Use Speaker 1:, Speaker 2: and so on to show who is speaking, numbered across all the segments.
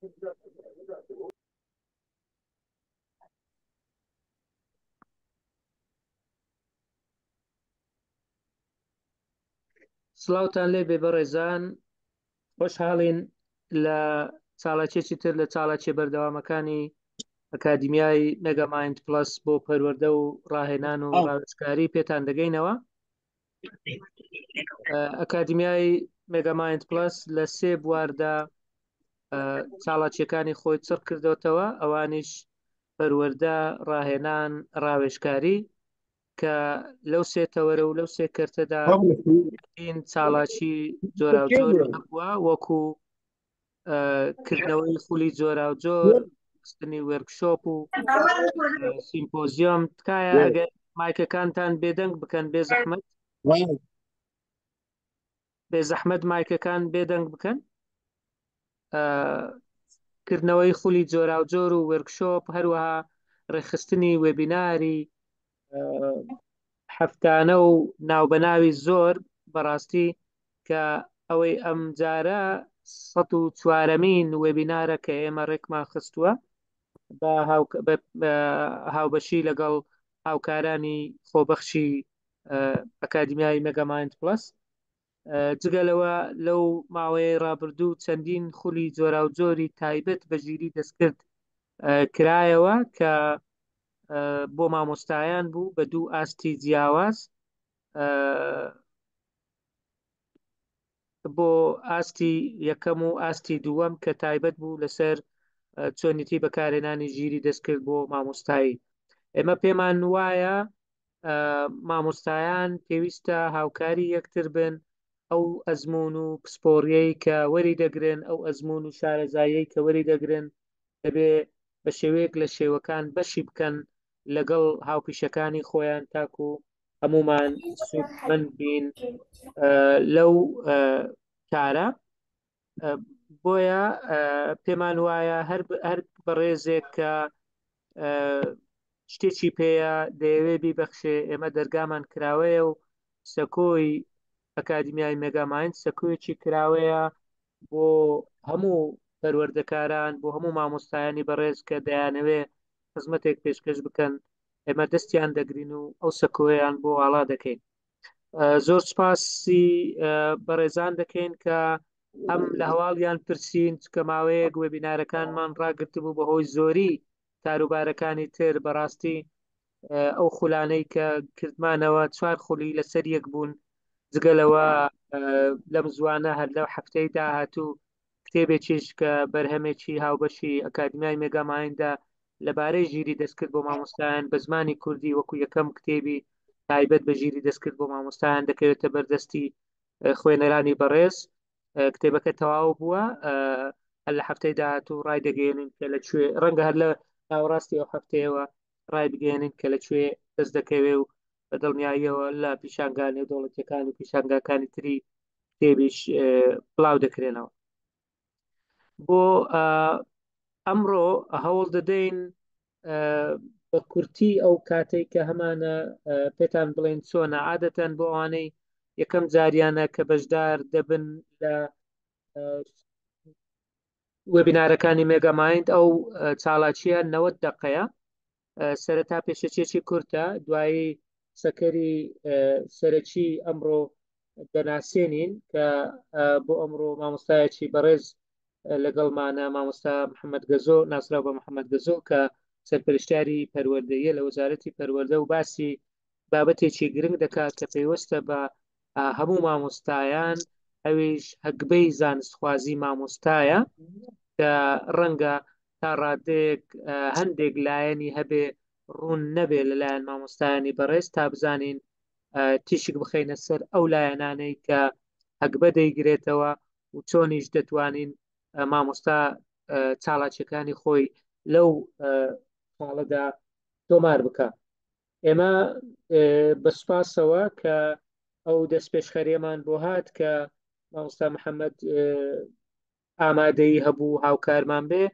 Speaker 1: سڵاوتان لێ بێ بەڕێزان، خۆشحاڵین لە چاڵەکێکی تر لە چاڵەکێ بەردەوامەکانی ئەکادیمیای مێگامایند پلس بۆ پەروەردە و ڕاهێنان و ڕاوێژکاری پێتان دەگەینەوە. ئەکادیمیای مێگامایند پلس لە 3 بواردا چاڵاکیەکانی خۆی چڕ کردوتەوە، ئەوانیش پەروەردە، ڕاهێنان، ڕاوێژکاری، کە لەو سێ تەوەرە و لەو سێ کەرتەدا این چاڵاکی جۆرا و جۆر هەبووە، وەکو کردنەوەی خولی جۆرا و جۆر، خستنی وەرکشۆپ و سیمپۆزیۆم. تکایە ئەگەر مایکەکانتان بێدەنگ بکەن، بێزەحمەت مایکەکان بێدەنگ بکەن. کردنەوەی خولی جۆرا و جۆر و وەرکشۆپ، هەروەها ڕێخستنی وێبیناری هەفتانە و ناوبەناوی زۆر بەڕاستی، کە ئەوەی ئەم جارە ١٠٤مین وێبینارە کە ئێمە ڕێکمان خستووە بە هاوبەشی لەگەڵ هاوکارانی خۆبەخشی ئەکادیمیای مێگامایند پلس. جگەلەوە لەو ماوەیە ڕابردوو چەندین خولی جۆرا و جۆری تایبەت بە ژیری دەستکرد کرایەوە، کە بۆ مامۆستایان بوو بە 2 ئاستی جیاواز. بۆ ئاستی یەکەم و ئاستی دووەم کە تایبەت بوو لەسەر چۆنیتی بەکارهێنانی ژیری دەستکرد بۆ مامۆستایی. ئێمە پێمان وایە مامۆستایان پێویستە هاوکاری یەکتر بن، ئەو ئەزمون و پسپۆڕیەی کە وەری دەگرن، ئەو ئەزمون و شارەزاییەی کە وەری دەگرن، دەبێ بە شێوەیەک لە شێوەکان بەشی بکەن لەگەڵ هاوپیشەکانی خۆیان، تاکو هەمومان سودمەند بین لەو کارە. بۆیە پێمان وایە هەر بەڕێزێک کە شتێکی پێەیە دەیەوێ بیبەخشێ، ئێمە دەرگامان کراوەیە و سەکۆی ئەکادیمیای مێگامایند سەکۆیەکی کراوەیە بۆ هەموو پەروەردەکاران، بۆ هەموو مامۆستایانی بەڕێز کە دەیانەوێ خزمەتێک پێشکەش بکەن، ئێمە دەستیان دەگرین و ئەو سەکۆیان بۆ ئاڵا دەکەین. زۆر سپاسی بەڕێزان دەکەین کە ئەم لە هەواڵیان پرسین، کە ماوەیەک وێبینارەکانمان ڕاگررت بوو بەهۆی زۆری کاروبارەکانی تر. بەڕاستی ئەو خولانەی کە کردمانەوە 4 خولی لەسەر یەک بوون. جگەلەوە لەم زوانە هەر لەو هەفتەی داهاتوو کتێبێکیش کە بەرهەمێکی هاوبەشی ئەکادیمیای مێگامایندە لەبارەی ژیری دەستکرد بۆ مامۆستایان بە زمانی کوردی، وەکو یەکەم کتێبی تایبەت بە ژیری دەستکرد بۆ مامۆستایان دەکەوێتە بەردەستی خوێنەرانی بەڕێز. کتێبەکە تەواو بووە، هەر لە هەفتەی داهاتوو ڕای دەگەێنین کە لەکوێ، ڕەنگە هەر لە ناوەڕاستی ئەو هەفتەیەوە ڕای بگەێنین کە لەکوێ دەست دەکەوێ و بە دڵنیاییەوە لە پیشانگانی دەوڵەتیەکان و پیشانگاکانی تری کتێبیش بڵاو دەکرێنەوە. بۆ ئەمڕۆ هەوڵ دەدەین بە کورتی ئەو کاتێک کە هەمانە پێتان بڵێن چۆنە. عادەتەن بۆ ئەوانەی یەکەم جاریانە کە بەشدار دەبن لە وێبینارەکانی مێگامایند، ئەو چاڵاکیە 90 دقەیە. سەرەتا پێشەچێکی کورتە، دوایی سەکەری سەرەکی ئەمڕۆ دەناسێنین کە بۆ ئەمڕۆ مامۆستایەکی بەڕێز لەگەڵمانە، مامۆستا محەممەد گەزۆ، ناسراو بە محەممەد گەزۆ، کە سەرپەرشتیاری پەروەردەیە لە وەزارەتی پەروەردە و باسی بابەتێکی گرنگ دەکات کە پێوەستە بە هەموو مامۆستایان، ئەویش هەگبەی زانستخوازی مامۆستایە، کە ڕەنگە تا ڕادەیەک هەندێک لایەنی هەبێ ڕوون نەبێ لەلایەن مامۆستایانی بەڕێز، تا بزانین تیشک بخەینە سەر ئەو لایەنانەی کە هەگبە دەیگرێتەوە و چۆنیش دەتوانین مامۆستا چاڵاکیەکانی خۆی لەو حاڵەدا تۆمار بکە. ئێمە بەسپاسەوە کە ئەو دەستپێشخەرێمان بۆ هات کە مامۆستا محەممەد ئامادەی هەبوو هاوکارمان بێ.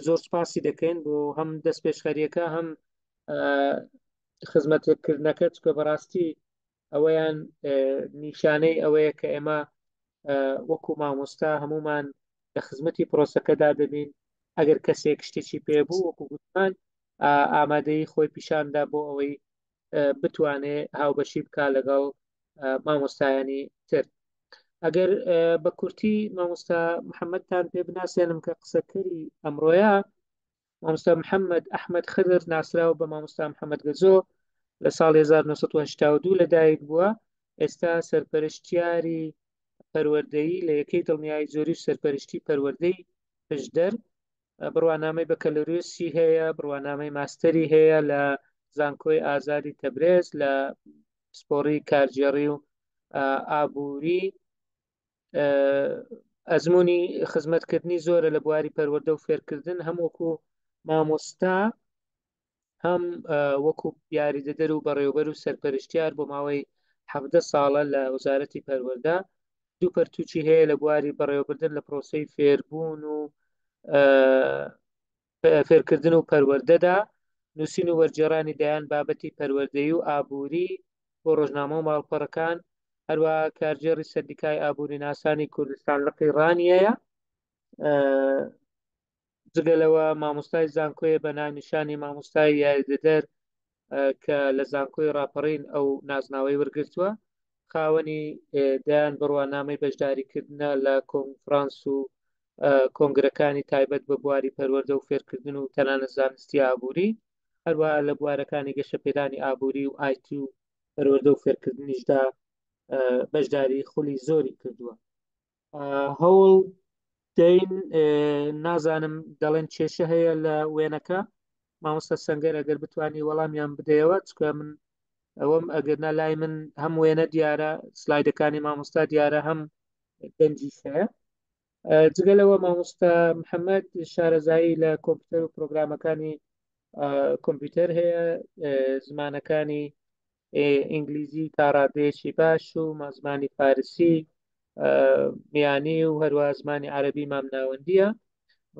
Speaker 1: زۆر سپاسی دەکەین بۆ هەم دەستپێشخەریەکە، هەم خزمەتکردنەکە، چکە بەڕاستی ئەوەیان نیشانەی ئەوەیە کە ئێمە وەکو مامۆستا هەمومان لە خزمەتی پرۆسەکەدا دەبین ئەگەر کەسێک شتێکی پێبوو وەکو گوتمان ئامادەی خۆی پیشاندا بۆ ئەوەی بتوانێت هاوبەشی بکە لەگەڵ مامۆستایانی تر. ئەگەر بە کورتی مامۆستا محەممەدتان پێ بناسیێنم کە قسەکەری ئەمڕۆیە، مامۆستا محەممەد ئەحمەد خدر ناسراوە بە مامۆستا محەممەد گەزۆ لە ساڵی 1982 لەدایک بووە. ئێستا سەرپەرشتیاری پەروەردەیی لە یەکەی دڵنیایی زۆری و سەرپەرشتی پەروەردەی پشدەر، بڕوانامەی بەکەلۆریوسی هەیە، بڕوانامەی ماستەری هەیە لە زانکۆی ئازادی تەبرێز لە پسپۆڕی کارجێڕی و ئابووری. ئەزمموی خزمەتکردنی زۆرە لە بواری پەروەردە و فێرکردن، هەم وەکو مامۆستا هەم وەکو یاریدەدەر و بەڕێوەبەر و سەرپەرشتیار بۆ ماوەی 17 ساڵە لە وەزارەتی پەروەردە. دوو پەرتوچی هەیە لە بواری بەڕێوەبردن لە پرۆسەی فێربوون و فێرکردن و پەروەردەدا، نووسین و وەرجێڕانی دەیان بابەتی پەروەردەیی و ئابووری بۆ ڕۆژنامە و ماڵپەڕەکان، هەروەها کارجێڕی سەردیکای ئابووری ناسانی کوردستان لە قیڕانیەیە. جگەلەوە مامۆستای زانکۆیە بە ناونیشانی مامۆستای یاریدەدەر کە لە زانکۆی ڕاپەڕین ئەو نازناوەی وەرگرتووە. خاوەنی دایان بڕوانامەی بەشداریکردنە لە کۆنفرانس و کۆنگرەکانی تایبەت بە بواری پەروەردە و فێرکردن و تەنانەت زانستی ئابووری، هەروەها لە بوارەکانی گەشەپێدانی ئابووری و ئایتی و پەروەردە و فێرکردنیشدا بەشداری خولی زۆری کردووە. هەوڵ دەین نازانم دەڵێن کێشە هەیە لە وێنەکە. مامۆستا سەنگەر ئەگەر بتوانانی وەڵامیان بدەیەوە، چکە من ئەوەم ئەگەرنا لای من هەم وێنە دیارە، سلایدەکانی مامۆستا دیارە، هەم دەنجیش هەیە. جگەلەوە مامۆستا محەممەد شارەزایی لە کۆمپیوتەر و پرۆگرامەکانی کۆمپیوتەر هەیە، زمانەکانی ئینگلیزی تا ڕادەیەکی باش و زمانی فارسی میانی و هەروە زمانی عەرەبی مامناوەندیە.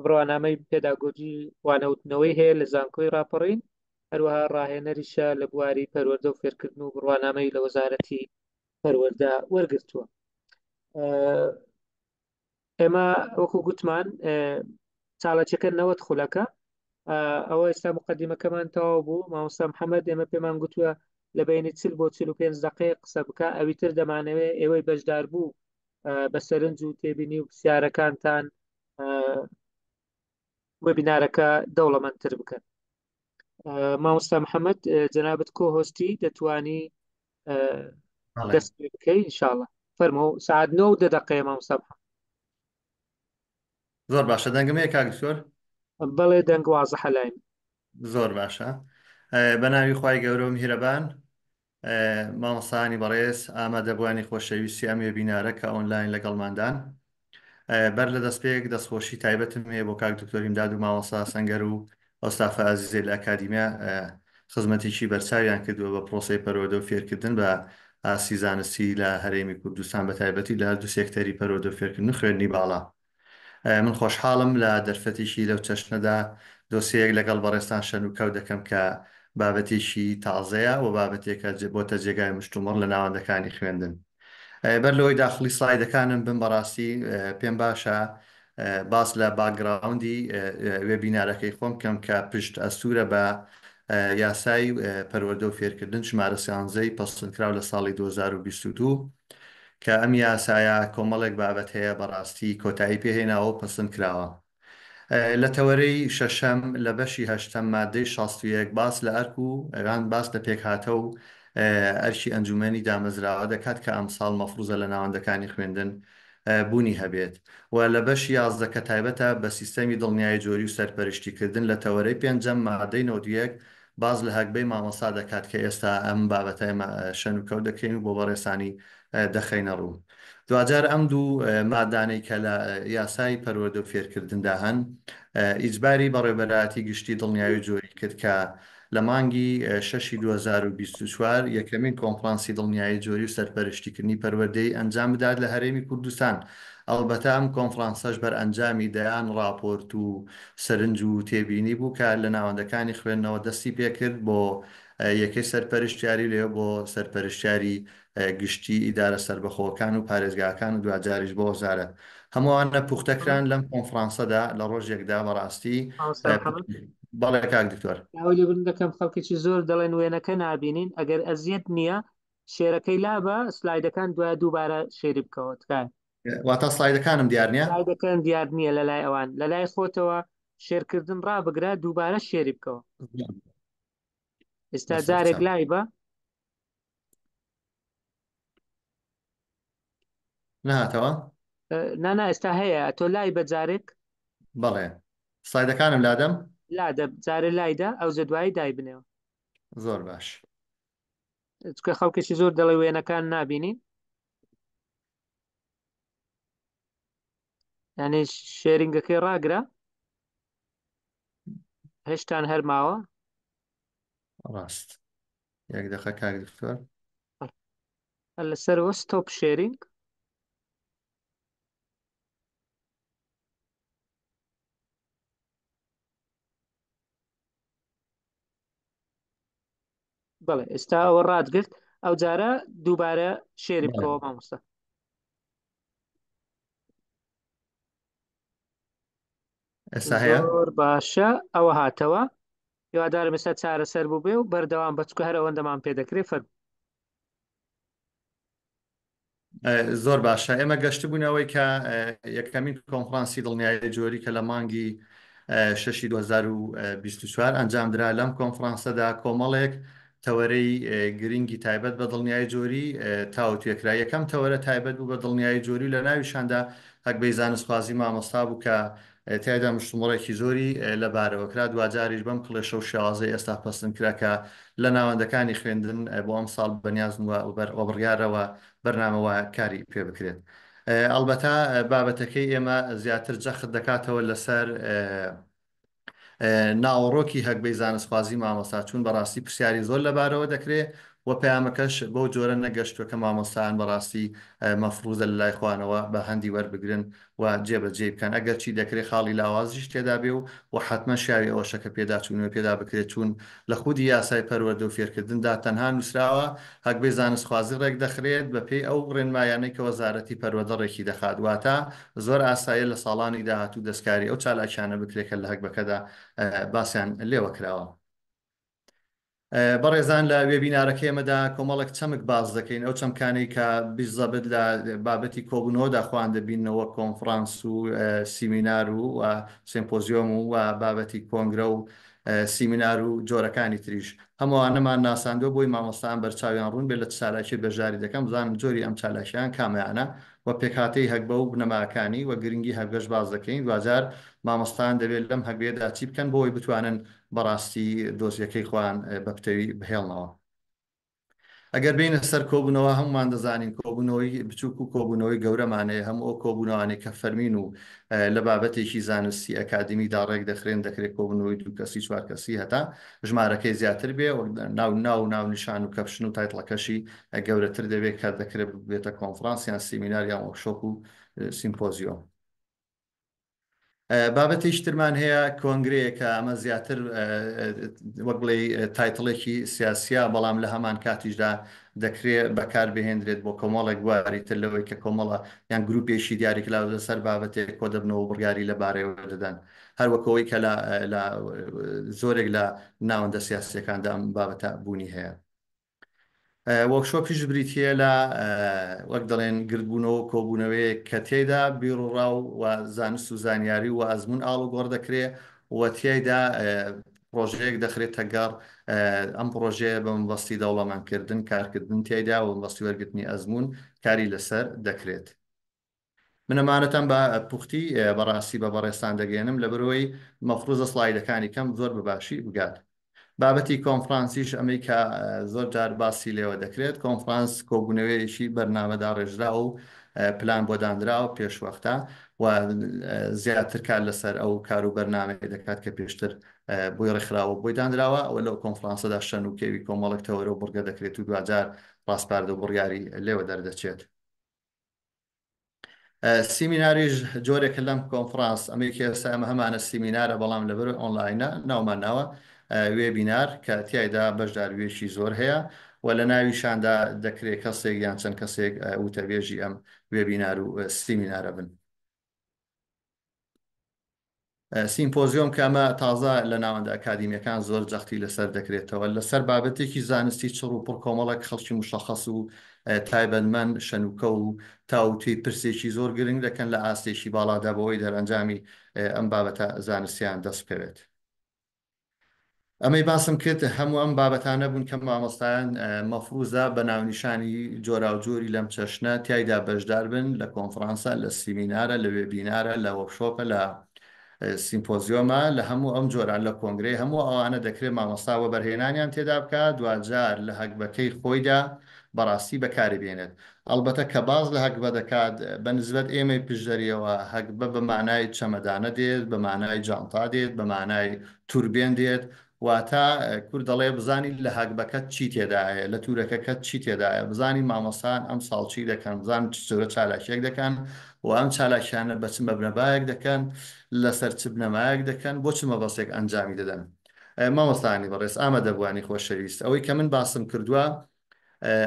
Speaker 1: بڕوانامەی پێداگۆجی وانەوتنەوەی هەیە لە زانکۆی ڕاپەڕین، هەروەها ڕاهێنەریشە لە بواری پەروەردە و فێرکردن و بڕوانامەی لە وەزارەتی پەروەردە وەرگرتووە. ئێمە وەکو گوتمان چاڵەچەکە 90 خولەکە. ئەوە ئێستا مقدمەکەمان تەواو بوو. مامۆستا محەممەد ئێمە پێمان گوتووە لە بینی 40 بۆ 45 دقەیە قسە بکە، ئەویتر دەمانەوێت ئێوەی بەشدار بوو بە سەرنج و تێبینی و پرسیارەکانتان وەبینارەکە دەوڵەمەندتر بکەن. مامۆستا محەممەد جەنابەت کۆهۆستی دەتوانی دەست پێ بکەی ئینشاڵڵا. فەرمۆ سعات 9 دقەیە مامۆستا محەممەد.
Speaker 2: زۆر باشە، دەنگمەیە کاکسۆر.
Speaker 1: بەڵێ دەنگ وازەحە لایم.
Speaker 2: زۆر باشە. بە ناوی خوای گەورە و میهرەبان، مامۆستانی بەڕێز ئامادەبوانی خۆشەویستی ئەم وێبینارە کە ئۆنلاین لەگەڵماندان، بەر لە دەستپێک دەستخۆشی تایبەتم هەیە بۆ کاک دکتۆر ئیمداد و مامۆستا سەنگەر و ئۆستافە ئازیزێ لە ئەکادیمیا خزمەتێکی بەرچاویان کردووە بە پرۆسەی پەروەردە و فێرکردن بە ئاسی زانستی لە هەرێمی کوردستان، بە تایبەتی لە هەردوو سێکتەری پەروەردە و فێرکردن و خوێندنی باڵا. من خۆشحاڵم لە دەرفەتێکی لەو چەشنەدا دۆسیەک لەگەڵ بەڕێستان شەن و کەوت دەکەم کە بابەتێکی تازەیە و بابەتێکە بۆتە جێگای مشتومڕ لە ناوەندەکانی خوێندن. بەر لەوەی داخلی سلایدەکانم بم بەڕاستی پێم باشە باس لە باکگراوندی وێبینارەکەی خۆم کەم کە پشت ئەستورە بە یاسای پەروەردە و فێرکردن ژمارە 13 پەسەندکراو لە ساڵی 2022 کە ئەم یاسایە کۆمەڵێک بابەت هەیە بەڕاستی کۆتایی پێهێناوە و پەسەند کراوە. لە تەوەرەی شەشەم لە بەشی هەشتەم مادەی 61 باس لە ئەرک و ئەوان باس لە پێکهاتە و ئەرشی ئەنجومەنی دامەزراوە دەکات کە ئەمساڵ مەفروزە لە ناوەندەکانی خوێندن بوونی هەبێت، و لە بەشی 11 کە تایبەتە بە سیستەمی دڵنیایی جۆری و سەرپەرشتیکردن لە تەوەرەی پێنجەم مادەی 91 باز لە هەکبەی مامۆستا دەکات کە ئێستا ئەم بابەتە شەن و کەوت دەکەین و بۆ بەڕێسانی دەخەینە ڕوو. دوجار ئەم دوو مادانەی کە لە یاسای پەروەردە و فێرکردندا هەن ئیجباری بەڕێوەبەرایەتی گشتی دڵنیایی جۆری کرد کە لە مانگی 6 2024 یەکەمین کۆنفرانسی دڵنیایی جۆری و سەرپەرشتیکردنی پەروەردەی ئەنجام بدات لە هەرێمی کوردستان. ئەڵبەتە ئەم کۆنفرانسەش بەر ئەنجامی دەیان ڕاپۆرت و سەرنج و تێبینی بوو کە لە ناوەندەکانی خوێندنەوە دەستی پێکرد بۆ یەکەی سەرپەرشتیاری لێ بۆ سەرپەرشتیاری گشتی ئیدارە سربەخۆکان و پارێزگاکان و دوجاریش بۆ وەزارەت. هەمووانە پوختەکران لەم کۆنفرانسەدا لە ڕۆژێکدا بەڕاستی.
Speaker 1: مامۆستا محەممەد
Speaker 2: بەڵێ کاک دکتۆر.
Speaker 1: ئەوەی لێبوون دەکەم خەڵکێکی زۆر دەڵێن وێنەکە نبینین ئەگەر ئەزیەت نییە شێرەکەی لابە سلایدەکان دوای دووبارە شێری بکەوە تکایە.
Speaker 2: واتە سلایدەکانم دیار نییە؟
Speaker 1: سلایدەکان دیار نییە لە لای ئەوان لە لای خۆتەوە شێرکردن ڕابگرە دووبارە شێری بکەوە. ئێستا
Speaker 2: بەسەر
Speaker 1: جارێک
Speaker 2: چاو.
Speaker 1: لای بە
Speaker 2: نهاتەوە؟
Speaker 1: نانا ئێستا هەیە تۆ لای بە جارێک
Speaker 2: بەڵێ سلایدەکانم لادەم.
Speaker 1: لادە جارە لایدا ئەو زە دوایی دای بنێەوە
Speaker 2: زۆر باش.
Speaker 1: چکە خەڵکێکی زۆر دەڵێ وێنەکان نبینین یعنی شێرینگەکەی ڕاگرە هێشتان هەرماوە
Speaker 2: ڕاست یەک دقە کاک دکتۆر.
Speaker 1: لەسەرەوە ستۆپ شێرینگ بەڵێ ئێستا ئەوە ڕادگرت ئەو جارە دووبارە شێری
Speaker 2: بەڵێ
Speaker 1: بکەوە مامۆستا.
Speaker 2: ئێستا هەیە.
Speaker 1: زۆر باشە ئەوە هاتەوە هیوادارم ئێستا چارەسەر بوو بێ و بەردەوام بەچکە هەر ئەوەندەمان پێ دەکرێت فەرم.
Speaker 2: زۆر باشە. ئێمە گەشت بوونەوەی کە یەکەمین کۆنفرانسی دڵنیایی جۆری کە لە مانگی 6 2024 ئەنجامدرا لەم کۆنفرانسەدا کۆمەڵێک تەوەرەی گرنگی تایبەت بە دڵنیایی جۆری تاوتێکرا. یەکەم تەوەرە تایبەت بوو بە دڵنیایی جۆری لە ناویشاندا هەکبەی زانستخوازی مامۆستا بوو کە تایدا مشتومڕێکی زۆری لەبارەوەکرا. دوجاریش بەم کڵێشە و شێوازەی ئێستا پەسەند کرا کە لە ناوەندەکانی خوێندن بۆ ئەم ساڵ بەنیازن و بڕیارەوە بەرنامەوە کاری پێ بکرێت. ئەلبەتە بابەتەکەی ئێمە زیاتر جەخت دەکاتەوە لەسەر ناوەڕۆکی هەکبەی زانستخوازی مامۆستا چوون بەڕاستی پرسیاری زۆر لەبارەوە دەکرێت و پەیامەکەش بەو جۆرە نەگەشتووە کە مامۆستایان بەڕاستی مەفروزە لە لای خوانەوە بە هەندی وەربگرن و جێبەجێ بکەن ئەگەر چی دەکرێت خاڵی لاوازیش تێدا بێ و حتممە شاوی ئەوەشەکە پێداچوونەوە پێدا بکرێت چون لە خودی یاسای پەروەردە و فێرکردندا تەنها نووسراوە هەکبەی زانستخوازی ڕێک دەخرێت بە پێی ئەو ڕێنمایانەی کە وەزارەتی پەروەردە ڕێکی دەخات واتە زۆر ئاسایە لە ساڵانی داهاتوو دەستکاری ئەو چالاکیانە بکرێت کە لە هەکبەکەدا باسییان لێوە کراوە. بەڕێزان لە وێبینارەکەی ئێمەدا کۆمەڵک چەمک باز دەکەین ئەو چەمکانەی کە بیزەبت لە بابەتی کۆبوونەوەدا خوان دەبینەوە کۆنفرانس و سیمینار و سمپۆزیۆم و بابەتی کۆنگرە و سیمینار و جۆرەکانی تریش هەمووانەمان ناساندوە بۆی مامۆستان بەرچاویان ڕوون بێت لە چالاکی بەژاری دەکەم بزانم جۆری ئەم چالاکیان کامیانە و پێکهاتەی هەکبە و بنەماکانی و گرنگی هەکبەش باز دەکەین دوجار مامۆستان دەبێت لەم هەکبێدا چی بکەن بۆی بتوانن بەڕاستی دۆزیەکەی خوان بە پتەوی بهێڵنەوە. ئەگەر بینە سەر کۆبوونەوە هەمومان دەزانین کۆبوونەوەی بچووک و کۆبوونەوەی گەورەمانەیە هەموو ئەو کۆبوونەوەی کە فەرمین و لە بابەتێکی زانستی ئەکادمیدا ڕێک دەخرێن دەکرێت کۆبوونەوەی دوو کەسی چوار کەسی هەتا ژمارەکەی زیاتر بێ ناونیشان و کەپشن و تایتڵەکەشی گەورەتر دەبێت کات دەکرێت بێتە کۆنفرانسیان سیمیناریان وەکشۆپ و سیمپۆزیۆم. بابەتی شترمان هەیە کۆنگرەیەکە ئەمە زیاتر وەک بڵێ تایتڵێکی سیاسیە بەڵام لە هەمان کاتیشدا دەکرێت بەکار بهێنرێت بۆ کۆمەڵێک گواری تر لەوەی کە کۆمەڵە یان گروپێکی دیاریکرااو لەسەر بابەتێک کۆ دەبنەوە بڕیاری لە بارەوە دەدەن هەروەکەوەی کە زۆرێک لە ناوەندە سیاسیەکاندا ئەم بابەتە بوونی هەیە. وەکشۆپیش بریتە لە وەک دەڵێن گردبوونەوە کۆبوونەوەی کە تێدا بیرڕاو و زانست و زانیاری و ئەزمون ئاڵ و گۆڕ دەکرێت و تێیدا پرۆژەیەک دەخرێت تەگەڕ ئەم پرۆژەیە بە مەبەستی دەوڵەمانکردن کارکردن تێیدا و مەبەستی وەرگرتنی ئەزمون کاری لەسەر دەکرێت. منەمانەتەن بە پوختی بەڕاستی بە بەڕێستان دەگەێنم لە بەرەوەی مەفروزە سلایدەکانی کەم زۆر بەباشی بگات. بابەتی کۆنفرانسیش ئەمریکا زۆر جار باسی لێوە دەکرێت کۆنفرانس کۆبوونەوەیشی بەرنامەدا ڕێژرا و پلان بۆ دانرا و پێشوەختە و زیاتر کار لەسەر ئەو کار و بەرنامەی دەکات کە پێشتر بۆی ڕێکخراوە بۆی دانراوە ئەوە لەو کۆنفرانسەدا شەن و کێوی کۆمەڵک تەوەرە و بڕگە دەکرێت و دوجار ڕاستپاردە و بڕیاری لێوە دەردەچێت. سیمیناریش جۆرێکە لەم کۆنفرانس ئەمریکی ئێستا ئەمە هەمانە سیمینارە بەڵام لەبەر ئۆنلاینە ناومانناوە وێبینار کە تایدا بەشداروێشی زۆر هەیە و لە ناویشاندا دەکرێت کەسێک یان چەند کەسێک وتەبێژی ئەم وێبینار و سیمینارە بن. سیمپۆزیۆم کە ئەمە تازە لە ناوەندە ئەکادیمیەکان زۆر جەختی لەسەر دەکرێتەوە لەسەر بابەتێکی زانستی چڕ و پڕکۆمەڵک خەڵکی مشەخەص و تایبەتمەند شەنوکە و تاوتوی پرسێکی زۆر گرنگ دەکەن لە ئاستێکی باڵادا بەوەی دەرەنجامی ئەم بابەتە زانستیان دەست بکەوێت. ئەمەی باسم کرد هەموو ئەم بابەتانە بوون کە مامۆستایان مەفروزە بە ناونیشانی جۆرا و جۆری لەم چەشنە تایدا بەشدار بن لە کۆنفرانسە لە سیمینارە لە وێبینارە لە وەرکشۆپە لە سیمپۆزیۆمە لە هەموو ئەم جۆران لە کۆنگرەی هەموو ئەوانە دەکرێت مامۆستاوە بەرهێنانیان تێدا بکات دوجار لە هەکبەکەی خۆیدا بەڕاستی بەکاربێنێت. ئەلبەتە کە باز لە هەکبە دەکات بە نسبەت ئێمەی پشدەریەوە هەکبە بە مانای چەمەدانە دێت بە مانای جانتا دێت بە مانای توربێن دێت واتە کورد دەڵێ بزانی لە هەکبەکەت چی تێدایە لە تورەکەکەت چی تێدایە بزانی مامۆسان ئەم ساڵچی دەکەن بزان زۆرە چالاکیەک دەکەن و ئەم چالاکیانە بە چ مەبنەبایەک دەکەن لەسەر چ بنەمایەک دەکەن بۆ چ مەبەستێک ئەنجامی دەدەن. مامۆستانی بەڕێز ئامادەبوانی خۆشەویست ئەوەی کە من باسم کردووە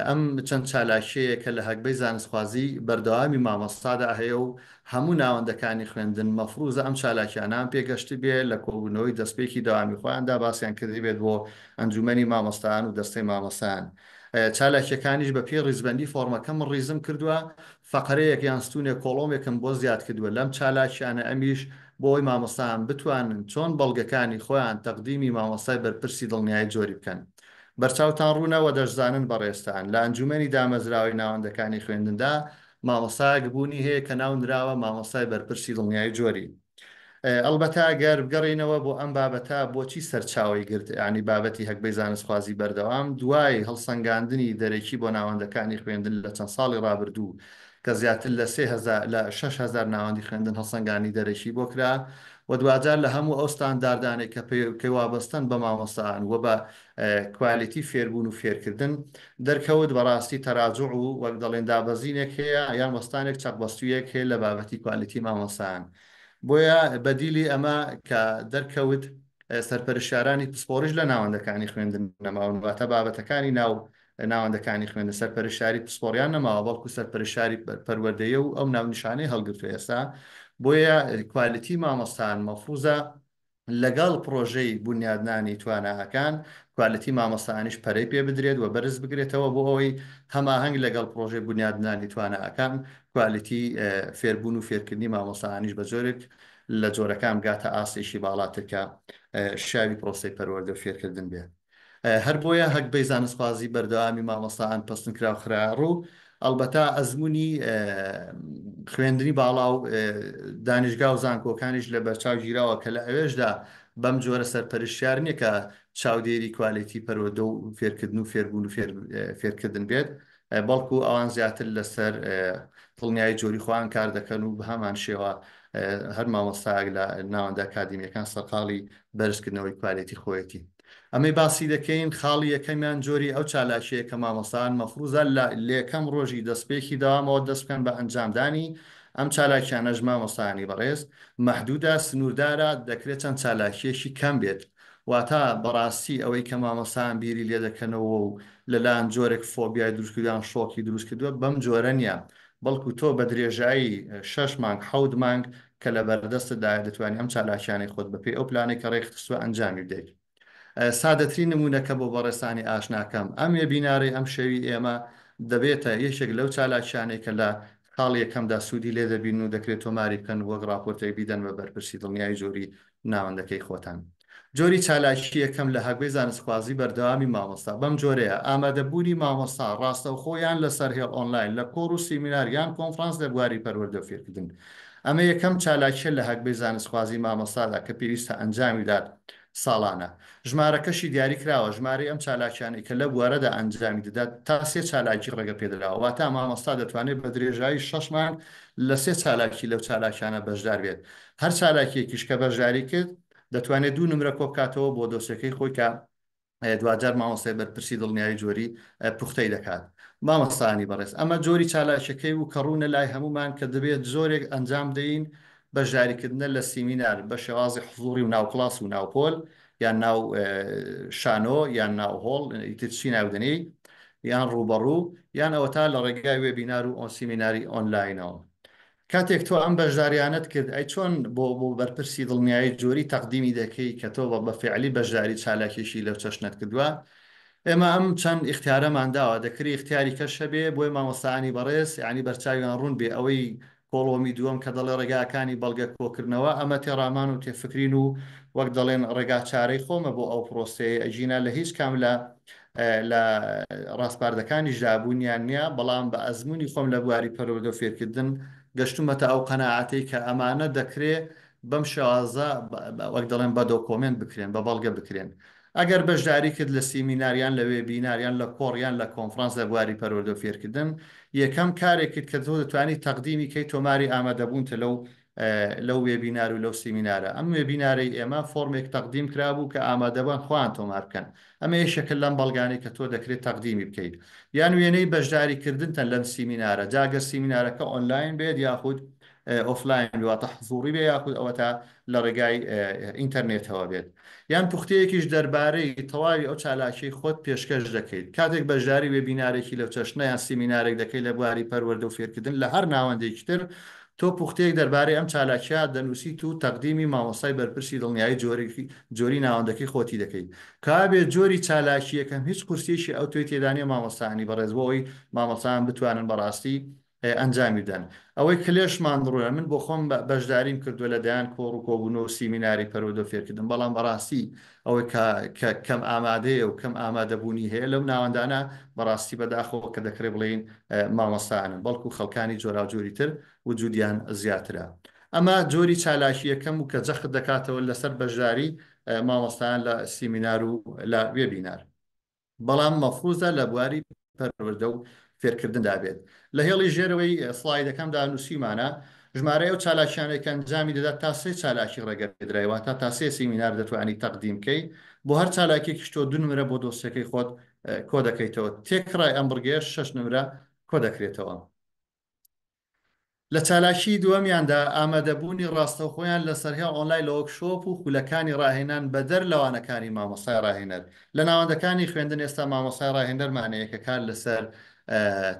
Speaker 2: ئەم چەند چالاکیەیە کە لە هەکبەی زانستخوازی بەردەوامی مامۆستادا هەیە و هەموو ناوەندەکانی خوێندن مەفروزە ئەم چالاکیانان پێگەشتی بێ لە کۆبوونەوەی دەستپێکی داوامی خۆیاندا باسییان کردی بێت بۆ ئەنجومەنی مامۆستایان و دەستەی مامۆسایان. چالاکیەکانیش بە پێی ڕیزبەندی فۆرمەکەم ڕیزم کردووە فەقەرەیەک یان ستونێک کۆڵۆمێکم بۆ زیاد کردووە لەم چالاکیانە ئەمیش بۆی مامۆستایان بتوانن چۆن بەڵگەکانی خۆیان تەقدیمی مامۆستای بەرپرسی دڵنیایی جۆری بکەن. بەرچاوتان ڕوونەوە دەشزانن بەڕێستان لە ئەنجومەنی دامەزراوی ناوەندەکانی خوێندندا مامۆستایەک بوونی هەیە کە ناو نراوە مامۆستای بەرپرسی دڵنیایی جۆری. ئەلبەتە ئەگەر بگەڕینەوە بۆ ئەم بابەتە بۆچی سەرچاوی گرت ینی بابەتی هەکبەی زانستخوازی بەردەوام دوای هەڵسەنگاندنی دەرەکی بۆ ناوەندەکانی خوێندن لە چەند ساڵی ڕابردوو کە زیاتر لە 6,000 ناوەندی خوێندن هەڵسەنگانی دەرەکی بۆ کرا و دوجار لە هەموو ئەو ستانداردانێک کە وابەستن بە مامۆستایان و بە کوالیتی فێربوون و فێرکردن دەرکەوت بەڕاستی تەراجع و وەک دەڵێن دابەزینێک هەیە یان وەستانێک چەقبەستویەک هەیە لە بابەتی کوالیتی مامۆستایان. بۆیە بەدیلی ئەمە کە دەرکەوت سەرپەرشارانی پسپۆریش لە ناوەندەکانی خوێندن نەماون واتە بابەتەکانی ناوەندەکانی خوێندن سەرپەرشاری پسپۆریان نەماوە بەڵکو سەرپەرشاری پەروەردەیە و ئەو ناونیشانەی هەڵگرتو ئێستا بۆیە کوالیتی مامۆستایان مەفروزە لەگەڵ پرۆژەی بنیادنانی تواناهەکان کوالیتی مامۆستایانیش پەرەی پێ بدرێت و بەرز بگرێتەوە بۆ ئەوەی هەماهەنگ لەگەڵ پرۆژەی بنیادنانی تواناهەکان کوالیتی فێربوون و فێرکردنی مامۆستایانیش بە جۆرێک لە جۆرەکان گاتە ئاسێکی باڵاترکە شاوی پرۆسی پەروەردە و فێرکردن بێت. هەر بۆیە هەکبەی زانستخوازی بەردەوامی مامۆستایان پەستن کرا و خراڕوو ئەلبەتە ئەزمموی خوێندنی باڵا و دانیشگا و زانکۆکانیش لە بەرچاو گیراوە کە لە ئەوێشدا بەم جۆرە سەرپەرشتیار نییە کە چاودێری کوالیتی پەروەردە و فێرکردن و فێربوون و فێرکردن بێت بەڵکو ئەوان زیاتر لەسەر دڵنیایی جۆری خۆیان کار دەکەن و بە هەمان شێوە هەر مامۆستایەک لە ناوەندە ئەکادیمیەکان سەرقاڵی بەرزکردنەوەی کوالیتی خۆیەتی. ئەمەی باسی دەکەین خاڵی یەکەمیان جۆری ئەو چالاکیەیە کە مامۆستایان مەفروزە لە یەکەم ڕۆژی دەستپێکی داوامەوە دەست بکەن بە ئەنجامدانی ئەم چالاکیانەش مامۆستایانی بەڕێز مەحدودە سنووردارە دەکرێت چەند چالاکیەشی کەم بێت واتە بەڕاستی ئەوەی کە مامۆستایان بیری لێ دەکەنەوە و لەلایەن جۆرێک فۆبیای دروستکردیان شۆکی دروست کردووە بەم جۆرە نییە بەڵکو تۆ بە درێژایی 6 مانگ 7 مانگ کە لە بەردەستدا دەتوانانی ئەم چالاکیانەی خۆت بەپێ ئەو پلانێک کە ڕێکخستووە ئەنجامی بدەیت. سادەترین نمونونەکە بۆ بەڕێستانی ئاشناکەم ئەم وێبینارەی ئەم شەوی ئێمە دەبێتە یەکێک لەو چالاکیانەی کە لە خاڵ یەکەمدا سوودی لێ دەبین و دەکرێت تۆماری بکەن وەک راپۆرتێک بیدەن بە بەرپرسی دڵنیایی جۆری ناوەندەکەی خۆتان. جۆری چالاکی یەکەم لە هەکبەی زانستخوازی بەردەوامی مامۆستا بەم جۆرەیە ئامادەبوونی مامۆستا ڕاستەوخۆیان لەسەر هێڵ ئۆنلاین لە کۆڕ و سیمیناریان کۆنفرانس لە بواری پەروەردە و فێرکردن. ئەمە یەکەم چالاکیە لە هەکبەی زانستخوازی مامۆستادا کە پێویستە ئەنجامی داد ساڵانە. ژمارەکەشی دیاری کراوە ژمارەی ئەم چالاکیانەی کە لە بوارەدا ئەنجامی دەدات تا 3 چالاکی ڕێگە پێدراوە واتە مامۆستا دەتوانێت بە درێژایی 6 مانگ لە 3 چالاکی لەو چالاکیانە بەشدار بێت. هەر چالاکیەکیش کە بەشداری کرد دەتوانێت 2 نمرە کۆبکاتەوە بۆ دۆسیەکەی خۆی کە دوجار مامۆستای بەرپرسی دڵنیایی جۆری پوختەی دەکات. مامۆستانی بەڕێز ئەمە جۆری چالاکیەکەی و کەڕوونە لای هەمومان کە دەبێت زۆرێک ئەنجام دەین بەشداریکردنە لە سیمینار بە شێوازی حزوری و ناوکلاس و ناوپۆل یان ناو شانۆ یان ناو هۆڵ ئیترچی ناودنی یان ڕوبەڕوو یان ئەوە تا لە ڕێگای وێبینار و سیمیناری ئۆنلاینەوە کاتێک تۆ ئەم بەشداریانت کرد ئەی چۆن بۆ بەرپرسی دڵنیایی جۆری تەقدیمی دەکەی کە تۆ بە فعلی بەشداری چالاکیشی لەو چەشنت کردووە. ئێمە ئەم چەند اختیارەمان داوە دەکری اختیاری کەشە بێ بۆی مامۆستانی بەڕێز ینی بەرچاویان ڕوون بێ ئەوەی کۆڵۆمی دووەم کە دەڵێ ڕێگاکانی بەڵگە کۆکردنەوە ئەمە تێڕامان و تێفکرین و وەک دەڵێن ڕێگا چارەی خۆمە بۆ ئەو پرۆسەیە ئەژینە لە هیچ کام لە ڕاستپاردەکانی ژابوونیان نییە بەڵام بە ئەزمموی خۆم لە بواری پەرۆدە فێرکردن گەشتومەتە ئەو قەنەعاتەی کە ئەمانە دەکرێت بەم شێوازە وەک دەڵێن بە دۆکۆمنت بکرێن بە بەڵگە بکرێن. ئەگەر بەشداری کرد لە سیمیناریان لە وێبیناریان لە کۆڕیان لە کۆنفرانس لە بواری پەروەردە فێرکردن یەکەم کارێکت کە تۆ دەتوانانی تەقدیمی کەی تۆماری ئامادەبوونتە لەو وێبینار و لەو سیمینارە. ئەم وێبینارەی ئێمە فۆرمێک تەقدیم کرابوو کە ئامادەبان خوان تۆمار بکەن. ئەمە یەشەکە لەم بەڵگانی کە تۆ دەکرێت تەقدیمی بکەیت یان وێنەی بەشداریکردنتەن لەم سیمینارە جاگەر سیمینارەکە ئۆنلاین بێت یاخود ئۆفلاین واتە حضوری بێ یاخود ئەوە تا لە ڕێگای ئینتەرنێتەوە بێت یان پوختەیەکیش دەربارەی تەواوی ئەو چالاکی خۆت پێشکەش دەکەیت کاتێک بەشداری وێبینارێکی لەو چەشنە یان سیمینارێک دەکەیت لە بواری پەروەردە و فێرکردن لە هەر ناوەندێکی تر تۆ پوختەیەک دەربارەی ئەم چالاکیە دەنووسیت و تەقدیمی مامۆستای بەرپرسی دڵنیایی جۆری ناوەندەکەی خۆتی دەکەیت کابێ جۆری چالاکیەکەم هیچ قورسێکی ئەو توێ تێدانی مامۆستانی بەڕێزبەوەی مامۆستان بتوانن بەڕاستی ئەنجامی بدەن ئەوەی کلێشمان ڕوە من بۆ خۆم بەشداریم کردووە لەدایان کۆڕ و کۆبوون و سیمیناری پەرۆدە فێرکردن بەڵام بەڕاستی ئەوەی کەم ئامادەیە و کەم ئامادەبوونی هەیە لەو ناوەندانە بەڕاستی بەداخەوە کە دەکرێت بڵین مامۆستانن بەڵکو خەڵکانی جۆرا جۆری تر وجودیان زیاترە. ئەمە جۆری چالاکیەکەم و کە جەخت دەکاتەوە لەسەر بەشداری مامۆستان لە سیمینار و لە وێبینار بەڵام مەفروزە لە بواری پەروەردە و فێرکردندا بێت لە هێڵی ژێرەوەی سلایدەکەمدا نووسیمانە ژمارە ئەو چالاکیانێک ئەنجامی دەدات تا سێ چالاکی ڕێگەپێدرایەوە تا سێ سیمینار دەتوانانی تەقدیم بکەی بۆ هەر چالاکێکیش تۆ 2 نمرە بۆ دۆستەکەی خۆت کۆ دەکەیتەوە تێکڕای ئەم بڕگەیە 6 نمرە کۆ دەکرێتەوە. لە چالاکی دووەمیاندا ئامادەبوونی ڕاستەوخۆیان لەسەرهێڵ ئۆنلاین لە وەرکشۆپ و خولەکانی ڕاهێنان بەدەر لەوانەکانی مامۆستای ڕاهێنەر لە ناوەندەکانی خوێندن ئێستا مامۆستای ڕاهێنەرمانەیەکە کار لەسەر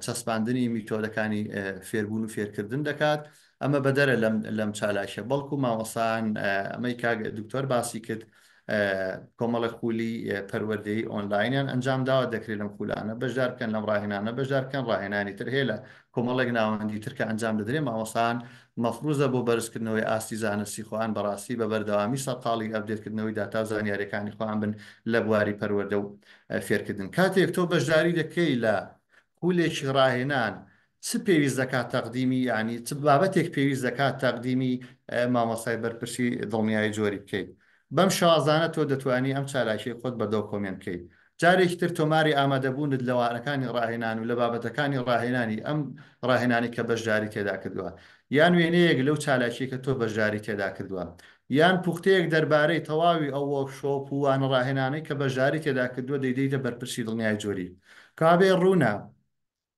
Speaker 2: چەسپاندنی میتۆدەکانی فێربوون و فێرکردن دەکات ئەمە بەدەرە لەم چالاکیە بەڵکو مامۆستان ئەمەی کاک دکتۆر باسی کرد کۆمەڵە خولی پەروەردەی ئۆنلاینیان ئەنجام داوە دەکرێت لەم خولانە بەشدار بکەن لەم ڕاهێنانە بەشدار بکەن ڕاهێنانی تر هەیە لە کۆمەڵێک ناوەندی ترکە ئەنجام دەدرێت مامۆستان مەفروزە بۆ بەرزکردنەوەی ئاستی زانستی خۆیان بەڕاستی بە بەردەوامی سەرقاڵی ئەپدێتکردنەوەی داتا و زانیاریەکانی خۆیان بن لە بواری پەروەردە و فێرکردن کاتێک تۆ بەشداری دەکەی لە خولێکی ڕاهێنان چ پێویست دەکات تەقدیمی ینی چ بابەتێک پێویست دەکات تەقدیمی مامۆستای بەرپرسی دڵنیایی جۆری بکەیت بەم شازانە تۆ دەتوانی ئەم چالاکی خۆت بە دۆکۆمنت بکەیت جارێکی تر تۆماری ئامادەبوونت لە وانەکانی ڕاهێنان و لە بابەتەکانی ڕاهێنانی ئەم ڕاهێنانی کە بەشداری تێدا کردووە یان وێنەیەک لەو چالاکی کە تۆ بەشداری تێدا کردووە یان پوختەیەک دەربارەی تەواوی ئەو وەرکشۆپ و وانە ڕاهێنانەی کە بەشداری تێدا کردووە دەیدەیتە بەرپرسی دڵنیای جۆری کابێ ڕوونە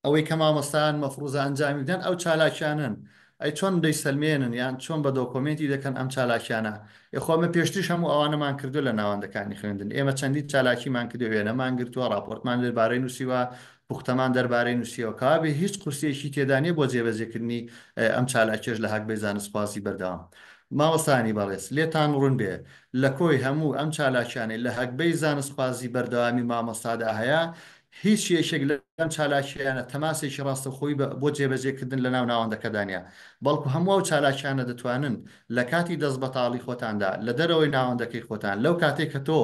Speaker 2: ئەوەی کە مامۆستان مەفروزە ئەنجامی بدەن ئەو چالاکیانن ئەی چۆن دەیسەلمێنن یان چۆن بە دۆکۆمنتی دەکەن ئەم چالاکیانە یخۆمە پێشتیش هەموو ئەوانەمان کردو لە ناوەندەکانی خوێندن ئێمە چەندی چالاکیمان کردو وێنەمان گرتووە راپۆرتمان دەربارەی نووسیوە پوختەمان دەربارەی نووسیەوە کابێ هیچ قورسێکی تێدانێ بۆ جێبەجێکردنی ئەم چالاکێش لە هەک زانستخوازی بەردەوام مامۆستانی بەڕێز لێتان ڕوون بێ لە کۆی هەموو ئەم چالاکیانەی لە هەکبەی زانستخوازی بەردەوامی مامۆستادا هەیە هیچ یەکێک لەم چالاکیانە تەماسێکی ڕاستەخۆی بۆ جێبەجێکردن لە ناو ناوەندەکەدانە بەڵکو هەموو ئەو چالاکیانە دەتوانن لە کاتی دەست بەتاڵی خۆتاندا لە دەرەوەی ناوەندەکەی خۆتان لەو کاتێک کە تۆ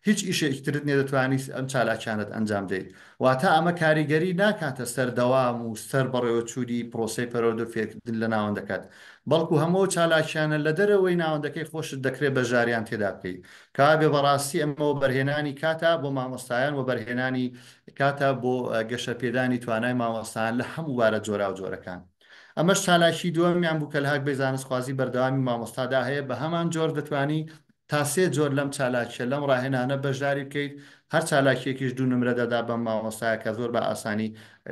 Speaker 2: هیچ ئیشێکترت نێ دەتوانیت ئەم چالاکیانت ئەنجام دەیت واتە ئەمە کاریگەری ناکاتە سەردەوام و سەر بەڕێوەچووری پرۆسەی پەروەردە و فێرکردن لە ناوەندەکەت بەڵکو هەموو چالاکیانە لە دەرەوەی ناوەندەکەی خۆشت دەکرێت بەژاریان تێدا بکەیت کابێ بەڕاستی ئەمەوە بەرهێنانی کاتە بۆ مامۆستایان و بەرهێنانی کاتە بۆ گەشە پێدانی توانای مامۆستایان لە هەموو وارە جۆرا و جۆرەکان ئەمەش چالاکی دووەمیان بوو کە لە هەک زانستخوازی بەردەوامی مامۆستادا هەیە بە هەمان جۆر دەتوانی تا سێ جۆر لەم چالاکیە لەم ڕاهێنانە بەشداری بکەیت هەر چالاکیەکیش 2 نمرە دەدا بەم مامۆستایە کە زۆر بە ئاسانی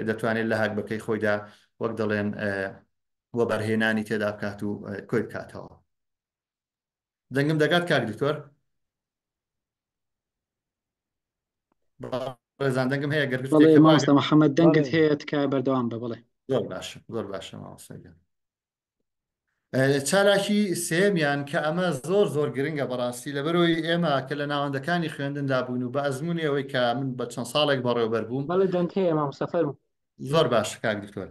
Speaker 2: دەتوانێت لە هەک بەکەی خۆیدا وەک دەڵێن وە بەرهێنانی تێدا بکات و کۆی بکاتەوە دەنگم دەگات کاک دکتۆر ڕێزان دەنگم هەیە گەر
Speaker 3: بەڵێ ماستە محەممەد دەنگت هەیە تکای بەردەوام بە بڵێ
Speaker 2: زۆر باشە زۆر باشە ماوەسەگەن چالاکی سێمیان کە ئەمە زۆر زۆر گرنگە بەڕاستی لەبەرەوەی ئێمە کە لە ناوەندەکانی خوێندندا بوون و بە ئەزمموی ئەوەی کە من بە چەند ساڵێک بەڕێوەبەر بووم.
Speaker 1: بەڵێ دەنگ هەیە مام سەفەر و
Speaker 2: زۆر باش کاک دکتۆر.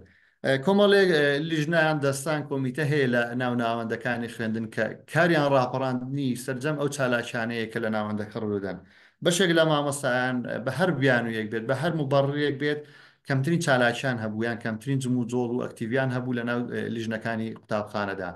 Speaker 2: کۆمەڵێک لیژنیان دەستان کۆمیتە هەیە لە ناوناوەندەکانی خوێندن کە کاریان ڕاپەڕاندنی سەرجەم ئەو چالاکیانەیە کە لە ناوەندەکە ڕوودەن. بەشێک لە مامۆستایان بە هەر بیان و یەک بێت بە هەر مبەڕێک بێت کەمترین چالاکیان هەبوویان کەمترین جم و جۆڵ و ئەکتیڤیان هەبوو لە ناو لیژنەکانی قوتابخانەدا.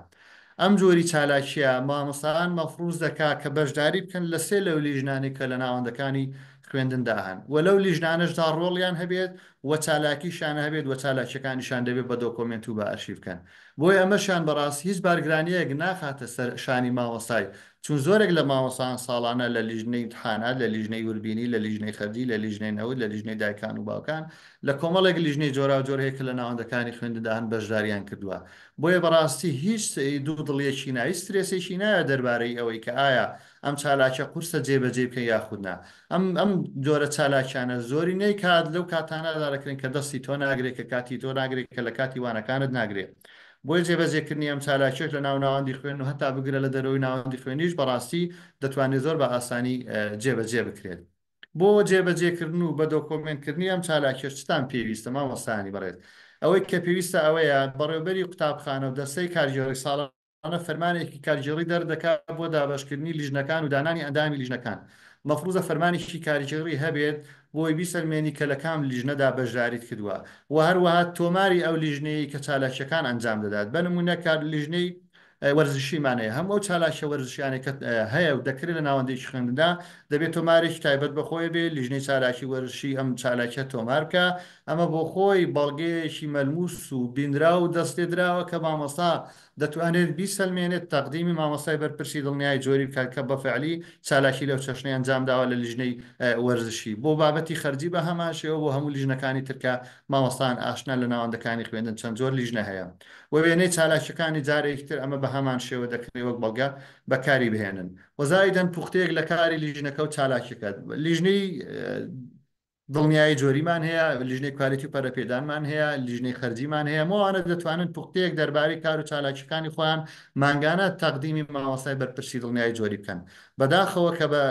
Speaker 2: ئەم جۆری چالاکیە مامۆستایان مەفروض دەکا کە بەشداری بکەن لە سێ لەو لیژنانی کە لە ناوەندەکانی خوێندندا هەن و لەو لیژنانەشدا ڕۆڵیان هەبێت وە چالاکیشان هەبێت وە چالاکیەکانیشان دەبێت بە دۆکۆمنت و بە ئەرشیڤ بکەن. بۆیە ئەمەشان بەڕاستی هیچ بارگرانیەک ناخاتە سەر شانی مامۆستای، چون زۆرێک لە مامۆستایان ساڵانە لە لیژنەی امتحانات، لە لیژنەی وربینی، لە لیژنەی خەرجی، لە لیژنەی نەوت، لە لیژنەی دایکان و باوکان، لە کۆمەڵێک لیژنەی جۆرا و جۆر هەیە کە لە ناوەندەکانی خوێندندا هەن بەشداریان کردووە. بۆیە بەڕاستی هیچ دوو دڵیەکی ناوی سترێسێکی نایە دەربارەی ئەوەی کە ئایا ئەم چالاکیە قورسە جێبەجێ بکە یاخودنا. ئەم جۆرە چالاکیانە زۆری نەی کات لەو کاتانەدا دەکرێن کە دەستی تۆ ناگرێت کە کاتی تۆ ناگرێت کە لە کاتی وانەکانت ناگرێت. بۆی جێبەجێکردنی ئەم چالاکیێک لە ناوەندی خوێن و هەتا بگرە لە دەرەوەی ناوەندی خوێنیش بەڕاستی دەتوانێت زۆر بە ئاسانی جێبەجێ بکرێت. بۆ جێبەجێکردن و بە دۆکۆمنتکردنی ئەم چالاکیش چتان پێویستە مامۆستایانی بەڕێز؟ ئەوەی کە پێویستە ئەوەیە بەڕێوەبەری قوتابخانە و دەستەی کارگێڕی ساڵانە فەرمانێکی کارگێڕی دەردەکات بۆ دابەشکردنی لیژنەکان و دانانی ئەندامی لیژنەکان. مەفروضە فەرمانێکی کارگێڕی هەبێت بۆی بیسەلمێنی کە لە کام لیژنەدا بەشداریت کردووە و هەروەها تۆماری ئەو لیژنەیە کە چالاکیەکان ئەنجام دەدات. بە نمونە کار لیژنەی وەرزشیمانەیە هەموو چالاکیە وەرزشیانێک هەیە و دەکرێت لە ناوەندێکی خوێندندا دەبێت تۆمارێکی تایبەت بەخۆی بێت لیژنەی چالاکی وەرزشی ئەم چالاکیە تۆمار بکە. ئەمە بۆ خۆی بەڵگەیەکی مەلموس و بینرا و دەستێدراوە کە مامۆستا دەتوانێت بیسەلمێنێت تەقدیمی مامۆستای بەرپرسی دڵنیای جۆری بکات کە بەفعلی چالاکی لەو چەشنەی ئەنجام داوە لە لیژنەی وەرزشی. بۆ بابەتی خەرجی بە هەمان شێوە بۆ هەموو لیژنەکانی ترکە مامۆستان ئاشنا لە ناوەندەکانی خوێندن چەند جۆر لیژنە هەیە و وێنەی چالاکیەکانی جارێکتر ئەمە بە هەمان شێوە دەکرێت وەک بەڵگە بەکاری بهێنن. وەزایدەن پوختەیەک لە کاری لیژنەکە و چالاکیەکەت لیژنەی دڵنیایی جۆریمان هەیە، لیژنەی کوالیتی و پەرەپێدانمان هەیە، لیژنەی خەرجیمان هەیە. ئەوانە دەتوانن پوختەیەک دەربارەی کار و چالاکیەکانی خۆیان مانگانە تەقدیمی مامۆستای بەرپرسی دڵنیایی جۆری بکەن. بەداخەوە کە بە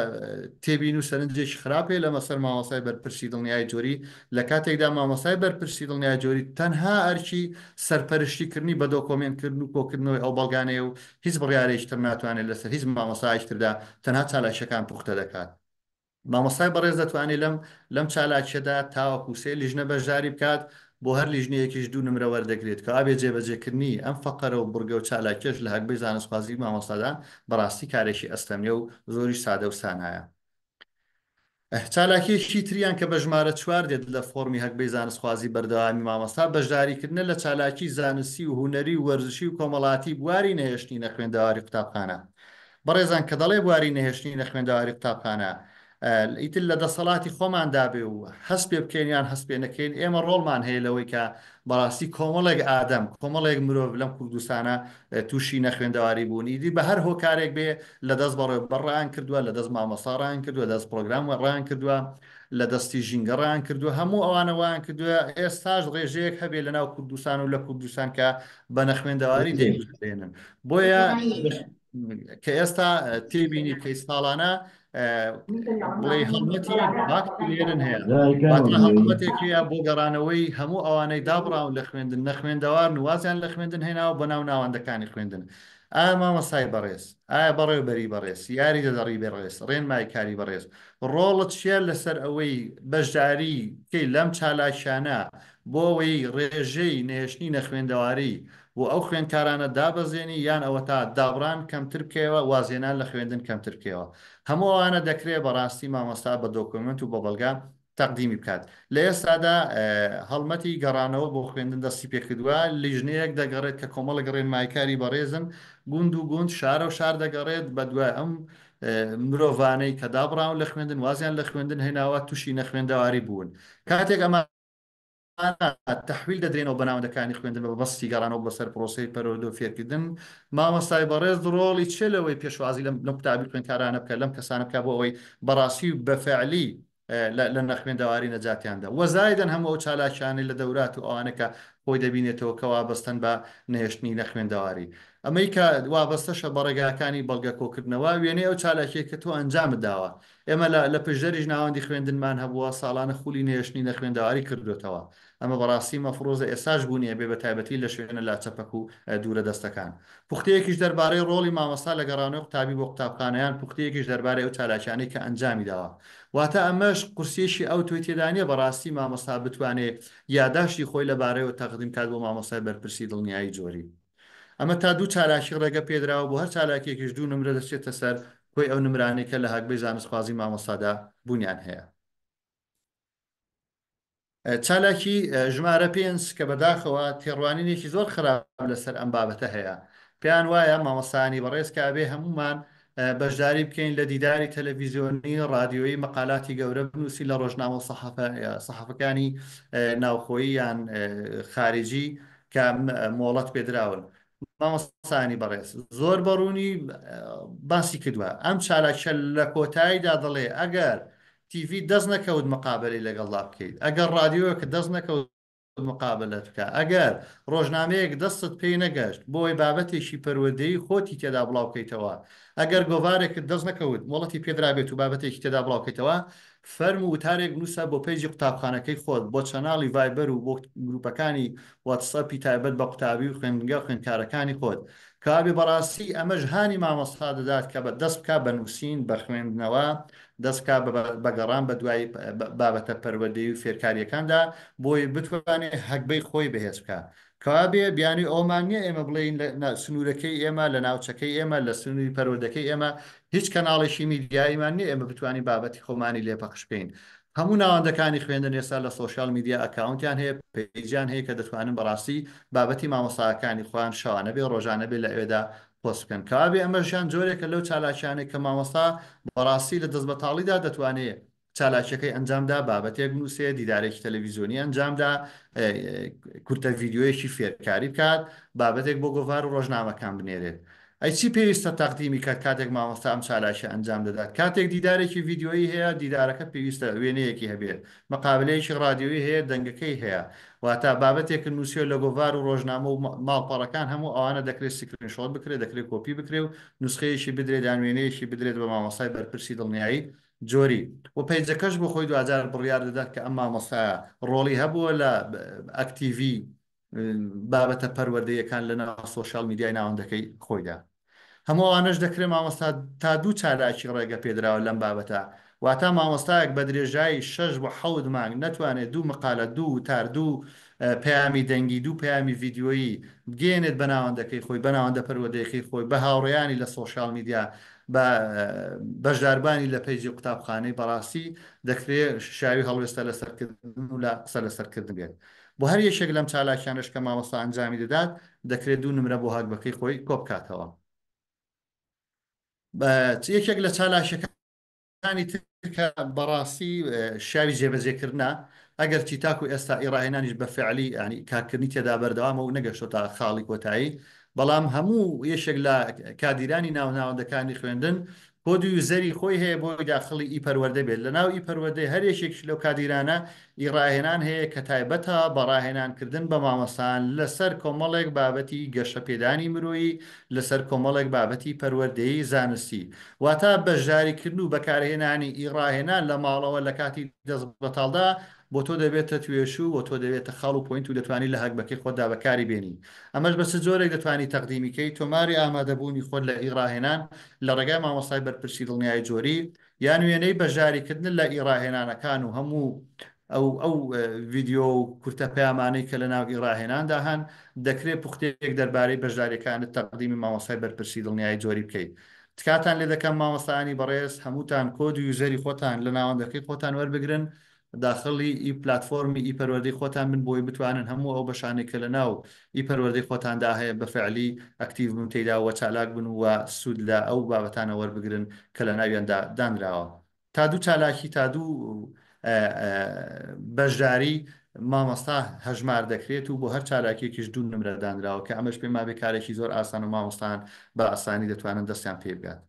Speaker 2: تێبین و سەرنجێکی خراپێ لە مەسەر مامۆستای بەرپرسی دڵنیایی جۆری لە کاتێکدا مامۆستای بەرپرسی دڵنیایی جۆری تەنها ئەرکی سەرپەرشتیکردنی بە دۆکۆمنتکردن و کۆکردنەوەی ئەو بەڵگانەیە و هیچ بڕیارێکی تر ناتوانێت لەسەر هیچ مامۆستایەکتردا تەنها چالاکیەکان پوختە دەکات. مامۆستای بەڕێز دەتوانێت لەم چالاکیەدا تاوەکو سێ لیژنە بەشداری بکات بۆ هەر لیژنەیەکیش 2 نمرە وەردەگرێت کە ئابێ جێبەجێکردنی ئەم فەقەرە و بورگە و چالاکیەش لە هەکبەی زانستخوازی مامۆستادان بەڕاستی کارێکی ئەستەمیە و زۆری سادە و سانایە. چالاکیەکی تریان کە بە ژمارە 4 دێت لە فۆرمی هەکبەی زانستخوازی بەردەوامی مامۆستا بەشداریکردنە لە چالاکی زانستی و هونەری و وەرزشی و کۆمەڵاتی بواری نەهێشتنی نەخوێندەواری قوتابخانە. بەڕێزان کە دەڵێ بواری نەهێشتنی نەخوێندەواری قوتابخانە ئیتر لە دەسەڵاتی خۆماندابێ و هەست پێ بکەینیان هەست پێ نەکەین ئێمە ڕۆڵمان هەیە لەوەی کە بەڕاستی کۆمەڵێک ئادەم کۆمەڵێک مرۆڤ لەم کوردستانە تووشی نەخوێندەواری بوونی دی بە هەر هۆکارێک بێ لە دەست بەڕێ بەڕان کردووە لە دەست مامۆستا ڕان کردووە دەست پرۆگرام ڕان کردووە لە دەستی ژینگە ڕان کردووە هەموو ئەوانە وان کردووە. ئێستاش ڕێژەیەک هەبێ لە ناو کوردستان و لە کوردستان کە بە نەخوێندەواری دەیبێنن. بۆیە کە ئێستا تێبینی کەی ساڵانە بڵێ هەڵمەتی باکتێرن هەیە هەڵمەتێکە بۆ گەڕانەوەی هەموو ئەوانەی دابڕاون لە خوێندن نەخوێندەوار نوازیان لە خوێندن هێناوە بە ناو ناوەندەکانی خوێندن. ئایا مامۆستای بەڕێز، ئایا بەڕێوەبەری بەڕێز، یاری دەدەڕی بەڕێز، ڕێنمای کاری بەڕێز، ڕۆڵت چیە لەسەر ئەوەی بەشداری کەی لەم چالاکیانە بۆ ئەوەی ڕێژەی نێشتنی نەخوێندەواری بۆ ئەو خوێندکارانە دابەزێنی یان ئەوە تا دابڕان کەمتر بکەوە وازێنان لە خوێندن کەمتر بکەوە؟ هەموو ئەوانە دەکرێت بەڕاستی مامۆستا بە دۆکۆمنت و بە بەڵگا تەقدیمی بکات. لە ئێستادا هەڵمەتی گەڕانەوە بۆ خوێندن دەستی پێکردووە لیژنەیەک دەگەڕێت کە کۆمەڵە ڕێنمایکاری بەڕێزن گوند و گوند شارە و شار دەگەڕێت بە دوای ئەم مرۆڤانەی کە دابڕاون لە خوێندن وازیان لە خوێندن هێناوە تووشی نەخوێندەواری بوون. کاتێک ئەمە تحویل دەدرێنەوە بەناوەندەکانی خوێندن بە بەستی گەڕانەوە بەسەر پرۆسی پەرۆدە و فێرکردن. مامۆستای بەڕێز ڕۆڵی چێ لەوەی پێشوازی لەم قوتابی خوێندکارانە بکە لەم کەسانە بکە بۆ ئەوەی بەڕاستی و بەفعلی لە نەخوێندەواری نەجاتیاندا وەزایدەن هەموو ئەو چالاکیانەی لە دەورات و ئەوانەکە خۆی دەبینێتەوە کە وابەستن بە نێشتنی نەخوێندەواری. ئەمەی کە وابەستەشە بە ڕێگاکانی بەڵگە کۆکردنەوە وێنەی ئەو چالاکیە کە تۆ ئەنجامت داوە. ئێمە لە پژدەریش ناوەندی خوێندنمان هەبووە، ساڵانە خولی نێشتنی لە خوێندەواری کردوێتەوە. ئەمە بەڕاستی مەفرۆزە ئێساش بوونیە بێ بە تایبەتی لە شوێنە لاچەپەک و دوورە دەستەکان. پوختەیەکیش دەربارەی ڕۆڵی مامۆستا لە گەڕانەوە قوتابی بۆ قوتابخانەیان، پوختەیەکیش دەربارەی ئەو چالاکیانەی کە ئەنجامی داوە. واتە ئەمەش قورسێکی ئەو توی تێدانە بەڕاستی مامۆستا بتوانێت یاداشتی خۆی لەبارەیەوە تەقدیم کات بۆ مامۆستای بەرپرسی دڵنیایی جۆری. ئەمە تا دوو چالاکی ڕێگە پێدراوە بۆ هەر چالاکێکیش دوو نمرە دەچێتە سەر کۆی ئەو نمرانەی کە لە هەگبەی زانستخوازی مامۆستادا بوونیان هەیە. چالاکی ژمارە 5 کە بەداخەوە تێڕوانینێکی زۆر خراپ لەسەر ئەم بابەتە هەیە. پێیان وایە مامۆستانی بەڕێز کابێ هەمومان بەشداری بکەین لە دیداری تەلەڤیزیۆنی ڕادیۆیی مەقالاتی گەورە بنووسی لە ڕۆژنامە و سەحەفەکانی ناوخۆیی یان خارجی کە مۆڵەت پێدراون. مامۆستانی بەڕێز زۆر بەڕوونی باسی کردووە ئەم چالاکیە لە کۆتاییدا دەڵێ ئەگەر تیڤ دەست نەکەوت مقابلەی لەگەڵا بکەیت، ئەگەر ڕادیۆیەکە دەست نەکەوت مقابلت بکە، ئەگەر ڕۆژنامەیەک دەستت پێی نەگەشت بۆی بابەتێکی پەروەردەیی خۆتی تێدا بڵاو بکەیتەوە، ئەگەر گۆڤارێکت دەست نەکەوت مۆڵەتی پێدرابێت و بابەتێکی تێدا بڵاو بکەیتەوە، فەرم و وتارێک نووسە بۆ پێیجی قوتابخانەکەی خۆت، بۆ چەناڵی ڤایبەر و بۆ گروپەکانی واتسەپی تایبەت بە قوتابی و خوێندنگە و خوێندکارەکانی خۆت. کابێ بەڕاستی ئەمەش هانی مامۆستا دەدات کە بە دەست بکە بە نووسین بە خوێندنەوە، دەستکا بەگەڕان بە دوای بابەتە پەروەردەیی و فێرکاریەکاندا بۆی بتوانێت هەکبەی خۆی بەهێز بکە. کەوابێ بیانی ئەومان نییە ئێمە بڵین سنوورەکەی ئێمە لە ناوچەکەی ئێمە لە سنووری پەروەردەکەی ئێمە هیچ کەناڵێکی میدیاییمان نییە ئێمە بتوانین بابەتی خۆمانی لێپەخش بکەین. هەموو ناوەندەکانی خوێندن ئێستا لە سۆشیال میدیا ئەکاونتیان هەیە، پێیجیان هەیە کە دەتوانن بەڕاستی بابەتی مامۆستاکانی خۆیان شەوانە بێ ڕۆژانە بێ لە ئێوێدا پۆست بکەن. کەوابێ ئەمەژیان جۆرێکە لەو چالاکیانێک کە مامۆستا بەڕاستی لە دەست بەتاڵیدا دەتوانێت چالاکیەکەی ئەنجامدا، بابەتێک نووسێ، دیدارێکی تەلەڤیزیۆنی ئەنجامدا، کورتە ڤیددیۆیەکی فێرکاری بکات، بابەتێک بۆ گۆڤار و ڕۆژنامەکان بنێرێت. ئەی چی پێویستە تەقدیمی کات کاتێک مامۆستا ئەم چالاکی ئەنجام دەدات؟ کاتێک دیدارێکی ڤیددیۆیی هەیە، دیدارەکە پێویستە وێنەیەکی هەبێت، مقابلەیەکی ڕادیۆیی هەیە، دەنگەکەی هەیە، واتە بابەتێک نووسێ لە گۆڤار و ڕۆژنامە و ماڵپەڕەکان هەموو ئەوانە دەکرێت سکرینشۆت بکرێت، دەکرێت کۆپی بکرێت و نوسخەیەکی بدرێت، یان وێنەیەکی بدرێت بە مامۆستای بەرپرسی دڵنیایی جۆری. و پەیجەکەش بۆ خۆی دوجار بڕیار دەدات کە ئەم مامۆستایە ڕۆڵی هەبووە لە ئەکتیڤی بابەتە پەروەردەیەکان لە ناو سۆشیال میدیای ناوەندەکەی خۆیدا. هەموو ئەوانەش دەکرێت مامۆستا تا دوو چالاکی ڕێگە پێدراوە لەم بابەتە، واتە مامۆستایەک بە درێژایی 6 بۆ 7 مانگ نەتوانێت دوو مقالە، دوو وتار، دوو پەیامی دەنگی، دوو پەیامی ڤیددیۆیی بگێنێت بە ناوەندەکەی خۆی، بە ناوەندە پەروەردەیەکەی خۆی، بە هاوڕێیانی لە سۆشیال میدیا، بە بەشداربانی لە پەیجی قوتابخانەی، بەڕاستی دەکرێت شاوی هەڵوێستە لەسەرکردن و لە قسە لەسەرکردن بێت. بۆ هەر یەکێک لەم چالاکیانش کە مامۆستا ئەنجامی دەدات دەکرێت دوو نمرە بۆ هەگبەکەی خۆی کۆبکاتەوە. یەکێک لە چالاکیەکانی ترکە بەڕاستی شاوی جێبەجێکردنە، ئەگەر چی تاکو ئێستا ئیڕاهێنانیش بە فعلی ینی کارکردنی تێدا بەردەوامە و نەگەشتۆ تا خاڵی کۆتایی، بەڵام هەموو یەشێک لە کادیرانی ناوناوەندەکانی خوێندن کۆد و یوزەری خۆی هەیە بۆی داخڵی ئیپەروەردە بێت. لە ناو ئیپەروەردەی هەر یەکێکی لەو کادیرانە ئیڕاهێنان هەیە کە تایبەتە بەڕاهێنانکردن بە مامۆستایان لەسەر کۆمەڵێک بابەتی گەشە پێدانی مرۆیی، لەسەر کۆمەڵێک بابەتی پەروەردەیی زانستی، واتە بەشداریکردن و بەکارهێنانی ئیڕاهێنان لە ماڵەوە لە کاتی دەست بەتاڵدا بۆ تۆ دەبێتە توێشوو، بۆ تۆ دەبێتە خاڵ و پۆینت و دەتوانانی لە هەگبەکەی خۆتدا بەکاری بێنی. ئەمەش بەس جۆرێک دەتوانی تەقدیمیکەی تۆماری ئامادەبوونی خۆت لە ئیڕاهێنان لە ڕێگای مامۆستای بەرپرسی دڵنیایی جۆری، یان وێنەی بەشداریکردن لە ئیڕاهێنانەکان و هەموو ئەو ڤیددیۆ و کورتە پەیامانەی کە لە ناو ئیڕاهێناندا هەن دەکرێت پوختەیەک دەربارەی بەشداریەکانت تەقدیمی مامۆستای بەرپرسی دڵنیایی جۆری بکەیت. تکاتان لێ دەکەم مامۆستایانی بەڕێز هەمووتان کۆد و یوزەری خۆتان لە ناوەندەکەی خۆتان وەربگرن، داخڵی پلتفۆرمی ئیپەروەردەی خۆتان من بۆی بتوانن هەموو ئەو بەشانێک کە لە ناو ئیپەروەردەی خۆتاندا هەیە بە فعلی ئەکتیڤ بن تێیدا وە چالاک بن وە سوود لە ئەو بابەتانە وەربگرن کە لە ناویاندا دانراوە. تا دوو چالاکی، تا دوو بەشداری مامۆستا هەژمار دەکرێت و بۆ هەر چالاکیێکیش دوو نمرە دانراوە کە ئەمەش پێما بێ کارێکی زۆر ئاسان و مامۆستان بە ئاسانی دەتوانن دەستیان پێ بگات.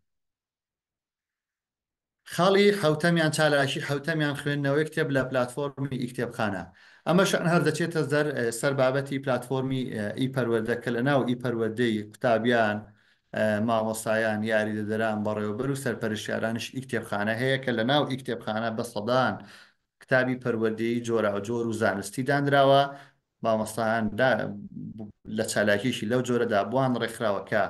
Speaker 2: خاڵی حوتەمیان چالاکی حوتەمیان خوێندنەوەی کتێب لە پلتفۆرمی ئیکتێبخانە. ئەمە شان هەر دەچێتە سەر بابەتی پلتفۆرمی ئیپەروەردە کە لە ناو ئیپەروەردەی قوتابیان مامۆسایان یاری دەدەران بەڕێوەبەر و سەرپەرشتیارانش ئی کتێبخانە هەیە کە لە ناو ئی کتێبخانە بە سەدان کتابی پەروەردەی جۆراوجۆر و زانستی دانراوە مامۆستایان لە چالاکیشی لەو جۆرەدا بوان ڕێکخراوەکە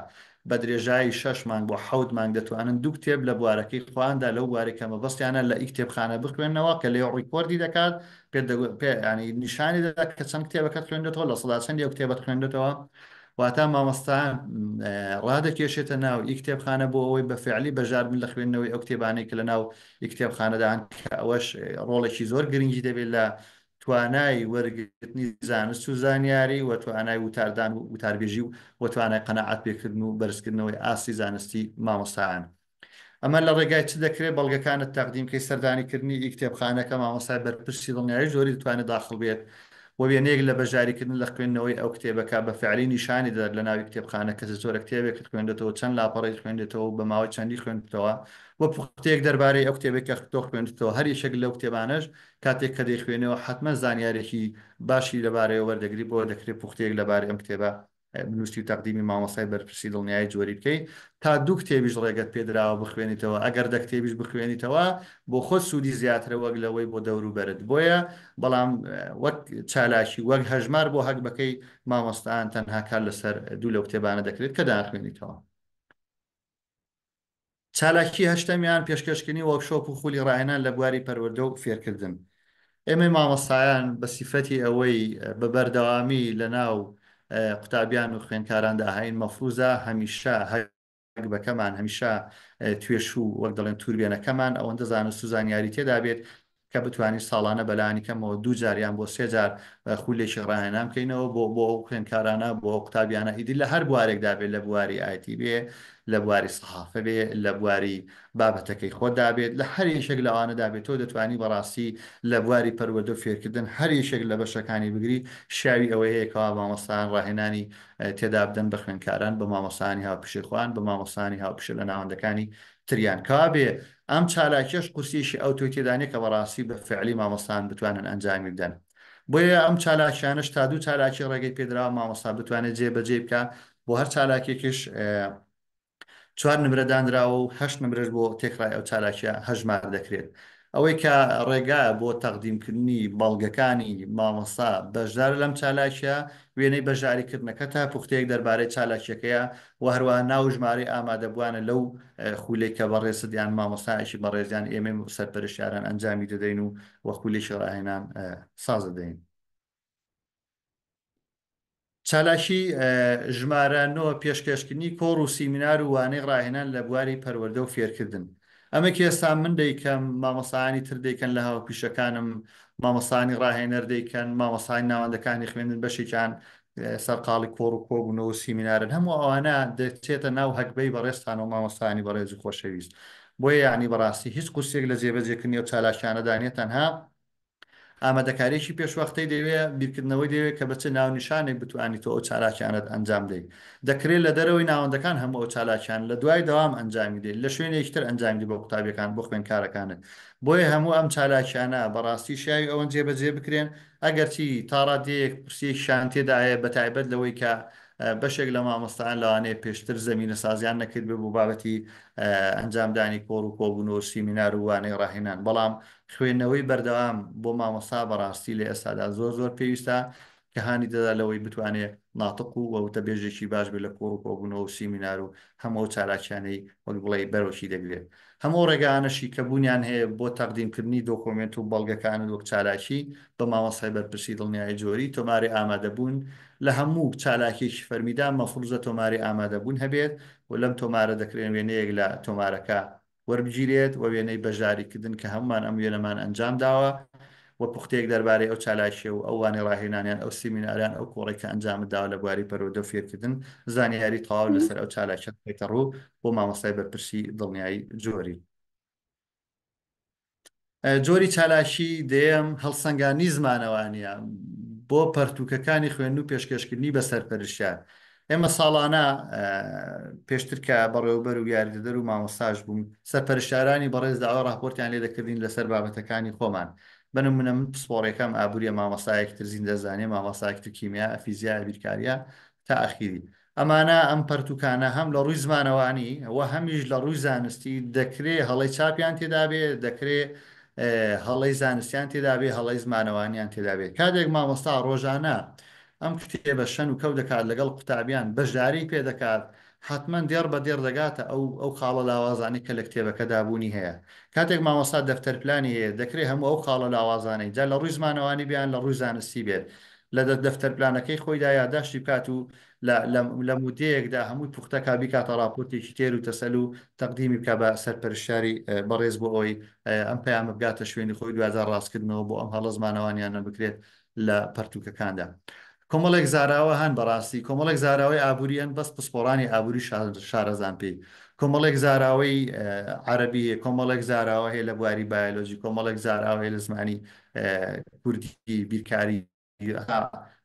Speaker 2: بە درێژایی 6 مانگ بۆ 7 مانگ دەتوانن دوو کتێب لە بوارەکەی خواندا لەو بوارێکە مەبەستیانە لە ئی کتێبخانە بخوێنەوە کە لێ ڕیکۆردی دەکات ینی نیشانی دەدات کە چەند کتێبەکەت خوێندێتەوە لە سەدا چەندی ئەو کتێبەت خوێندێتەوە واتە مامۆستایان ڕادەکێشێتە ناو ئی کتێبخانە بۆ ئەوەی بە فعلی بەژاربن لە خوێندنەوەی ئەو کتێبانەی کە لە ناو ئی کتێبخانەدان کە ئەوەش ڕۆڵێکی زۆر گرنگی دەبێت لە توانای وەرگرتنی زانست و زانیاری و توانای وتاردان و وتاربێژی و وتوانای قەنەعات پێکردن و بەرزکردنەوەی ئاسی زانستی مامۆستایان. ئەمە لە ڕێگای چ دەکرێت بەڵگەکانت تەقدیمکەی سەردانیکردنی ئی کتێبخانەکە مامۆسای بەرپرسی دڵنیایی زۆری دەتوانێت داخڵ بێت و وێنەیەک لە بەژاریکردن لە خوێندنەوەی ئەو کتێبەکە بە فعلی نیشانی دەدات لە ناوی کتێبخانە کە زۆرە کتێبێکت خوێندێتەوە چەند لاپەڕی خوێندێتەوە بە ماوەی چەندی خوێندێتەوە وە پوختەیەک دەربارەی ئەو کتێبێکە تۆ خوێندێتەوە هەر یەکێک لەو کتێبانەش کاتێک کە دەیخوێنەوە حتممە زانیارێکی باشی لەبارەیە وەردەگری بۆ دەکرێت پوختەیەک لەبارەی ئەم کتێبە بنووسی و تەقدیمی مامۆسای بەرپرسی دڵنیایی جۆری بکەی تا دوو کتێبیش ڕێگەت پێدراوە بخوێنیتەوە ئەگەر دە کتێبیش بخوێنیتەوە بۆ خۆت سوودی زیاترە وەک لەوەی بۆ دەوروبەرت بۆیە بەڵام وەک چالاکی وەک هەژمار بۆ هەک بەکەی مامۆستایان تەنها کار لەسەر دوو لەو کتێبانە دەکرێت کە داخوێنیتەوە. چالاکی هەشتەمیان پێشکەشکردنی وەکشۆپ و خولی ڕاهێنان لە بواری پەروەردە و فێرکردن. ئێمە مامۆستایان بە سیفەتی ئەوەی بە بەردەوامی لە ناو قوتابیان و خوێندکاراندا هاین مەفروزە هەمیشە بەکەمان هەمیشە توێش و وەک دەڵێن توربێنەکەمان ئەوەندە زانست و زانیاری تێدا بێت کە بتوانین ساڵانە بەلانی کەمەوە دوو جاریان بۆ سێ جار خولێکی ڕاهێنان بکەینەوە بۆ ئەو خوێندکارانە بۆ قوتابیانە ئیدی لە هەر بوارێکدا بێت لە بواری ئایتی بێ لە بواری سەحافە بێ لە بواری بابەتەکەی خۆدا بێت لە هەر یەشێک لەوانەدا بێت تۆ دەتوانی بەڕاستی لە بواری پەروەردە و فێرکردن هەر یەشێک لە بەشەکانی بگری شاوی ئەوەی هەیەکەوە مامۆستایان ڕاهێنانی تێدا بدەن بە خوێندکاران بە مامۆسانی هاوپشێخوان بە مامۆسانی هاوپشە لە ناوەندەکانی تریان کابێ ئەم چالاکیش قورسیشی ئەو تۆ تێدانێت کە بەڕاستی بە فعلی مامۆستان بتوانن ئەنجامی بدەن بۆیە ئەم چالاکیانش تا دوو چالاکی ڕێگەی پێدراوە مامۆستا بتوانێت جێبەجێ بکە بۆ هەر چالاکێکیش 4 نمرەدانراوە و 8 نمرەش بۆ تێکڕای ئەو چالاکیە هەژمار دەکرێت ئەوەی کە ڕێگا بۆ تەقدیمکردنی بەڵگەکانی مامۆستا بەشدار لەم چالاکیە وێنەی بەژاریکردنەکە تا پوختەیەک دەربارەی چالاکیەکەیە و هەروە ناو ژمارەی ئامادەبوانە لەو خولێک کە بەڕێسەدیان مامۆستایشی بەڕێزیان ئێمە سەرپەرشتیاران ئەنجامی دەدەین و وە خولێکی ڕاهێنان ساز دەدەین. چالاکی ژمارەنەوە پێشکەشکردنی کۆڕ و سیمینار و وانەی ڕاهێنان لە بواری پەروەردە و فێرکردن ئەمە کێستا من دەیکەم مامۆسایانی تر دەیکەن لە هاوپیشەکانم مامۆسانی ڕاهێنەر دەیکەن مامۆسای ناوەندەکانی خوێندن بەشێکیان سەرقاڵی کۆڕ و کۆبوونەوە و سیمینارن هەموو ئەوانە دەچێتە ناو هەکبەی بەڕێستان و مامۆستانی بەڕێز و خۆشەویست بۆیە یانی بەڕاستی هیچ قورسێک لە جێبەجێکردنی و چالاکیانەدانێت تەنها ئامادەکارێکی پێشوەختەی دەوێت بیرکردنەوەی دەوێت کە بچە ناونیشانێک بتوانیتەوە ئەو چالاکیانت ئەنجام دەیت دەکرێت لە دەرەوەی ناوەندەکان هەموو ئەو چالاکیان لە دوای دەوام ئەنجامی دێت لە شوێنێکتر ئەنجامی بۆ قوتابیەکان بۆ خوێندکارەکانت بۆیە هەموو ئەم چالاکیانە بەڕاستی شاوی ئەوەن جێبەجێ بکرێن ئەگەرچی تاڕادەیەک پرسیەک شان تێدایە بەتایبەت لەوەی کە بەشێک لە مامۆستایان لەوانەیە پێشتر زمینە سازیان نەکرد بۆ بابەتی ئەنجامدانی کۆڕ و کۆبوونەوە سیمینار و وانەی ڕاهێنان بەڵام خوێندنەوەی بەردەوام بۆ مامۆستا بەڕاستی لە ئێستادا زۆر پێویستە کە هانی دەدا لەوەی بتوانێت ناتق و وەوتە بێژێکی باش بێت لە کۆڕ و کۆبوونەوە و سیمینار و هەموو چالاکیانەی وەک بڵێ بەرەوشی دەگرێت هەموو ڕێگانشی کە بوونیان هەیە بۆ تەقدیمکردنی دۆکۆمنت و بەڵگەکان و وەک چالاکی بە مامۆستای بەرپرسی دڵنیایی جۆری تۆماری ئامادەبوون لە هەموو چالاکێکی فەرمیدا مەفروزە تۆماری ئامادەبوون هەبێت و لەم تۆمارە دەکرێن وێنەیەک لە تۆمارەکە وەربگیرێت و وێنەی بەژاریکردن کە هەمومان ئەم وێنەمان ئەنجام داوە و پوختەیەک دەربارەی ئەو چالاکیە و ئەوانەی ڕاهێنانیان ئەو سیمیناریان ئەو کۆڕێککە ئەنجامداوە لە بواری پەروەردە و فێرکردن زانیاری تەواو لەسەر ئەو چالاکیە بێتە ڕوو بۆ مامۆستای بەرپرسی دڵنیایی جۆری. جۆری چالاکی دێم هەڵسەنگانی زمانەوانیە بۆ پەرتووکەکانی خوێن و پێشکەشکردنی بە سەرپەرشتیار ئێمە ساڵانە پێشتر کە بەڕێوەبەر و یاریدەدەر و مامۆستاژ بووم سەرپەرشتیارانی بەڕێز داوا ڕاپۆرتیان لێ دەکردین لەسەر بابەتەکانی خۆمان بنمونە من پسپۆڕەکەم ئابوووریە مامەسایەکتر زیندەزانێ مامەسایەکتر کیمیا فیزیا بیرکاریە تا ئەخیری ئەمانە ئەم پەرتوکانە هەم لە ڕووی زمانەوانی ئەوە هەمیش لە ڕووی زانستی دەکرێت هەڵی چاپیان تێدا بێت دەکرێت هەڵی زانستیان تێدا بێ هەڵی زمانەوانیان تێدا بێت کاتێک مامۆستا ڕۆژانە ئەم کتێبە شەن و کەوت دەکات لەگەڵ قوتابیان بەشداری پێ دەکات حتمما دێڕ بە دێر دەگاتە ئەو خاڵە لاوازانی کە لە کتێبەکە دابوونی هەیە کاتێک مامۆستا دەفتەرپلانی هەیە دەکرێت هەموو ئەو خاڵە لاوازانەی جا لە ڕووی زمانەوانی بیان لە ڕووی زانستی بێت لە دەفتەرپلانەکەی خۆیدا یاداشتی بکات و لە مودەیەکدا هەمووی پوختەکە بیکاتە راپۆرتێکی تێر و تەسەل و تەقدیمی بکە بە سەرپەرشتیاری بەڕێز بۆ ئەوی ئەم پەیامە بگاتە شوێنی خۆی دوازار ڕاستکردنەوە بۆ ئەم هەڵە زمانەوانیانە بکرێت لە پەرتوکەکاندا. کۆمەڵێک زاراوە هەن بەڕاستی کۆمەڵێک زاراوەی ئابوووریان بەس پسپۆڕانی ئابووری شارەزان پێی کۆمەڵێک زاراوەی عەرەبی کۆمەڵێک زاراوە هەیە لە بواری بایۆلۆژی کۆمەڵێک زاراوە لە زمانی کوردی بیرکاری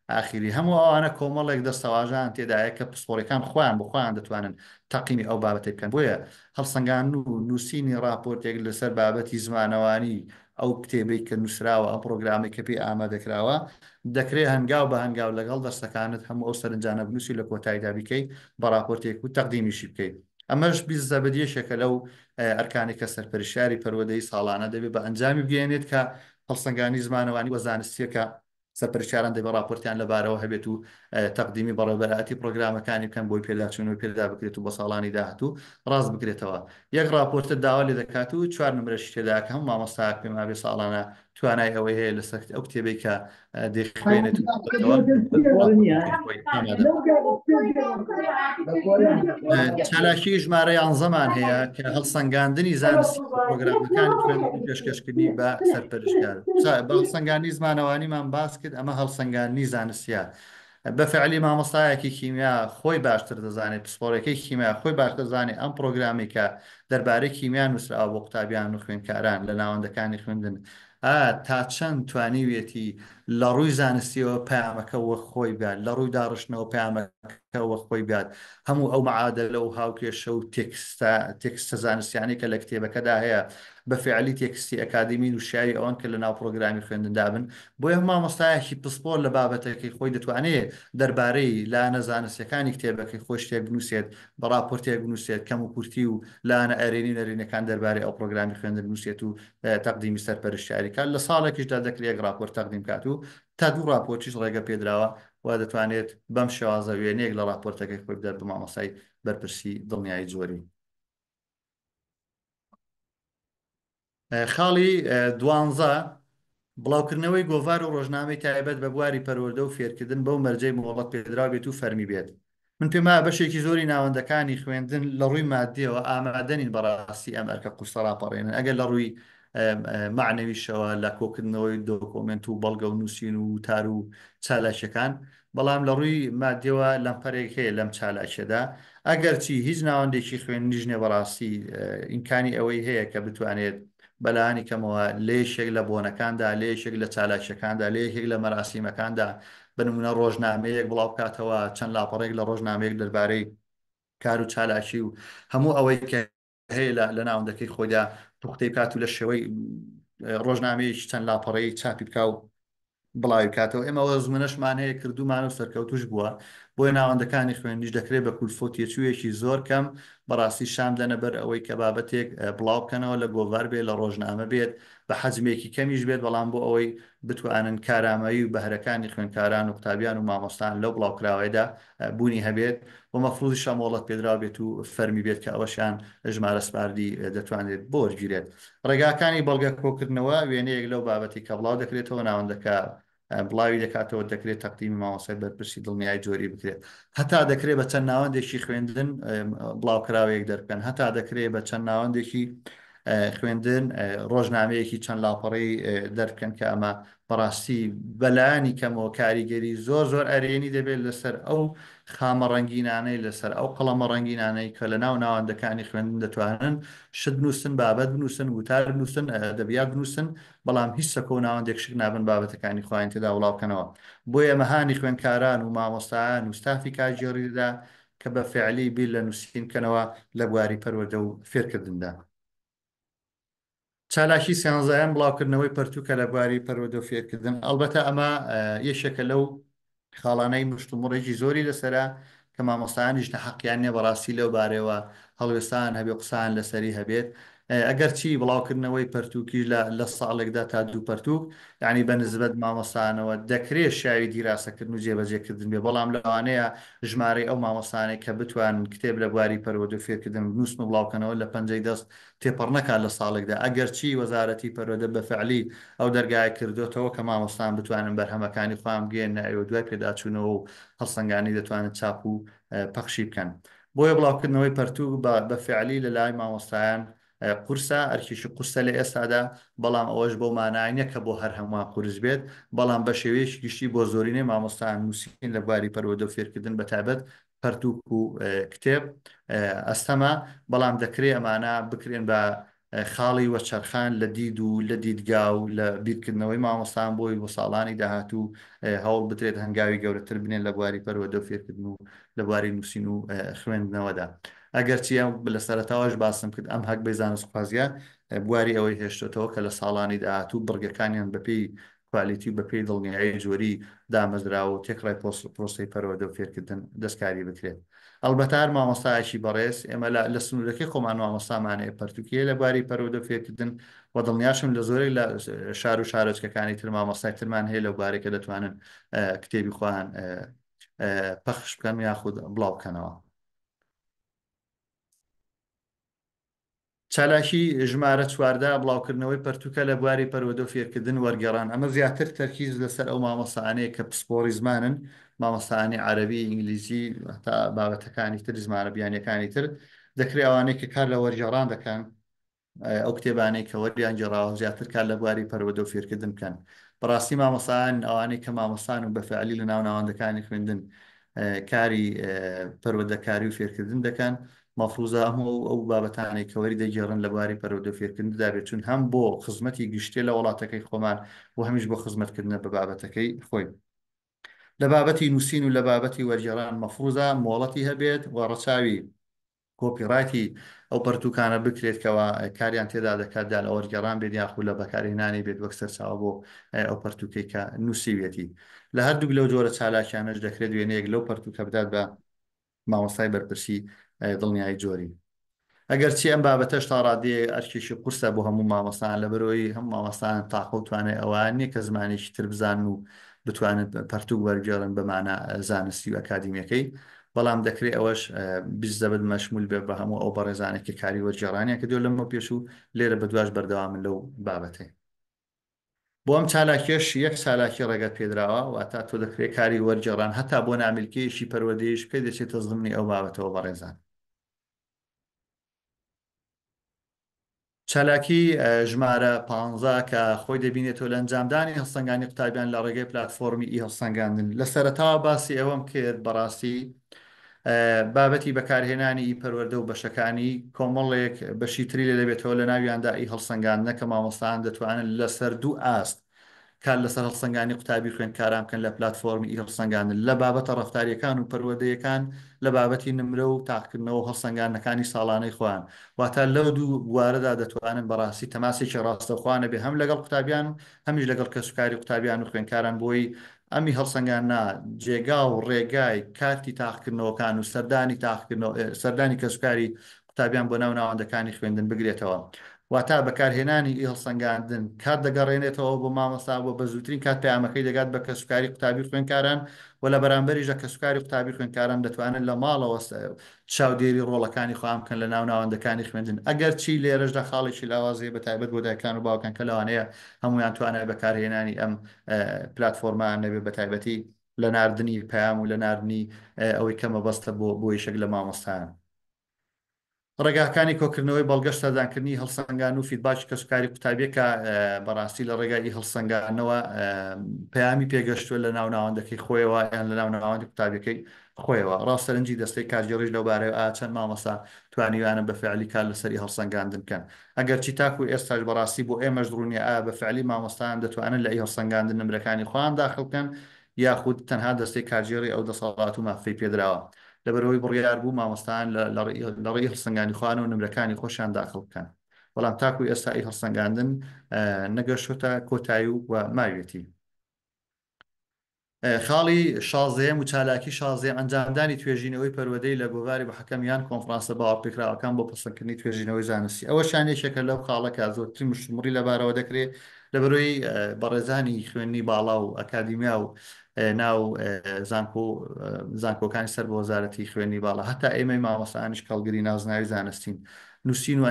Speaker 2: ئاخری هەموو ئەوانە کۆمەڵێک دەستەواژان تێدایە کە پسپۆڕەکان خۆیان بخۆیان دەتوانن تەقیمی ئەو بابەتێک بکەن بۆیە هەڵسەنگان و نووسینی راپۆرتێک لەسەر بابەتی زمانەوانی ئەو کتێبەی کە نووسراوە ئەم پرۆگرامی کە پێی ئامادەکراوە دەکرێت هەنگاو بە هەنگاو لەگەڵ دەستەکانت هەموو ئەو سەرنجانە بنووسی لە کۆتاییدا بکەیت بە راپۆرتێک و تەقدیمیشی بکەیت ئەمەش بیزە بەدیەشێکە لەو ئەرکانی کە سەرپەرشتیاری پەروەدەی ساڵانە دەبێت بە ئەنجامی بگەێنێت کە هەڵسەنگانی زمانەوانی وە زانستیەکە سەرپەرشتیاران دەبێت راپۆرتیان لەبارەوە هەبێت و تەقدیمی بەڕێوەبەراتی پرۆگرامەکانی بکەن بۆی پێداچوون و پێدا بکرێت و بە ساڵانی داهاتوو ڕاست بکرێتەوە یەک راپۆرتە داوا لێ دەکات و چوار نمرەشی تێدا کە هەموو مامۆستایەک پێم وابێ ساڵانە توانای ئەوەی هەیە لەسەر ئەو کتێبەی کە دەخوێنێت چالاکی ژمارەیان زەمان هەیە کە هەڵسەنگاندنی زانستی پرۆگرامەکانی خوێندنی پێشکەشکردنی بە سەرپەرشتیار بە هەڵسەنگانی زمانەوانیمان باس کرد ئەمە هەڵسەنگانی زانستیە بەفعلی مامۆستایەکی کیمیا خۆی باشتر دەزانێت پسپۆڕەکەی کیمیا خۆی باش دەزانێت ئەم پرۆگرامی کە دەربارەی کیمیان نووسراوە بۆ قوتابیان و خوێندکاران لە ناوەندەکانی خوێندن تا چەند توانیوێتی لە ڕووی زانستیەوە پامەکە وە خۆی بات لە ڕووی داڕشتنەوە پامەکە وە خۆی بات هەموو ئەو معادلە و هاوکێشە و تێکستە زانستیانی کە لە کتێبەکەدا هەیە بەفعلی تێکستی ئەکادمی نووشایی ئەوان کە لە ناو پرۆگرامی خوێندندا بن بۆیە مامۆستایەکی پسپۆر لە بابەتەکەی خۆی دەتوانێت دەربارەی لاەنە زانستیەکانی کتێبەکەی خۆی شتێک بنووسێت بە راپۆرتێک بنووسێت کەم و کورتی و لاەنە ئەرێنی نەرینەکان دەربارەی ئەو پرۆگرامی خوێندن بنووسێت و تەقدیمی سەرپەرشتیاریکان لە ساڵێکیشدا دەکرێت راپۆرت تەقدیم کات و تا دوو راپۆرتیش ڕێگە پێدراوە و دەتوانێت بەم شێوازە وێنەیەک لە راپۆرتەکەی خۆی بدات بە مامۆسای بەرپرسی دڵنیایی جۆری خاڵی دوانزە بڵاوکردنەوەی گۆڤار و ڕۆژنامەی تایبەت بە بواری پەروەردە و فێرکردن بەو مەرجەی مۆڵەت پێدرا بێت و فەرمی بێت من پێم وایە بەشێکی زۆری ناوەندەکانی خوێندن لە ڕووی مادیەوە ئامادەنین بەڕاستی ئەم ئەرکە قورسە ڕاپەڕێنن ئەگەر لە ڕووی معنەویشەوە لە کۆکردنەوەی دۆکۆمنت و بەڵگە و نووسین و تار و چالاشەکان بەڵام لە ڕووی مادیەوە لەمپەرێک هەیە لەم چالاشێدا ئەگەرچی هیچ ناوەندێکی خوێندنیژنێ بەڕاستی ئیمکانی ئەوەی هەیە کە بتوانێت بەلایانی کەمەوە لێشێک لە بۆنەکاندا لێشێک لە چالاشەکاندا لێشێک لە مەراسیمەکاندا بنمونە ڕۆژنامەیەک بڵاو بکاتەوە چەند لاپەڕێک لە ڕۆژنامەیەک دەربارەی کار و چالاشی و هەموو ئەوەی کە هەیە لە ناوەندەکەی خۆیدا توختەی کات و لە شێوەی ڕۆژنامەیەکی چەند لاپەڕەی چاپی بکە و بڵاوی کاتەوە ئێمەوە زمانەشمان هەیە کردومان و سەرکەوتوش بووە بۆی ناوەندەکانی خوێندیش دەکرێت بە کولفۆتیەچوویەکی زۆر کەم بەڕاستی شام دەنەبەر ئەوەی کە بابەتێک بڵاو بکەنەوە لە گۆڤار بێت لە ڕۆژنامە بێت بە حەجمێکی کەمیش بێت بەڵام بۆ ئەوەی بتوانن کارامەیی و بەهرەکانی خوێندکاران و قوتابیان و مامۆستان لەو بڵاوکراوەیەدا بوونی هەبێت بۆ مەفروضی شەمۆڵەت پێدرا بێت و فەرمی بێت کە ئەوەشیان ژمارە سپاردی دەتوانێت بۆ وەرگیرێت ڕێگاکانی بەڵگە کۆکردنەوە وێنەیەک لەو بابەتی کە بڵاو دەکرێتەوە ناوەندەکە بڵاوی دەکاتەوە دەکرێت تەقدیمی مامۆسای بەرپرسی دڵنیای جۆری بکرێت هەتا دەکرێت بە چەند ناوەندێکی خوێندن بڵاوکراوەیەک دەرکەن هەتا دەکرێت بە چەند ناوەندێکی خوێندن ڕۆژنامەیەکی چەند لاپەڕی دەرکەن کە ئەمە بەڕاستی بەلایانی کەمەوە کاریگەری زۆر زۆر ئەرێنی دەبێت لەسەر ئەو خامە ڕەنگینانەی لەسەر ئەو قەڵەمە ڕەنگینانەی کە لە ناو ناوەندەکانی خوێندن دەتوانن شت نووسن بابەت بنووسن وتار بنووسن ئەدەبیات بنووسن بەڵام هیچ سەکۆ و ناوەندێک شک نابن بابەتەکانی خۆیان تێدا وڵاوکەنەوە بۆیە مەهانی خوێندکاران و مامۆستایان و ستافی کاژێڕیدا کە بە فعلی بیر لە نووسینکەنەوە لە بواری پەروەردە و فێرکردندا چالاکی سیانزایان بڵاوکردنەوەی پەرتووکە لە بواری پەرۆدە و فێرکردن ئەلبەتە ئەمە یەکێکە لەو خاڵانەی مشتومڕێکی زۆری لەسرە کە مامۆستایانیش لە حەقییان نیە بەڕاستی لەو بارەوە هەڵوێستان هەبێ قسان لەسەری هەبێت ئەگەر چی بڵاوکردنەوەی پەرتووکی لە ساڵێکدا تا دوو پەرتووک یعنی بە نسبەت مامۆستانەوە دەکرێت شاوی دیراسەکردن و جێبەجێکردن بێ بەڵام لەوانەیە ژمارەی ئەو مامۆستانەی کە بتوان کتێب لە بواری پەرۆدە و فێرکردن نووسم و بڵاوکەنەوە لە پەنجەی دەست تێپەڕ نەکات لە ساڵێکدا ئەگەر چی وەزارەتی پەرۆدە بەفعلی ئەو دەرگای کردوێتەوە کە مامۆستان بتوانن بەرهەمەکانی خام بگەێن ئەوە دوای پێداچوونەوە و هەڵسەنگانی دەتوانێت چاپ و پەخشی بکەن بۆیە بڵاوکردنەوەی پەرتوو بەفعلی لە لای مامۆستایان قورسە ئەرکیشی قورسە لە ئێستادا بەڵام ئەوەش بۆ مانای نیە کە بۆ هەر هەمووان قورس بێت بەڵام بە شێوەیەکی گشتی بۆ زۆرینەی مامۆستایان نووسین لە بواری پەرۆدە و فێرکردن بەتایبەت پەرتووک و کتێب ئەستەما بەڵام دەکرێت ئەمانە بکرێن بە خاڵی وەچەرخان لە دید و لە دیدگا و لە بیرکردنەوەی مامۆستان بۆی بۆ ساڵانی داهاتوو هەوڵ بدرێت هەنگاوی گەورەتر بنێن لە بواری پەرۆدە و فێرکردن و لە بواری نووسین و خوێندنەوەدا ئەگەر چی لە سەرتاوەش باسم کرد ئەم هەک بەی زانستخوازیە بواری ئەوەی هێشتێتەوە کە لە ساڵانی داهاتوو بڕگەکانیان بەپێی کوالیتی و بەپێی دڵنیایی جۆری دامەزراوە و تێکڕای پرۆسی پەرۆدە و فێرکردن دەستکاری بکرێت ئەلبەتە هەر مامۆستایەکی بەڕێز ئێمە لە سنوورەکەی خۆمان مامۆستامانەیە پەرتووکیە لە بواری پەرۆدە و فێرکردن و دڵنیاشم لە زۆرێک لە شار و شارۆچکەکانی تر مامۆستای ترمان هەیە لەو بارێکە دەتوانن کتێبی خۆیان پەخش بکەن یاخود بڵاو بکەنەوە. چالاکی ژمارە چواردە بڵاوکردنەوەی پەرتووکە لە بواری پەرۆدە و فێرکردن وەرگێڕان ئەمە زیاتر تەرکیز لەسەر ئەو مامۆستانەیە کە پسپۆڕی زمانن مامۆستانی عەرەبی ئینگلیزی تا بابەتەکانی تر زمانە بیانیەکانی تر دەکرێت ئەوانەی کە کار لە وەرگێڕان دەکەن ئەو کتێبانەی کە وەریان جێراوە زیاتر کار لە بواری پەرۆدە و فێرکردن بکەن بەڕاستی مامۆستان ئەوانەی کە مامۆستان و بەفعلی لە ناو ناوەندەکانی خوێندن کاری پەروەردەکاری و فێرکردن دەکەن مەفروزە هەموو ئەو بابەتانەی کەوەری دەگێڕن لە بواری پەرۆدە و فێرکردندا بێت چون هەم بۆ خزمەتی گشتێ لە وڵاتەکەی خۆمان و هەمیش بۆ خزمەتکردنە بە بابەتەکەی خۆی لە بابەتی نووسین و لە بابەتی وەرگێڕان مەفروزە مۆڵەتی هەبێت و ڕەچاوی کۆپیڕایتی ئەو پەرتووکانە بکرێتکەوە کاریان تێدا دەکاتدا لە وەرگێڕان بێت یاخود لە بەکارهێنانی بێت وەک سەرچاوە بۆ ئەو پەرتووکەی کە نووسیوێتی لە هەردوو لەو جۆرە چالاکیانەش دەکرێت وێنەیەک لەو پەرتووکە بدات بە مامۆستای بەرپرسی دڵنیایی جۆری ئەگەر چی ئەم بابەتەش تا ڕادێ ئەرکێکی قورسە بۆ هەموو مامۆستان لەبەرەوەی هەموو مامۆستان تاقە و توانێت ئەوان نییە کە زمانێکی تر بزان و بتوانێت پەرتووک وەرگێڕن بەمانە زانستی و ئەکادیمیەکەی بەڵام دەکرێت ئەوەش بیزدەبت مەشمول بێ بە هەموو ئەو بەڕێزانێکی کاری وەرگێڕانیە کە دێ لەمە پێش و لێرە بە دواش بەردەوامن لەو بابەتەی بۆ ئەم چالاکێش یەک چالاکی ڕێگەت پێدراوە و تا تۆ دەکرێت کاری وەرگێڕان هەتا بۆ نامیلکەیەشی پەروەردەیەش پێ دەچێتە زمانی ئەو بابەتەوە بەڕێزان چالاکی ژمارە 15 کە خۆی دەبینێتەوە لە ئەنجامدانی هەڵسەنگانی قوتابیان لە ڕێگەی پلتفۆرمی ئی هەڵسەنگاندن لە سەرەتاوە باسی ئەوەم کرد بەڕاستی بابەتی بەکارهێنانی ئی پەروەردە و بەشەکانی کۆمەڵێک بەشی تری لە دەبێتەوە لە ناویاندا ئی هەڵسەنگاندنە کە مامۆستان دەتوانن لەسەر دوو ئاست کار لەسەر هەڵسەنگانی قوتابی خوێندکاران بکەن لە پلتفۆرمی ئی هەڵسەنگاندن لە بابەتە ڕەفتاریەکان و پەروەردەیەکان لە بابەتی نمرە و تاقیکردنەوە هەڵسەنگانەکانی ساڵانەی خۆیان واتە لەو دوو بوارەدا دەتوانن بەڕاستی تەماسێکی ڕاستەوخواانە بێ هەم لەگەڵ قوتابیان و هەمیش لەگەڵ کەسوکاری قوتابیان و خوێندکاران بۆی ئەمی هەڵسەنگاننا جێگا و ڕێگای کارتی تاقیکردنەوەکان و سەردانی کەسوکاری قوتابیان بۆ ناو ناوەندەکانی خوێندن بگرێتەوە واتا بەکارهێنانی ئی هەڵسەنگاندن کات دەگەڕێنێتەوە بۆ مامۆستا بۆ بە زووترین کات پەیامەکەی دەگات بە کەسوکاری قوتابی خوێندکاران و لە بەرامبەریش لە کەسوکاری قوتابی خوێندکاران دەتوانن لە ماڵەوە چاودێری ڕۆڵەکانی خۆیان بکەن لە ناو ناوەندەکانی خوێندن ئەگەر چی لێرەشدا خاڵێکی لاوازەیە بەتایبەت بۆ دایکان و باوکان کە لەوانەیە هەمویان توانای بەکارهێنانی ئەم پلتفۆرمان نەبێ بەتایبەتی لە ناردنی پەیام و لە ناردنی ئەوەی کە مەبەستە بۆ یشێک لە مامۆستایان ڕێگاکانی کۆکردنەوەی بەڵگەشت دادانکردنی هەڵسەنگان و فیدباچ کەسوکاری قوتابیەکە بەڕاستی لە ڕێگای هەڵسەنگانەوە پەیامی پێگەشتووە لە ناو ناوەندەکەی خۆیەوە یان لە ناو ناوەندی قوتابیەکەی خۆیەوە ڕاستەرنجی دەستەی کارگەڕیش لەو بارەوە چەند مامۆستا توانیویانە بەفعلی کار لەسەری هەڵسەنگاندن بکەن ئەگەر چی تاکو ئێستاش بەڕاستی بۆ ئێمەش دڕونی بەفعلی مامۆستایان دەتوانن لە هەڵسەنگاندن نمرەکانی خۆیان داخڵ بکەن یاخود تەنها دەستەی کارگێڕی ئەو دەسەڵات و مافەی پێدراوە لەبەرەوەی بڕیار بوو مامۆستان لە ڕێی هەڵسەنگانی خوان و نمرەکانی خۆشیان داخڵ بکەن بەڵام تاکو ئێستا هەڵسەنگاندن نەگەشتۆتە کۆتایی و ماوێتی. خاڵی شازەیەم و چالاکی شازێ ئەنجامدانی توێژینەوەی پەروەدەی لە گۆواری بە حەکەمیان کۆنفرانسە باوەڕپێکراوەکان بۆ پسەکردنی توێژینەوەی زانستی ئەوە شانێکێکە لەو خاڵەکە زۆرتری مشتمڕی لەبارەوە دەکرێت لەبەرۆی بەڕێزانی خوێنی باڵا و ئەکادیمیا و ناو زانکۆکانی سەر بۆ وەزارەتی خوێنی باڵا هەتا ئێمەی مامۆستایانیش کەڵگەری نازناوی زانستین نووسین و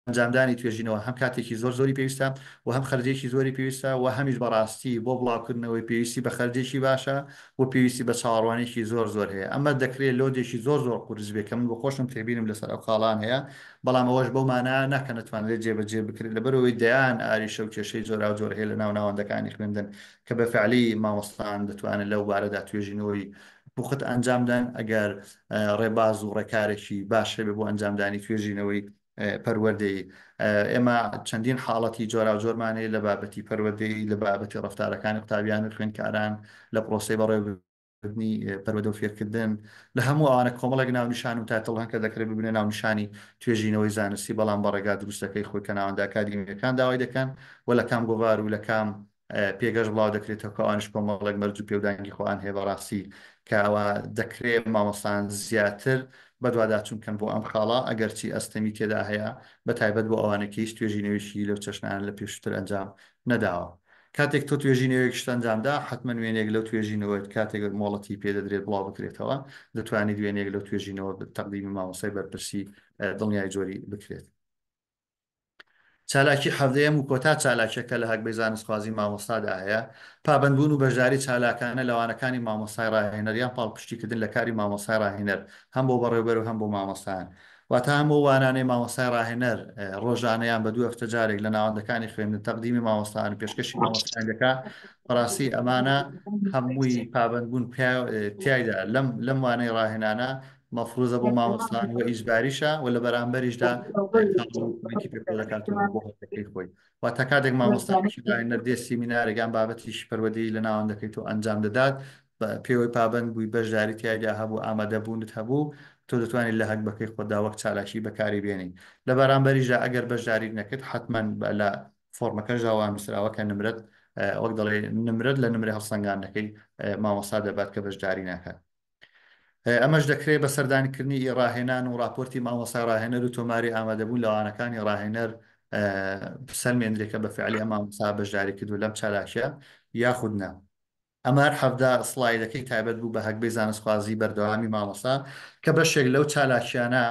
Speaker 2: ئەنجامدانی توێژینەوە هەم کاتێکی زۆری پێویستە و هەم خەرجێکی زۆری پێویستە و هەمیش بەڕاستی بۆ بڵاوکردنەوەی پێویستی بە خەرجێکی باشە و پێویستی بە چاوەڕوانێکی زۆر هەیە ئەمە دەکرێت لۆدێکی زۆر قورس بێ کە من بە خۆشم تێبینم لەسەر ئەو خاڵان هەیە بەڵام ئەوەش بەو مانە ناکە نەتوانرێت جێبەجێ بکرێت لەبەرەوەی دەیان ئاریشە و کێشەی جۆر هەیە لە ناو ناوەندەکانی خوێندن کە بە فعلی مامۆستان دەتوانێت لەو بارەدا توێژینەوەی بخت ئەنجامدان ئەگەر ڕێباز و ڕێکارێکی باشە بێ بۆ ئەنجامدانی توێژینەوەی پەروەردەی ئێمە چەندین حاڵەتی جۆرمانەیە لە بابەتی پەروەردەی لە بابەتی ڕەفتارەکانی قوتابیان و خوێندکاران لە پرۆسەی بەڕێوەبردنی پەروەردە و فێرکردن لە هەموو ئەوانە کۆمەڵێک ناونیشان و تاتڵ هەن کە دەکرێت ببنێ ناونیشانی توێژینەوەی زانستی بەڵام بەڕێگا دروستەکەی خۆی کە ناوەندە ئەکادیمیەکان داوای دەکەن و لە کام گۆڤار و لە کام پێگەش بڵاو دەکرێتەوە کە ئەوانش کۆمەڵێک مەرج و پێودانگی خۆیان هەیە بەڕاستی کە ئەوە دەکرێت مامۆستان زیاتر بەدواداچوونکەن بۆ ئەم خاڵە ئەگەرچی ئەستەمی تێدا هەیە بە تایبەت بۆ ئەوانەکەیش توێژینەوەشی لەو چەشنان لە پێشتر ئەنجام نەداوە کاتێک تۆ توێژینەوەیەکشت ئەنجامدا حتمما وێنێک لەو توێژینەوەت کاتێک مۆڵەتی پێدەدرێت بڵاو بکرێتەوە دەتوانێت وێنێک لەو توێژینەوە تەقدیمی مامۆسای بەرپرسی دڵنیای جۆری بکرێت. چالاکی حەڤدەیەم و کۆتا چالاکیەکە لە هەک زانستخوازی مامۆستادا هەیە پابندبوون و بەشداری چالاکانە لەوانەکانی مامۆستای ڕاهێنەریان پاڵپشتیکردن لە کاری مامۆستای ڕاهێنەر هەم بۆ بەڕێوەبەر و هەم بۆ مامۆستایان واتە هەموو وانانەی مامۆستای ڕاهێنەر ڕۆژانەیان بە 2 هەفتە جارێک لە ناوەندەکانی خوێندن تەقدیمی مامۆستایان پێشکەشی مامۆستایان دەکات بەڕاستی ئەمانە هەمووی پابندبوون تایدا لەم وانەی ڕاهێنانە مەفروزە بۆ مامۆستان و ئیجباریشە و لە بەرامبەریشدا خاڵی پێ دەکاتەوە بۆ هەڵەکەی خۆی واتە کاتێک مامۆستایکی نەردێ سیمینارێکیان بابەتیشی پەروەردەی لە ناوەندەکەی تۆ ئەنجام دەدات پێوەی پابند بووی بەشداری تایدا هەبوو ئامادەبوونت هەبوو تۆ دەتوانیت لە هەک بەکەی خۆدا وەک چالاکی بەکاری بێنی لە بەرامبەریشدا ئەگەر بەشداری نەکرد حتمما لە فۆرمەکە ژاوان نووسراوە کە نمرەت وەک دەڵێ نمرەت لە نمرە هەڵسەنگاندنەکەی مامۆستا دەبات کە بەشداری ناکات. ئەمەش دەکرێت بە سەردانکردنی ڕاهێنان و راپۆرتی مامۆسای ڕاهێنەر و تۆماری ئامادەبوو لەوانەکانی ڕاهێنەر سەرمێنرێکە بە فعلی ئەم مامۆستا بەشداری کردو لەم چالاکیە یاخودنا ئەمە حەفدا سڵایدەکەی تایبەت بوو بە هەکبەی زانستخوازی بەردەوامی مامۆستا کە بەشێک لەو چالاکیانە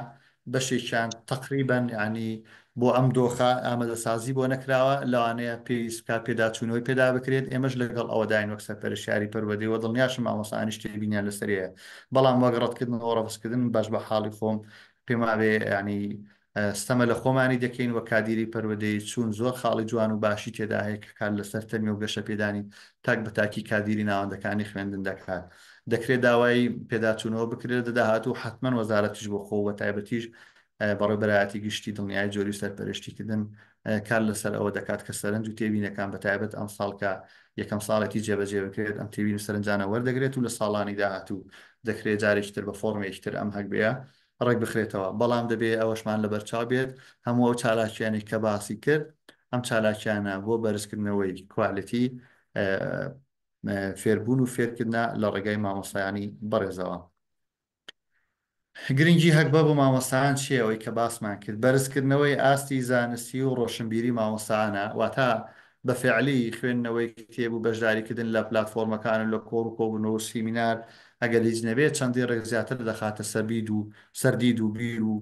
Speaker 2: بەشێکیان تقریبەن ینی بۆ ئەم دۆخە ئامادەسازی بۆ نەکراوە لەوانەیە پێویستکە پێداچوونەوەی پێدا بکرێت ئێمەش لەگەڵ ئەوەداین وەک سەرپەرشتیاری پەروەردەی و دڵنیاشم مامۆستایانیش تێبینیان لەسەریە بەڵام وەک ڕەتکردنەوە ڕەفزکردن باش بە حاڵی خۆم پێما بێ ینی ستەمە لە خۆمانی دەکەین وە کادیری پەروەردەی چوون زۆر خاڵی جوان و باشی تێدا هەیە کە کار لەسەر تەمی و گەشە پێدانی تاک بە تاکی کادیری ناوەندەکانی خوێندن دەکات دەکرێت داوای پێداچوونەوە بکرێت دەداهات و حتمما وەزارەتیش بۆ خۆ بە تایبەتیش بەڕێبەرایەتی گشتی دڵنیای جۆری سەرپەرشتیکردن کار لەسەر ئەوە دەکات کە سەرنج و تێبینەکان بە تایبەت ئەم ساڵکە یەکەم ساڵێکی جێبەجێ بکرێت ئەم تێبین و سەرنجانە وەردەگرێت و لە ساڵانی داهاتوو دەکرێت جارێکتر بە فۆرمێکتر ئەم هەک بەیە ڕێک بخرێتەوە بەڵام دەبێت ئەوەشمان لە بەرچاو بێت هەموو ئەو چالاکیانی کە باسی کرد ئەم چالاکیانە بۆ بەرزکردنەوەی کوالیتی فێربوون و فێرکردنا لە ڕێگای مامۆستایانی بەڕێزەوە گرنگی هەک بە بۆ مامۆستایان چیەوەی کە باسمان کرد بەرزکردنەوەی ئاستی زانستی و ڕۆشنبیری مامۆستایانە واتە بە فعلی خوێندنەوەی کتێب و بەشداریکردن لە پلاتفۆرمەکان و لە کۆڕ و کۆبوونەوە و سیمینار ئەگەر هیچ نەبێت چەندی ڕێک زیاتر دەخاتە سەردید و بیر و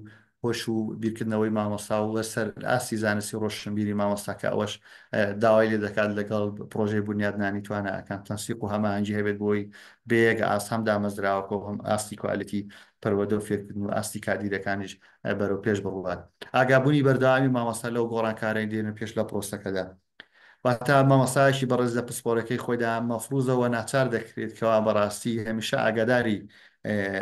Speaker 2: هۆش و بیرکردنەوەی مامۆستا و سەر ئاستی زانستی ڕۆشنبیری مامۆستاکە ئەوەش داوای لێ دەکات لەگەڵ پرۆژەی بنیادنانی توانە ئەکان تەنسیق و هەماهەنگی هەبێت بۆی بەیەک ئاس هەم دامەزراوەکە و هەم ئاستی کوالیتی پەروەردە و فێرکردن و ئاستی کادیرەکانیش بەرەو پێش بڕوات ئاگابوونی بەردەوامی مامۆستا لەو گۆڕانکارەی دێنن پێش لە پرۆسەکەدا واتە مامۆستایشی بەڕێز لە پسپۆرەکەی خۆیدا مەفروزەوە ناچار دەکرێت کەوا بەڕاستی هەمیشە ئاگاداری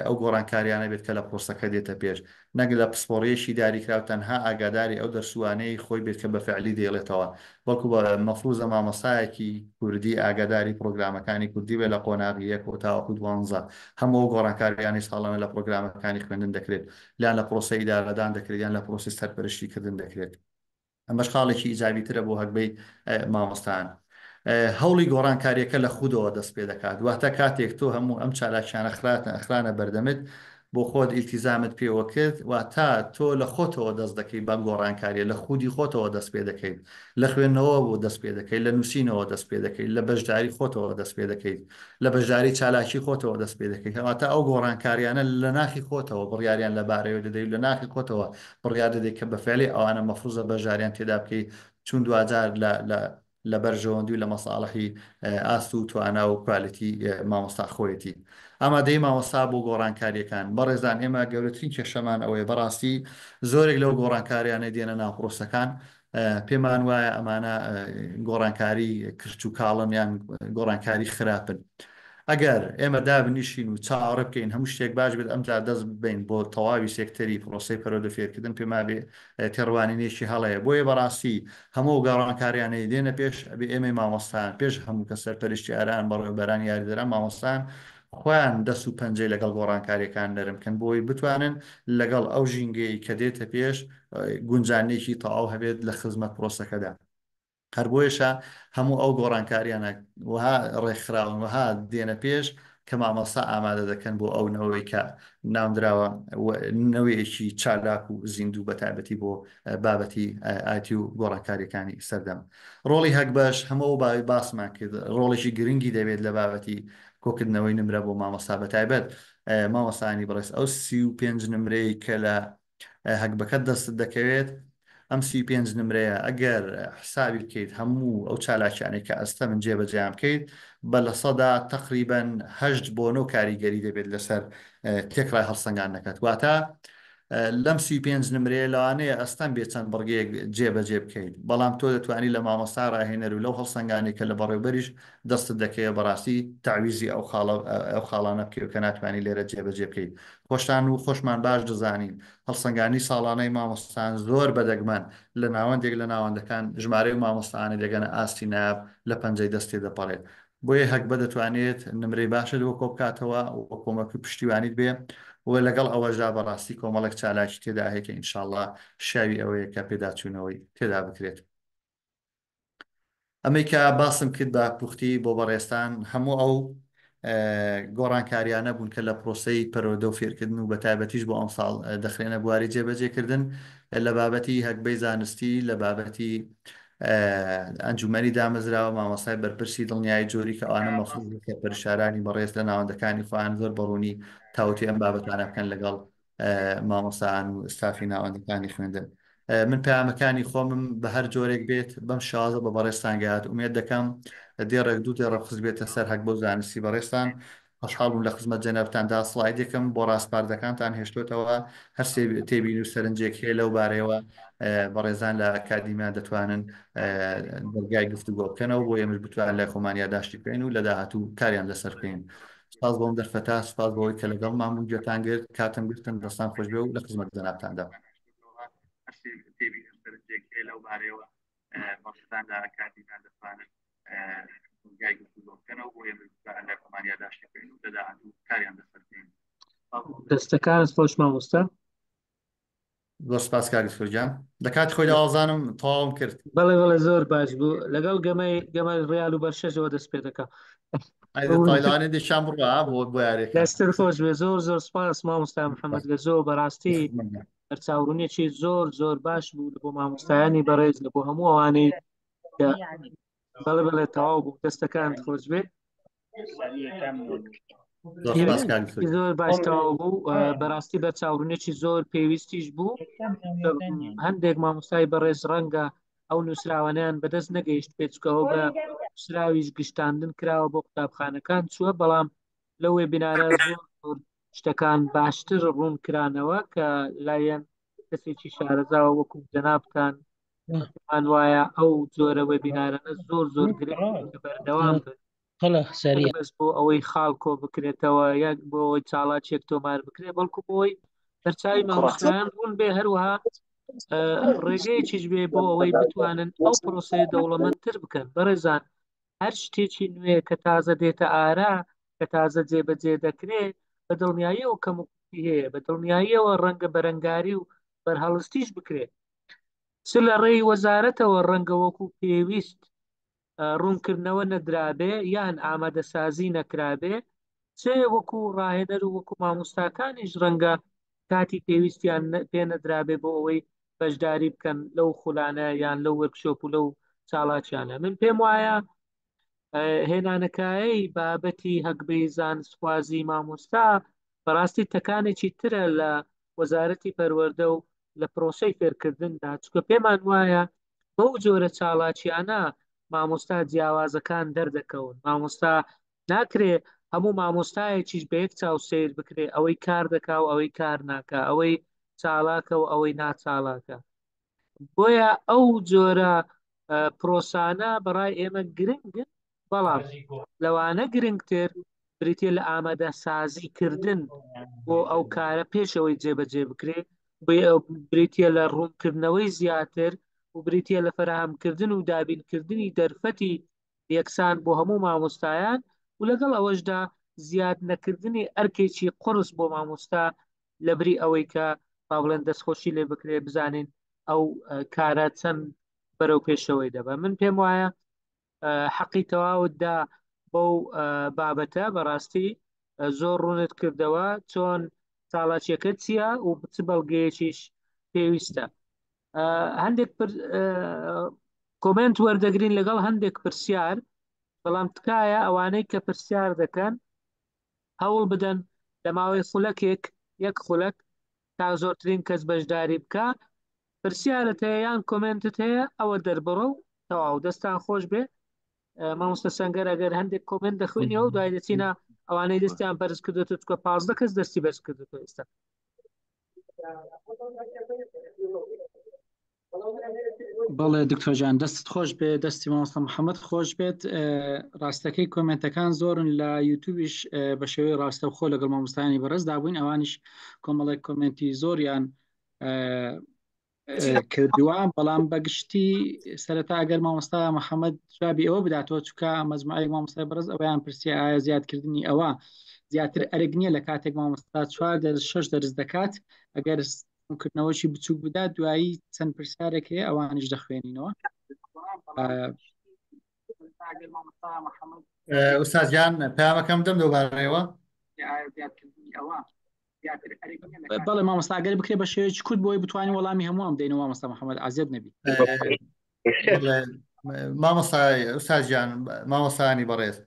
Speaker 2: ئەو گۆڕانکاریانە بێت کە لە پرۆسەکە دێتە پێش نەک لە پسپۆڕیەشی داریکرااو تەنها ئاگاداری ئەو دەرسوانەی خۆی بێت کە بە فعلی دێڵێتەوە بەڵکو بە مەفروزە مامۆستایەکی کوردی ئاگاداری پرۆگرامەکانی کوردی بێ لە قۆناغی 1 و تاوەکو 12 هەموو گۆڕانکاریانی ساڵانە لە پرۆگرامەکانی خوێندن دەکرێت لیان لە پرۆسی ئیدارەدان دەکرێت یان لە پرۆسی سەرپەرشتیکردن دەکرێت ئەمە شقاڵێکی ئیجابیترە بۆ هەکبەی مامۆستان. هەوڵی گۆڕانکاریەکە لە خودەوە دەست پێ دەکات، واتە کاتێک تۆ هەموو ئەم چالاکیانە ئەخرانە بەردەمت بۆ خۆت ئیلتیزامت پێوە کرد، واتە تۆ لە خۆتەوە دەست دەکەیت بەم گۆڕانکاریە، لە خودی خۆتەوە دەست پێ دەکەیت، لە خوێندنەوە بۆ دەست پێ دەکەیت، لە نووسینەوە دەست پێ دەکەیت، لە بەشداری خۆتەوە دەست پێ دەکەیت، لە بەشداری چالاکی خۆتەوە دەست پێ دەکەیت. واتە ئەو گۆڕانکاریانە لە ناخی خۆتەوە بڕیاریان لەبارەوە دەدەیت، لە ناخی خۆتەوە بڕیار دەدەیت کە بەفعلی ئەوانە مەفروزە بەژاریان تێدا بکەیت، چون دوجار لە بەرژەوەندی و لە مەساڵحی ئاست و توانە و کوالیتی مامۆستا خۆیەتی. ئامادەی مامۆستا بۆ گۆڕانکاریەکان. بەڕێزان ئێمە گەورەترین کێشەمان ئەوەیە بەڕاستی زۆرێک لەو گۆڕانکاریانە دێنە ناو پرۆسەکان، پێمان وایە ئەمانە گۆڕانکاری کرچ و کاڵن یان گۆڕانکاری خراپن. ئەگەر ئێمە دابنیشین و چاوەڕێ بکەین هەموو شتێک باش بێت ئەمجا دەست بین بۆ تەواوی سێکتەری پرۆسی پەرۆدە فێرکردن پێما بێ تێڕوانینێکی هەڵەیە. بۆیە بەڕاستی هەموو گەڕانکاریانەی دێنە پێش ئەبێ ئێمەی مامۆستان پێش هەموو کە سەرپەرشتی ئاران بەڕێوەبەران یاریدەران مامۆستان خۆیان دەست و پەنجەی لەگەڵ گۆڕانکاریەکان نەرمکەن بۆی بتوانن لەگەڵ ئەو ژینگەی کە دێتە پێش گونجانێکی تەواو هەبێت لە خزمەت پرۆسەکەدا. هەر بۆیشە هەموو ئەو گۆڕانکاریانە وها ڕێکخراون وها دێنە پێش کە مامۆستا ئامادە دەکەن بۆ ئەو نەوەی کە نامدراوە نەوەیەکی چالاک و زیندوو بەتابەتی بۆ بابەتی ئاتی و گۆڕانکاریەکانی سەردەم. ڕۆڵی هەک بەش هەموو باسمان کرد ڕۆڵێکی گرنگی دەبێت لە بابەتی کۆکردنەوەی نمرە بۆ مامۆستا بەتایبەت مامۆستانی بەڕێز ئەو 35 نمرەی کە لە هەکبەکەت دەست دەکەوێت. ئەم 35 نمرەیە ئەگەر حسابی بکەیت هەموو ئەو چالاکیانەی کە ئەستە من جێبەجیان بکەیت بە لە سەدا تقریبەن 8 بۆ 9 کاریگەری دەبێت لەسەر تێکڕای هەڵسەنگاندنەکەت. واتە لەم 35 نمرەیە لەوانەیە ئەستان بێت چەند بڕگەیەک جێبەجێ بکەیت، بەڵام تۆ دەتوانانی لە مامۆستا ڕاهێنەر و لەو هەڵسەنگانی کە لە بەڕێوبەریش دەستت دەکەوێت بەڕاستی تعویزی ئەو خاڵانە بکەوت کە ناتوانانی لێرە جێبەجێ بکەیت. خۆشتان و خۆشمان باش دەزانین هەڵسەنگانی ساڵانەی مامۆستان زۆر بەدەگمەن لە ناوەندێک لە ناوەندەکان ژمارەی مامۆستانە دەگەنە ئاستی ناب لە پەنجەی دەستی دەپەڕێت. بۆیە هەک بە دەتوانێت نمرەی باشە بۆ کۆ بکاتەوە و کۆمەکی پشتیوانیت بێ و لەگەڵ ئەوەژا بەڕاستی کۆمەڵک چالاکی تێدا هەیە کە ئینشاءڵڵا شاوی ئەوەیە کە پێداچوونەوەی تێدا بکرێت. ئەمەی کە باسم کرد بە پوختی بۆ بەڕێستان هەموو ئەو گۆڕانکاریانە بوون کە لە پرۆسەی پەرۆدە و فێرکردن و بەتایبەتیش بۆ ئەم ساڵ دەخرێنە بواری جێبەجێکردن لە بابەتی هەکبەی زانستی لە بابەتی ئەنجومەنی دامەزراوە مامۆستای بەرپرسی دڵنیایی جۆری کە ئەوانە مەفروض کە پەرشارانی بەڕێز لە ناوەندەکانی خۆیان زۆر بەڕوونی تاوتی ئەم بابەتانە بکەن لەگەڵ مامۆستایان و ئستافی ناوەندەکانی خوێندن. من پەیامەکانی خۆمم بە هەر جۆرێک بێت بەم شازە بە بەڕێستانگات ومێت دەکەم دێڕێک دوو دێڕە خز بێتە سەر هەک بۆ زانستی بەڕێستان خۆشحاڵ بووم لە خزمەت جەنابتاندا سڵایدێکم بۆ ڕاستپاردەکانتان هێشتۆتەوە هەر تێبین و سەرنجێک هەیە لەو بارەیەوە بەڕێزان لە ئەکادیمیا دەتوانن دەرگای گفتوگۆ بکەنەوە بۆ ئێمەش بتوان لای خۆمان یاداشتی بکەین و لە داهاتوو کاریان لەسەر بکەین. سپاس بۆم دەرفەتا سپاس بۆەوەی کە لەگەڵ مامون گوێتان گرت کاتم گرتن دەستان خۆش بێ و لە خزمەت جەنابتاندا. لەو بارەیەوە بەڕێزان لە ئەکادیمیا دەتوانن دەرگای گفتوگۆ بکەنەوە بۆ ئێمەش بتوان لای خۆمان یاداشتی بکەین و لە داهاتوو کاریان لەسەر بکەین.
Speaker 1: دەستەکانت خۆش مامۆستا.
Speaker 2: زۆر سپاس کاگز خۆرجان لە کاتی خۆی ئاڵزانم تەواوم کرد.
Speaker 1: بەڵێ بەڵێ زۆر باش بوو لەگەڵ گەمە ڕیال و بەرشەژەوە دەست پێ دەکە
Speaker 2: تایلانی دیشان بڕا بۆ یارێکە
Speaker 1: دەستر خۆش بێ زۆر زۆر سپاس مامۆستا محەممەد گەزۆ بەڕاستی هەرچاوڕونێکی زۆر زۆر باش بوو لە بۆ مامۆستایانی بەڕێز لە بۆ هەموو ئەوانەی بەڵێ بەڵێ تەواو بوو دەستەکانت خۆش بێ زۆر باش تەواو بوو بەڕاستی بە چاوڕونێکی زۆر پێویستیش بوو هەندێک مامۆستای بەڕێز ڕەنگە ئەو نووسراوانیان بەدەست نەگەیشت پێچکەوە بە نووسراویش گشتاندن کراوە بۆ قوتابخانەکان چووە بەڵام لە وێبینارە زۆر شتەکان باشتر ڕوون کرانەوە کە لایەن کەسێکی شارەزاوە وەکو جەنابتان وایە ئەو جۆرە وێبینارانە زۆر زۆر گرنگ بەردەوام بن بەس بۆ ئەوەی خاڵ کۆ بکرێتەوە یان بۆ ئەوەی چاڵاکێک تۆمار بکرێت بەڵکو بۆی بەرچاوی مامۆستایان ڕوون بێ هەروەها ڕێگەیەکیش بێ بۆ ئەوەی بتوانن ئەو پرۆسەی دەوڵەمەندتر بکەن. بەڕێزان هەر شتێکی نوێ کە تازە دێتە ئارا کە تازە جێبەجێ دەکرێت بە دڵنیاییەوە کەموکتی هەیە بە دڵنیاییەوە ڕەنگە بەرەنگاری و بەرهەڵستیش بکرێت لە ڕێی وەزارەتەوە ڕەنگە وەکو پێویست ڕوونکردنەوە نەدرابێ یان ئامادەسازی نەکرابێ، چێ وەکو ڕاهێنەر و وەکو مامۆستاکانیش ڕەنگە کاتی پێویستیان پێ نەدرابێ بۆ ئەوەی بەشداری بکەن لەو خولانە یان لەو وەرکشۆپ و لەو چاڵاکیانە. من پێم وایە هێنانەکایی بابەتی هەکبەی زانستخوازی مامۆستا بەڕاستی تەکانێکی ترە لە وەزارەتی پەروەردە و لە پرۆسەی فێرکردندا، چکە پێمان وایە بەو جۆرە چاڵاکیانە مامۆستا جیاوازەکان دەردەکەون. مامۆستا ناکرێ هەموو مامۆستایەکیش بە یەک چاو سیر بکرێ ئەوەی کار دەکا و ئەوەی کار ناکە، ئەوەی چاڵاکە و ئەوەی ناچاڵاکە. بۆیە ئەو جۆرە پرۆسانە بەڕای ئێمە گرنگن، بەڵام لەوانە گرنگتر بریتێ لە ئامادە سازیکردن بۆ ئەو کارە پێشەوەی جێبەجێ بکرێ، بریتە لە ڕوونکردنەوەی زیاتر و بریتە لە فراهەمکردن و دابینکردنی دەرفەتی یەکسان بۆ هەموو مامۆستایان و لەگەڵ ئەوەشدا زیاد نەکردنی ئەرکێکی قڕس بۆ مامۆستا لە بری ئەوەی کە با بڵێن دەستخۆشی لێ بکرێ بزانین ئەو کارە چەند بەرەو پێشەوەی دەبە. من پێم وایە حەقی تەواوتدا بەو بابەتە بەڕاستی زۆر ڕوونت کردەوە چۆن چاڵاکیەکە چییە و چ بەڵگەیەکیش پێویستە. هەندێک کۆمنت وەردەگرین لەگەڵ هەندێک پرسیار، بەڵام تکایە ئەوانەی کە پرسیار دەکەن هەوڵ بدەن لە ماوەی خولەکێک یەک خولەک تا زۆرترین کەس بەشداری بکە. پرسیارت هەیە یان کۆمنتت هەیە ئەوە دەربڕە و تەواو دەستان خۆش بێ. مامۆستا سەنگەر ئەگەر هەندێک کۆمنت دەخوێنیەوە و دوای دەچینە ئەوانەی دەستیان بەرز کردێتەوە چکە 15 کەس دەستی بەرز کردێتەوە ئێستا.
Speaker 3: بەڵێ دکتۆرجان دەستت خۆش بێ، دەستی مامۆستا محەممەد خۆش بێت. ڕاستەکەی کۆمنتەکان زۆرن لە یوتیوبیش بە شێوەی ڕاستە و خۆ لەگەڵ مامۆستایانی بەڕێزدا بووین، ئەوانیش کۆمەڵێک کۆمنتی زۆریان کردووە، بەڵام بەگشتی سەرەتا ئەگەر مامۆستا محەممەد جوابی ئەوە بداتەوە چکە مەجموعەی مامۆستای بەڕێز ئەویان پرسی ئایا زیادکردنی ئەوە زیاتر ئەرگ نییە لە کاتێک مامۆستا 4 دەرز 6 دەرز دەکات، ئەگەر کردنەوەشی بچوک بدات دوایی چەند پرسیارێک هەیە ئەوانش دەخوێنینەوە.
Speaker 2: ئوستازیان پامەکەم دەم دووبارەوە.
Speaker 3: بەڵێ مامۆستا ئەگەر بکرێ بە شێوەیەکی کورت بۆی بتوانین وەڵامی هەموو ئەم دەینەوە مامۆستا محەممەد ئازیەت نەبی.
Speaker 2: مامۆستا ئوستازیان مامۆستانی بەڕێز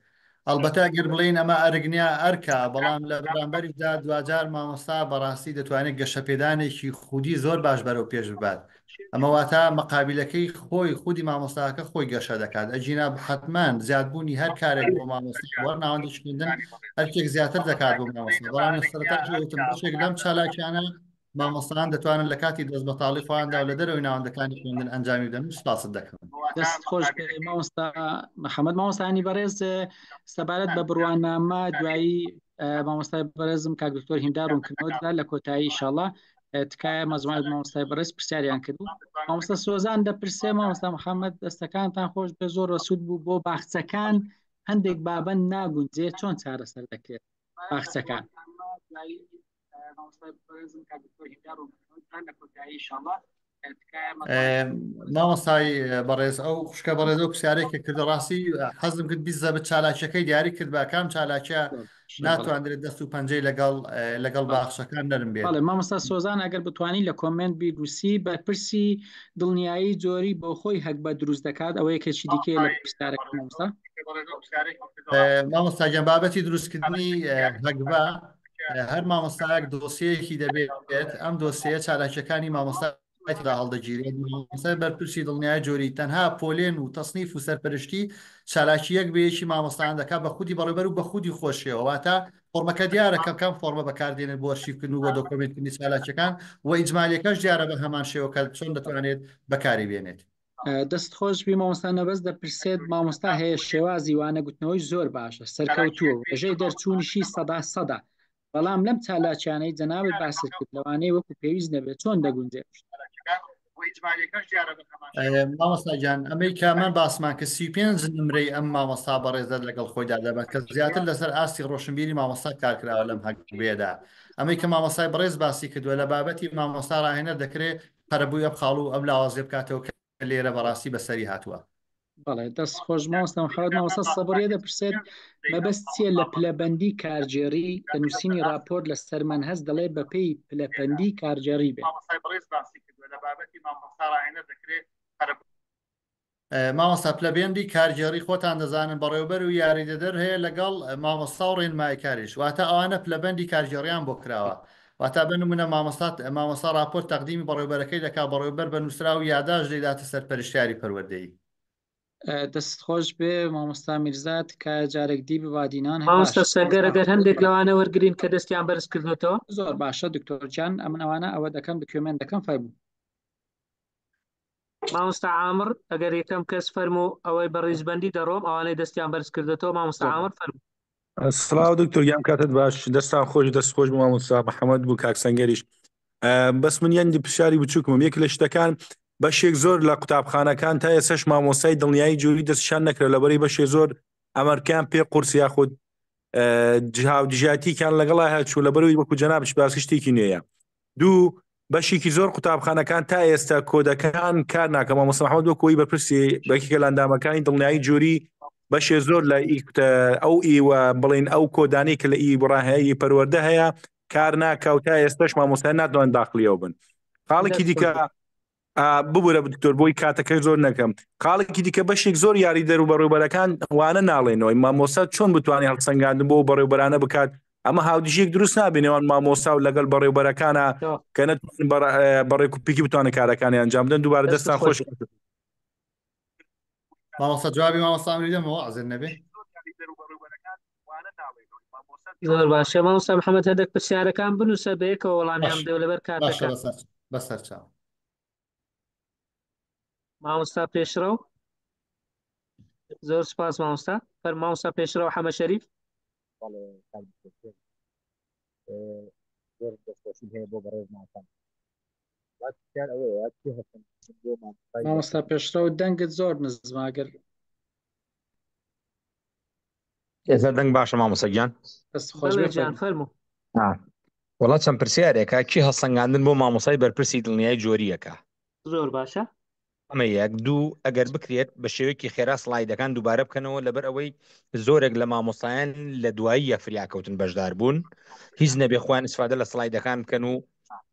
Speaker 2: ئەلبەتە گەر بڵین ئەمە ئەرگنیا ئەرکە، بەڵام لە بەرامبەریدا دوجار مامۆستا بەڕاستی دەتوانێت گەشەپێدانێکی خودی زۆر باش بەرەو پێش ببات. ئەمە واتە مەقابلەکەی خۆی خودی مامۆستاکە خۆی گەشە دەکات. ئەجینا حتمان زیادبوونی هەر کارێک بۆ مامۆستا ناوەندیشکردن هەرکێک زیاتر دەکات بۆ مامۆستا، بەڵام سەرەتاوتم بەشێک لەم چالاکیانە مامۆستایان دەتوانن لە کاتی دەست بەتاڵی خۆیاندا و لە دەرەوەی ناوەندەکانی خوێندن ئەنجامی بدەن. سپاست دەکەم.
Speaker 3: دەست خۆش مامۆستا محەممەد. مامۆستانی بەڕێز سەبارەت بە بڕوانامە دوایی مامۆستای بەڕێزم کاک دکتۆر هیندار ڕوونکردنەوەدا لە کۆتایی ئینشاڵڵا تکایە مەجموعەی مامۆستای بەڕێز پرسیاریان کردو. مامۆستا سۆزان دەپرسێ مامۆستا محەممەد دەستەکانتان خۆش بێ زۆر وەسوود بوو بۆ باخچەکان هەندێک بابەت ناگونجێ چۆن چارەسەر دەکرێت باخچەکان.
Speaker 2: مامۆستای بەڕێز ئەو خوشکە بەڕێز ئەو پرسیارێکە کردە ڕاستی حەزم کرد بیزە بە چالاکیەکەی دیاری کرد بە کام چالاکیە ناتوانرێت دەست و پەنجەی لەگەڵ باخچەکان نەرم بێت.
Speaker 3: بەڵێ مامۆستا سۆزان ئەگەر بتوانین لە کۆمنت بیرروسی بە پرسی دڵنیایی جۆری بۆ خۆی هەک بە دروست دەکات ئەوە یەکێکی دیکەی لە پرسیارەکە مامۆستا.
Speaker 2: مامۆستاگیان بابەتی دروستکردنی هەکبە هەر مامۆستایەک دۆسیەیەکی دەبێت، ئەم دۆسیە چالاکیەکانی مامۆستا هەڵدەگیرێت. بەرپرسی دڵنیای جۆری تەنها پۆلێن و تەصنیف و سەرپەرشتی چالاکی یەک بەیەکی مامۆستایان دەکات بە خودی بەڕێبەر و بە خودی خۆشیەوە، واتە فۆرمەکە دیارەکە کەم فۆرمە بەکاردێنێت بۆ ئەرشیڤکردن و بۆ دۆکۆمنتکردنی چالاکیەکان و ئیجمالیەکەش دیارە بە هەمان شێوەکە چۆن دەتوانێت بەکاری بێنێت.
Speaker 3: دەست خۆش بی مامۆستا نەبەست دەپرسێت مامۆستا هەیە شێوازی وانە گوتنەوەی زۆر باشە سەرکەوتووە ڕێژەی دەرچوونیشی سەدا بەڵام لەم چالاکیانەی جەنابەت باست کرد لەوانەیە وەکو پێویست نەبێت چۆن دەگونجێت.
Speaker 2: مامۆستاگیان ئەمەی کامان باسمان کە 35 نمرەی ئەم مامۆستا بەڕێزە لەگەڵ خۆیدا دەبێت کە زیاتر لەسەر ئاستی ڕۆشنبیری مامۆستا کارکراوە لەم هەکبێدا. ئەمەی کە مامۆستای بەڕێز باسی کردووە لە بابەتی مامۆستا ڕاهێنەر دەکرێت قەرەبووی ئەم خاڵ و ئەم لاوازێ بکاتەوە کە لێرە بەڕاستی بەسەری هاتووە.
Speaker 3: بەڵێ دەست خۆش مامۆستا محەممەد مامۆستا سەبڕیە دەپرسێت مەبەست چییە لە پلەبەندی کارژێری لە نووسینی راپۆرت لە سەرمان هەست دەڵێ بەپێی پلەبەندی کارژێری بێت.
Speaker 2: مامۆستا پلەبێندی کارژێری خۆتان دەزانن بەڕێوەبەر و یاریدەدەر هەیە لەگەڵ مامۆستا و ڕێنمایەکاریش، واتە ئەوانە پلەبەندی کارژێریان بۆ کراوە. واتە بنمونە مامۆستا راپۆرت تەقدیمی بەڕێوەبەرەکەی دەکا بەڕێوەبەر بە نووسرا و یاداش دەیداتە سەرپەرشتیاری پەروەردەیی.
Speaker 3: دەست خۆش بێ مامۆستا میرزات کە جارێک دی بوادینان
Speaker 1: مامۆستا سەگەر ئەگەر هەندێک لەوانە وەرگین کە دەستیان بەرز کردوێتەوە.
Speaker 3: زۆر باشە دکتۆرجان ئەمن ئەوانە ئەوە دەکەم دکوێمێن دەکەم فەرموو.
Speaker 1: مامۆستا عامر ئەگەر یەکەم کەس فەرموو ئەوەی بە ڕیزبەندی دەڕۆم ئەوانەی دەستیان بەرز کردێتەوە. مامۆستا عامر فەرموو.
Speaker 4: سڵاو دکتۆر گیان کاتت باش، دەستان خۆش، دەست خۆش بۆ مامۆستا محەممەد بوو کاکسەنگەریش. بەس من یەندی پرسیاری بچووکم، یەک لە شتەکان بەشێک زۆر لە قوتابخانەکان تا ئێسش مامۆسای دڵنیایی جووری دەستشان نەکرا لەبەری بەشێ زۆر ئەمەرکیان پێ قورس یاخود جهاودژاتیکان لەگەڵا هاتچوو لەبەروی وەکو جەنابش باسی شتێکی نوێیە. دوو بەشێکی زۆر قوتابخانەکان تا ئێستا کۆدەکان کار ناکەم. مامۆستا محەممەد وەکۆی بەپرسی بەکیکە لە ئەندامەکانی دڵنیایی جووری بەشێ زۆر لە ئەو ئیوە بڵین ئەو کۆدانی کە لە ئی بڕاهەیە پەروەردە هەیە کار ناکەوت تا ئێستش مامۆستا ناتوان داخلیەوە بن. خاڵێکی دیکە ببوورە دکتۆر بۆی کاتەکەی زۆر نەکەم، خاڵێکی دیکە بەشێک زۆر یاری دەرو بەڕێوەبەرەکان وانە ناڵێنەوە مامۆستا چۆن بتوانێت هەڵسەنگاندن بۆ بەڕێوەبەرانە بکات. ئەمە هاودژێک دروست نابێنەوەن مامۆستا و لەگەڵ بەڕێوەبەرەکانە کە نەتوانن بەڕێکوپێکی بتوانێت کارەکانی ئەنجام بدەن. دووبارە دەستان خۆش.
Speaker 2: مامۆستا جوابی مامۆستا میردەمەوە ئازر نەبێ.
Speaker 1: زۆر باشە مامۆستا محەممەد هەندێک پرسیارەکان بنووسە بەیەکەوە وەڵامیان بدەوە لەبەر کاتەکە.
Speaker 2: بەسەر چاو.
Speaker 1: مامۆستا پێشڕەو زۆر سپاس مامۆستا. مامۆستا پێشڕەو حەمە شەریف.
Speaker 3: مامۆستا پێشڕەو دەنگت زۆر نزماگەر
Speaker 5: ئێستا دەنگ باشە مامۆستا گیان.
Speaker 3: دەست خۆش
Speaker 1: جان فەرموو.
Speaker 5: وڵا چەند پرسیارێکە کی هەڵسەنگاندن بۆ مامۆسای بەرپرسی دڵنیایی جۆریەکە.
Speaker 1: زۆر باشە.
Speaker 5: ئەمە یەک. دوو ئەگەر بکرێت بە شێوەیەکی خێرا سڵایدەکان دووبارە بکەنەوە لەبەر ئەوەی زۆرێک لە مامۆستایان لە دوایی یەفریاکەوتن بەشدار بوون هیچ نەبێ خۆیان استفادە لە سڵایدەکان بکەن و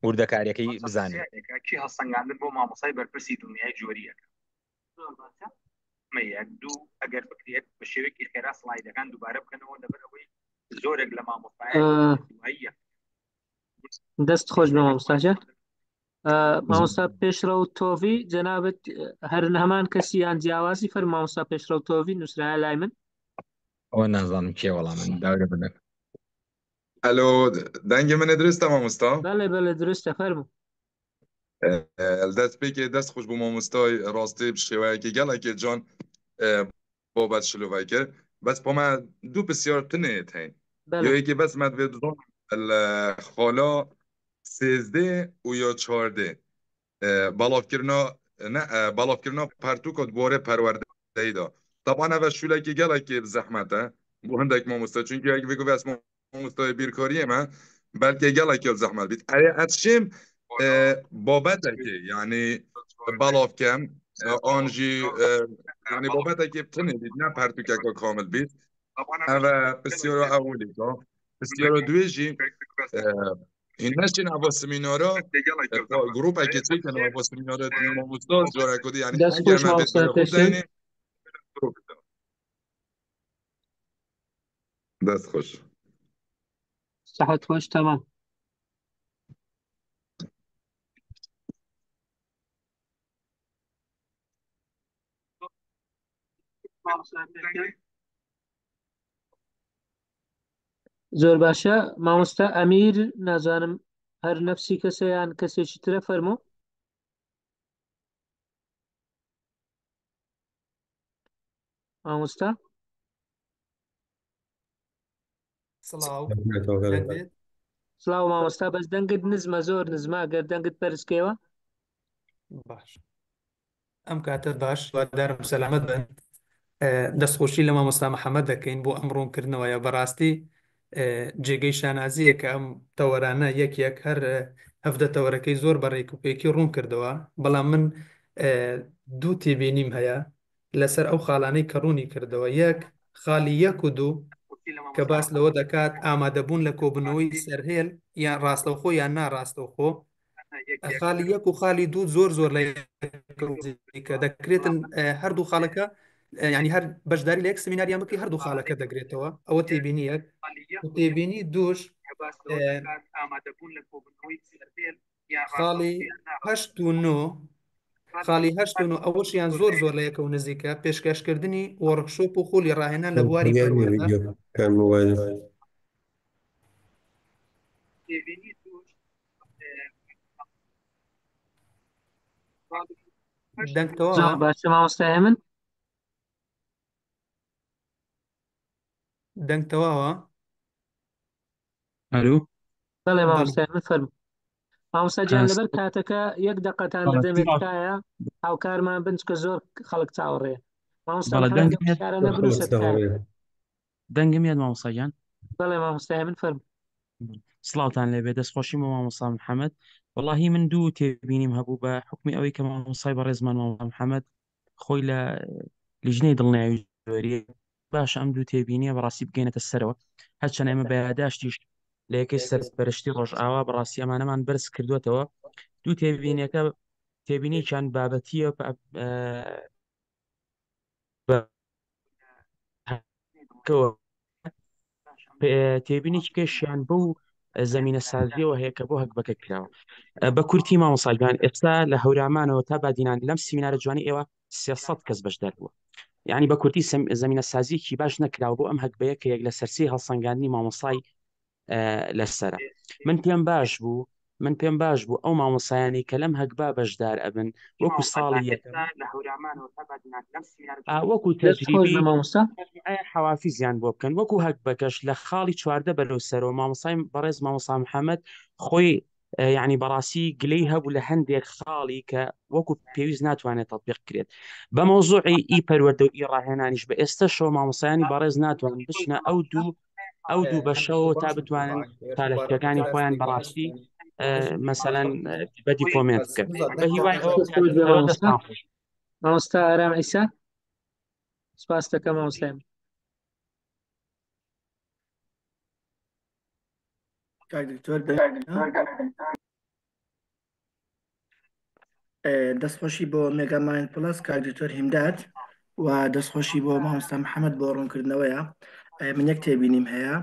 Speaker 5: وردەکاریەکەی بزانێت. کی هەڵسەنگاندن بۆ مامۆسای بەرپرسی دڵنیایی جۆریەکە. ئەمە یەک. دوو ئەگەر بکرێت بە شێوەیەکی خێرا سڵایدەکان دووبارە بکەنەوە لەبەر ئەوەی زۆرێک لە مامۆستایان دوایی
Speaker 1: دەست خۆش بە مامۆستاجان. مامۆستا پێشڕەو تۆڤی جەنابەت هەر هەمان کەسی یان جیاوازی فەرموو. مامۆستا پێشڕەو تۆڤی نووسرایە لای من.
Speaker 5: ئەوە نازانم کێ وەڵامن داورە بدەن.
Speaker 6: ئەلۆ دەنگی منە درستە مامۆستا؟
Speaker 1: بەڵێ بەڵێ درستە فەرموو.
Speaker 6: دەست پێکێ دەست خۆش بۆ مامۆستای ڕاستی شێوەیەکی گەڵێکی جان بابەت شلوڤای کرد بەس پۆمە دوو پرسیار تنێت هەین یەکێکی بەس مە دوێ دزۆن خۆلا 13 و یا 14 باڵافکردنا پەرتووکۆت بۆرە پەروەردەیدا طبعا ئەvە شولێکی گەڵێکی زەحمەتە بۆ هەندێک مامۆستا چونکە یەک بگو بەس مامۆستای بیرکاریەمە بەلکە گەڵێکی زەحمەت بیت ئەچیم بابەتێکی یعنی باڵافکەم آنجی یعنی بابەتێکی بتنێ بیت نه پەرتووکێکە کامل بیت ئەvە پرسیارە ئەولیکە پرسیارە دوێژی هینەشین ئەوە سمینۆرە گروپێکی چیکەن ئەوە سمینۆرە مامۆستا جۆرەکۆدی یعنی ئەگەر من بێت دەست خۆش
Speaker 1: صحت خۆش تەمام. زۆر باشە مامۆستا ئەمیر نازانم هەر نەفسی کەسە یان کەسێکی ترە فەرموو. مامۆستا سڵاو مامۆستا بەس دەنگت نزمە زۆر نزمە گەر دەنگت پەرسکەوە.
Speaker 7: باش ئەم کاتت باش وادارم سەلامەت بن. دەستخۆشی لە مامۆستا محەممەد دەکەین بۆ ئەم ڕوونکردنەوەیە بەڕاستی جێگەی شانازیە کە ئەم تەوەرانە یەک هەر هەفتە تەوەرەکەی زۆر بەڕێکوپێکی ڕوون کردەوە بەڵام من دوو تێبینیم هەیە لەسەر ئەو خاڵانەی کە ڕوونی کردەوە یەک خاڵی 1 و 2 کە باس لەوە دەکات ئامادەبوون لە کۆبنەوەی سەرهێل یان ڕاستەوخۆ یان ناڕاستەوخۆ خاڵی 1 و خاڵی 2 زۆر لە کە دەکرێتن هەردوو خاڵەکە ینی هەر بەشداری لە یەک سمیناریان بکەی هەردوو خاڵەکە دەگرێتەوە ئەوە تێبینی یەک تێبینی دووش خاڵی 8 و 9 خاڵی 8 و 9 ئەوەشیان زۆر لە یەکە و نزیکە پێشکەشکردنی وەرکشۆپ و خۆلی ڕاهێنان لە بواری پەروەردە دەنگتەوە
Speaker 1: باشە مامۆستای من
Speaker 7: دەنگتەواوە
Speaker 8: الو
Speaker 1: بەڵێ مامۆستای من فەرموو مامۆستا گیان لەبەر کاتەکە یەک دەقەتان لەدەمێت تکایە هاوکارمان بن چکە زۆر خەڵک چاوەڕێ مامۆستا شارە نەبنووسە تکایە
Speaker 8: دەنگم یاد مامۆستا گیان
Speaker 1: بەڵێ مامۆستای من فەرموو
Speaker 8: سڵاوتان لێبێ دەستخۆشی بۆ مامۆستا محەممەد وەڵاهی من دوو تێبینیم هەبوو بە حکمی ئەوەی کە مامۆسای بەڕێزمان مامۆستا محەممەد خۆی لە لیژنەی دڵنیاوی زۆریە باش ئەم دوو تێبینیە بەڕاستی بگەینەتە سەرەوە هەرچەنە ئێمە بەیاداشتیش لە یەکەی سەرپەرشتی ڕۆژئاوا بەڕاستی ئەمانەمان بەرز کردوێتەوە دوو تێبینیەکە تێبینییان بابەتیە تێبینی کێشیان بەو زمینە سازیەوە هەیە کە بۆ هەک بەکە کراوە بە کورتی مامۆساگان ئێستا لە هەورامانەوە تا بادینان لەم سمینارە جوانی ئێوە 300 کەس بەشدار بووە یعنی بە کورتی زمینە سازیکی باش نەکراوە بۆ ئەم هەک بەیە کە یەک لە سەرسی هەڵسەنگاندنی مامۆسای لەسرە من پێم باش بوو ئەو مامۆسایانی کە لەم هەکبا بەشدار ئەبن وەکو ساڵی وەکو تەجریبی حوافیزیان بۆ بکەن وەکو هەک بەکەش لە خاڵی چواردە بەرەو سەرەوە مامۆسای بەڕێز مامۆسا محەممەد خۆی یعنی بەڕاستی گلەی هەبوو لە هەندێک خاڵی کە وەکو پێویست ناتوانێت تەطبیق کرێت بە مەوزوعی ئی پەروەردە و ئی ڕاهێنانیش بە ئێستا شەو مامۆسایانی بەڕێز ناتوانن بچنە ئەو دوو بەشەوە تا بتوانن چالەکیەکانی خۆیان بەڕاستی مەسەلەن بە دیپلۆمێت بکەن بە هیوای
Speaker 1: مامۆستا ئارام عیسا سپاس دەکەم مامۆستای من
Speaker 9: دەستخۆشی بۆ مێگاماین پڵس کاردکتۆر هیمداد و دەستخۆشی بۆ مامۆستا محەممەد بۆ ڕوونکردنەوەیە من یەک تێبینیم هەیە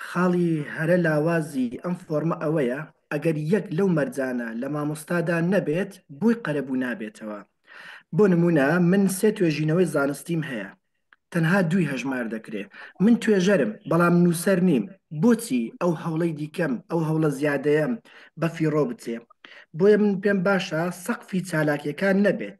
Speaker 9: خاڵی هەرە لاوازی ئەم فۆرمە ئەوەیە ئەگەر یەک لەو مەرجانە لە مامۆستادا نەبێت بۆی قەرەبوو نابێتەوە بۆ نمونە من سێ توێژینەوەی زانستیم هەیە تەنها دوی هەژمار دەکرێت من توێژەرم بەڵام نووسەر نیم بۆچی ئەو هەوڵەی دیکەم ئەو هەوڵە زیادەیەم بە فیڕۆ بچێ بۆیە من پێم باشە سەقفی چالاکیەکان نەبێت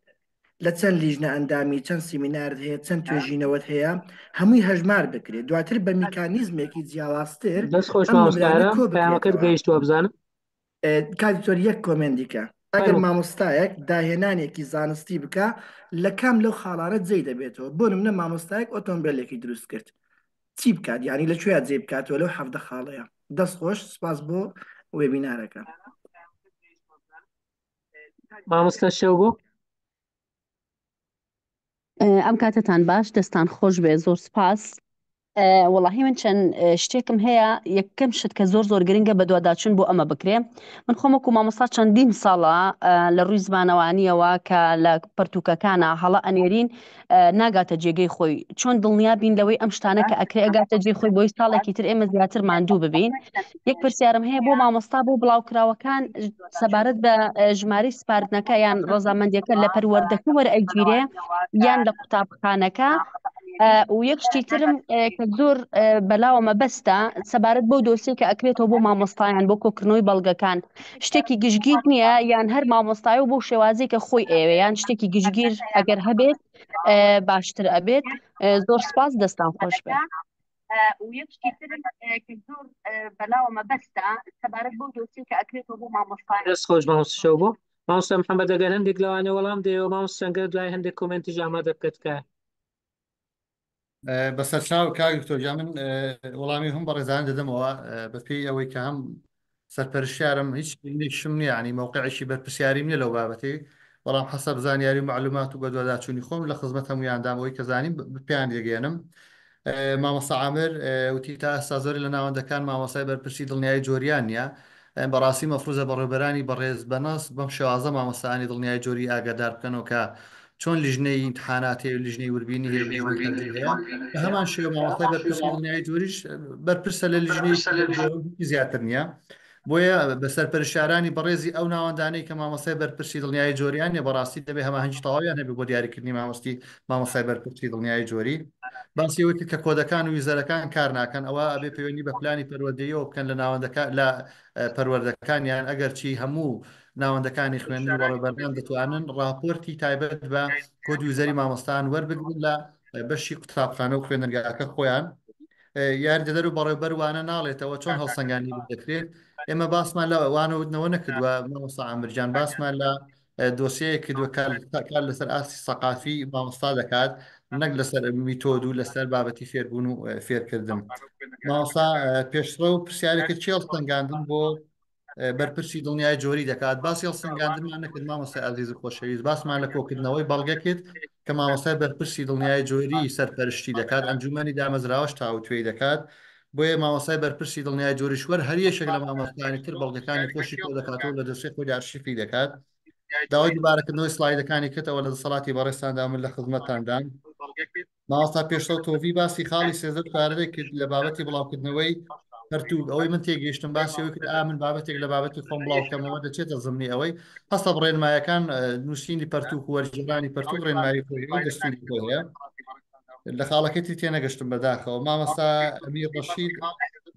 Speaker 9: لە چەند لیژنە ئەندامی چەند سیمینارت هەیە چەند توێژینەوەت هەیە هەمووی هەژمار بکرێت دواتر بە میکانیزمێکی جیاوازتر
Speaker 1: دەستخۆش مامۆستارە پەیامەکەت گەیشتووە بزانم
Speaker 9: کاریتۆر یەک کۆمێندیکە ئەگەر مامۆستایەک داهێنانێکی زانستی بکە لە کام لەو خاڵانە جێی دەبێتەوە بۆ نمونە مامۆستایەک ئۆتۆمبیلێکی دروست کرد چی بکات یعنی لەکوێ جێ بکاتەوە لەو هەفتە خاڵەیە دەستخۆش سپاس بۆ وێبینارەکە
Speaker 1: مامۆستا شەو بۆ
Speaker 10: ئەم کاتتان باش دەستان خۆش بێ زۆر سپاس وەڵاهی من چەند شتێکم هەیە یەکەم شت کە زۆر گرنگە بە دوواداچوون بۆ ئەمە بکرێ من خۆمەکو مامۆستا چەندین ساڵە لە ڕووی زمانەوانیەوە کە لە پەرتووکەکانە هەڵە ئەنێرین ناگاتە جێگەی خۆی چۆن دڵنیا بین لەوەی ئەم شتانە کە ئەکرێ ئەگاتە جێ خۆی بۆی ساڵێکی تر ئێمە زیاتر ماندوو ببین یەک پرسیارم هەیە بۆ مامۆستا بۆ بڵاوکراوەکان سەبارەت بە ژمارەی سپاردنەکە یان ڕەزامەندیەکە لە پەروەردەکە وەرئەگیرێ یان لە قوتابخانەکە و یەک شتی ترم کە زۆر بەلاوەمە بەستە سەبارەت بۆ دۆسیە کە ئەکرێتەوە بۆ مامۆستایان بۆ کۆکردنەوەی بەڵگەکان شتێکی گشتگیر نییە یان هەر مامۆستای و بۆ شێوازی کە خۆی ئێوە یان شتێکی گشتگیر ئەگەر هەبێت باشتر ئەبێت زۆر سپاس دەستان خۆش بێ و یەک شتی ترم کە زۆر بەلاوەمە بەستە سەبارەت بۆ دۆسیە کە ئەکرێتەوە بۆ مامۆستایان
Speaker 1: دەستخۆش مامۆستا شەو بۆ مامۆستا محەممەد ئەگەر هەندێک لەوانێ وەڵام دێەوە مامۆستا سەنگەر دوای هەندێک کۆمنتیش ئامادە بکەت کە
Speaker 2: بەسەر چاو کاک دکتۆر من وەڵامی هەم بەڕێزان دەدەمەوە بەپێی ئەوەی کە هەم سەرپەرشتیارم هیچ شتێکشم نییە ینی مووقعیشی بەرپرسیاریم نیە لەو بابەتی بەڵام حەسەب زانیاری و معلومات و بەدواداچوونی خۆم لە خزمەت هەمویاندامەوەی کە زانیم پێیان دێگەێنم مامۆستا عامر وتی تا ئێستا زۆری لە ناوەندەکان مامۆسای بەرپرسی دڵنیایی جۆریان نییە بەڕاستی مەفروزە بەڕێبەرانی بەڕێز بەنەس بەم شێوازە مامۆستانی دڵنیایی جۆری ئاگادار بکەنەوە کە چۆن لیژنەی امتحانات هەیە و لیژنەی وربینی هەیە لیژنەی خەرجی هەیە بە هەمان شێوە مامۆستای بەرپرسی دڵنیایی جۆریش بەرپرسە لە لیژنەی زیاتر نییە بۆیە بە سەرپەرشتیارانی بەڕێزی ئەو ناوەندانەی کە مامۆستای بەرپرسی دڵنیایی جۆریان نیە بەڕاستی دەبێ هەماهەنگی تەواویان هەبێ بۆ دیاریکردنی مامۆستای بەرپرسی دڵنیایی جۆری باسی ئەوەی کە کۆدەکان و ویزەرەکان کار ناکەن ئەوە ئەبێ پەیوەندی بە پلانی پەروەردەییەوە بکەن لە ناوەندەکان لە پەروەردەکانیان ئەگەر چی هەموو ناوەندەکانی خوێندنی بەڕێبەران دەتوانن راپۆرتی تایبەت بە کۆد ویزەری مامۆستان وەربگرن لە بەشی قوتابخانە و خوێنەرگاکە خۆیان یاری دەدەر و بەڕێبەر وانە ناڵێتەوە چۆن هەڵسەنگانی دەکرێت ئێمە باسمان لە وانەوتنەوە نەکردووە مامۆستا عامرجان باسمان لە دۆسیەیە کردووە کار لەسەر ئاسی سەقافی مامۆستا دەکات نەک لەسەر میتۆد و لەسەر بابەتی فێربوون و فێرکردن مامۆستا پێشڕە و پرسیارێکە چێڵ سەنگاندن بۆ بەرپرسی دڵنیای جۆری دەکات باسی هەڵسەنگاندنمان نەکرد مامۆستای عەزیز و خۆشەویست باسمان لە کۆکردنەوەی بەڵگە کرد کە مامۆستای بەرپرسی دڵنیای جۆری سەرپەرشتی دەکات ئەنجومەنی دامەزراوەش تاوتوێی دەکات بۆیە مامۆستای بەرپرسی دڵنیای جۆریشوەر هەر یەکێک لە مامۆستایانی تر بەڵگەکانی خۆشی کۆ دەکاتەوە لە دەستەی خۆی ئارشیفی دەکات داوای دووبارەکردنەوەی سلایدەکانی کردەوە لە دەسەڵاتی بەڕێستاندا من لە خزمەتتاندان مامۆستا پێشتە تۆڤی باسی خاڵی سێزە کارەکە کرد لە بابەتی بڵاوکردنەوەی هەرتوو ئەوەی من تێگەیشتم باسیەوەی کرد من بابەتێک لە بابەتی خۆم بڵاوکەمەوە دەچێتە زمینی ئەوەی هەستە ڕێنمایەکان نووسینی پەرتوو و وەرجێرانی پەرتوو ڕێنمایی خۆی دەستوری خۆیە لە خاڵەکەتی تێنەگەشتم بەداخەوە مامۆستا ئەمیر ڕەشید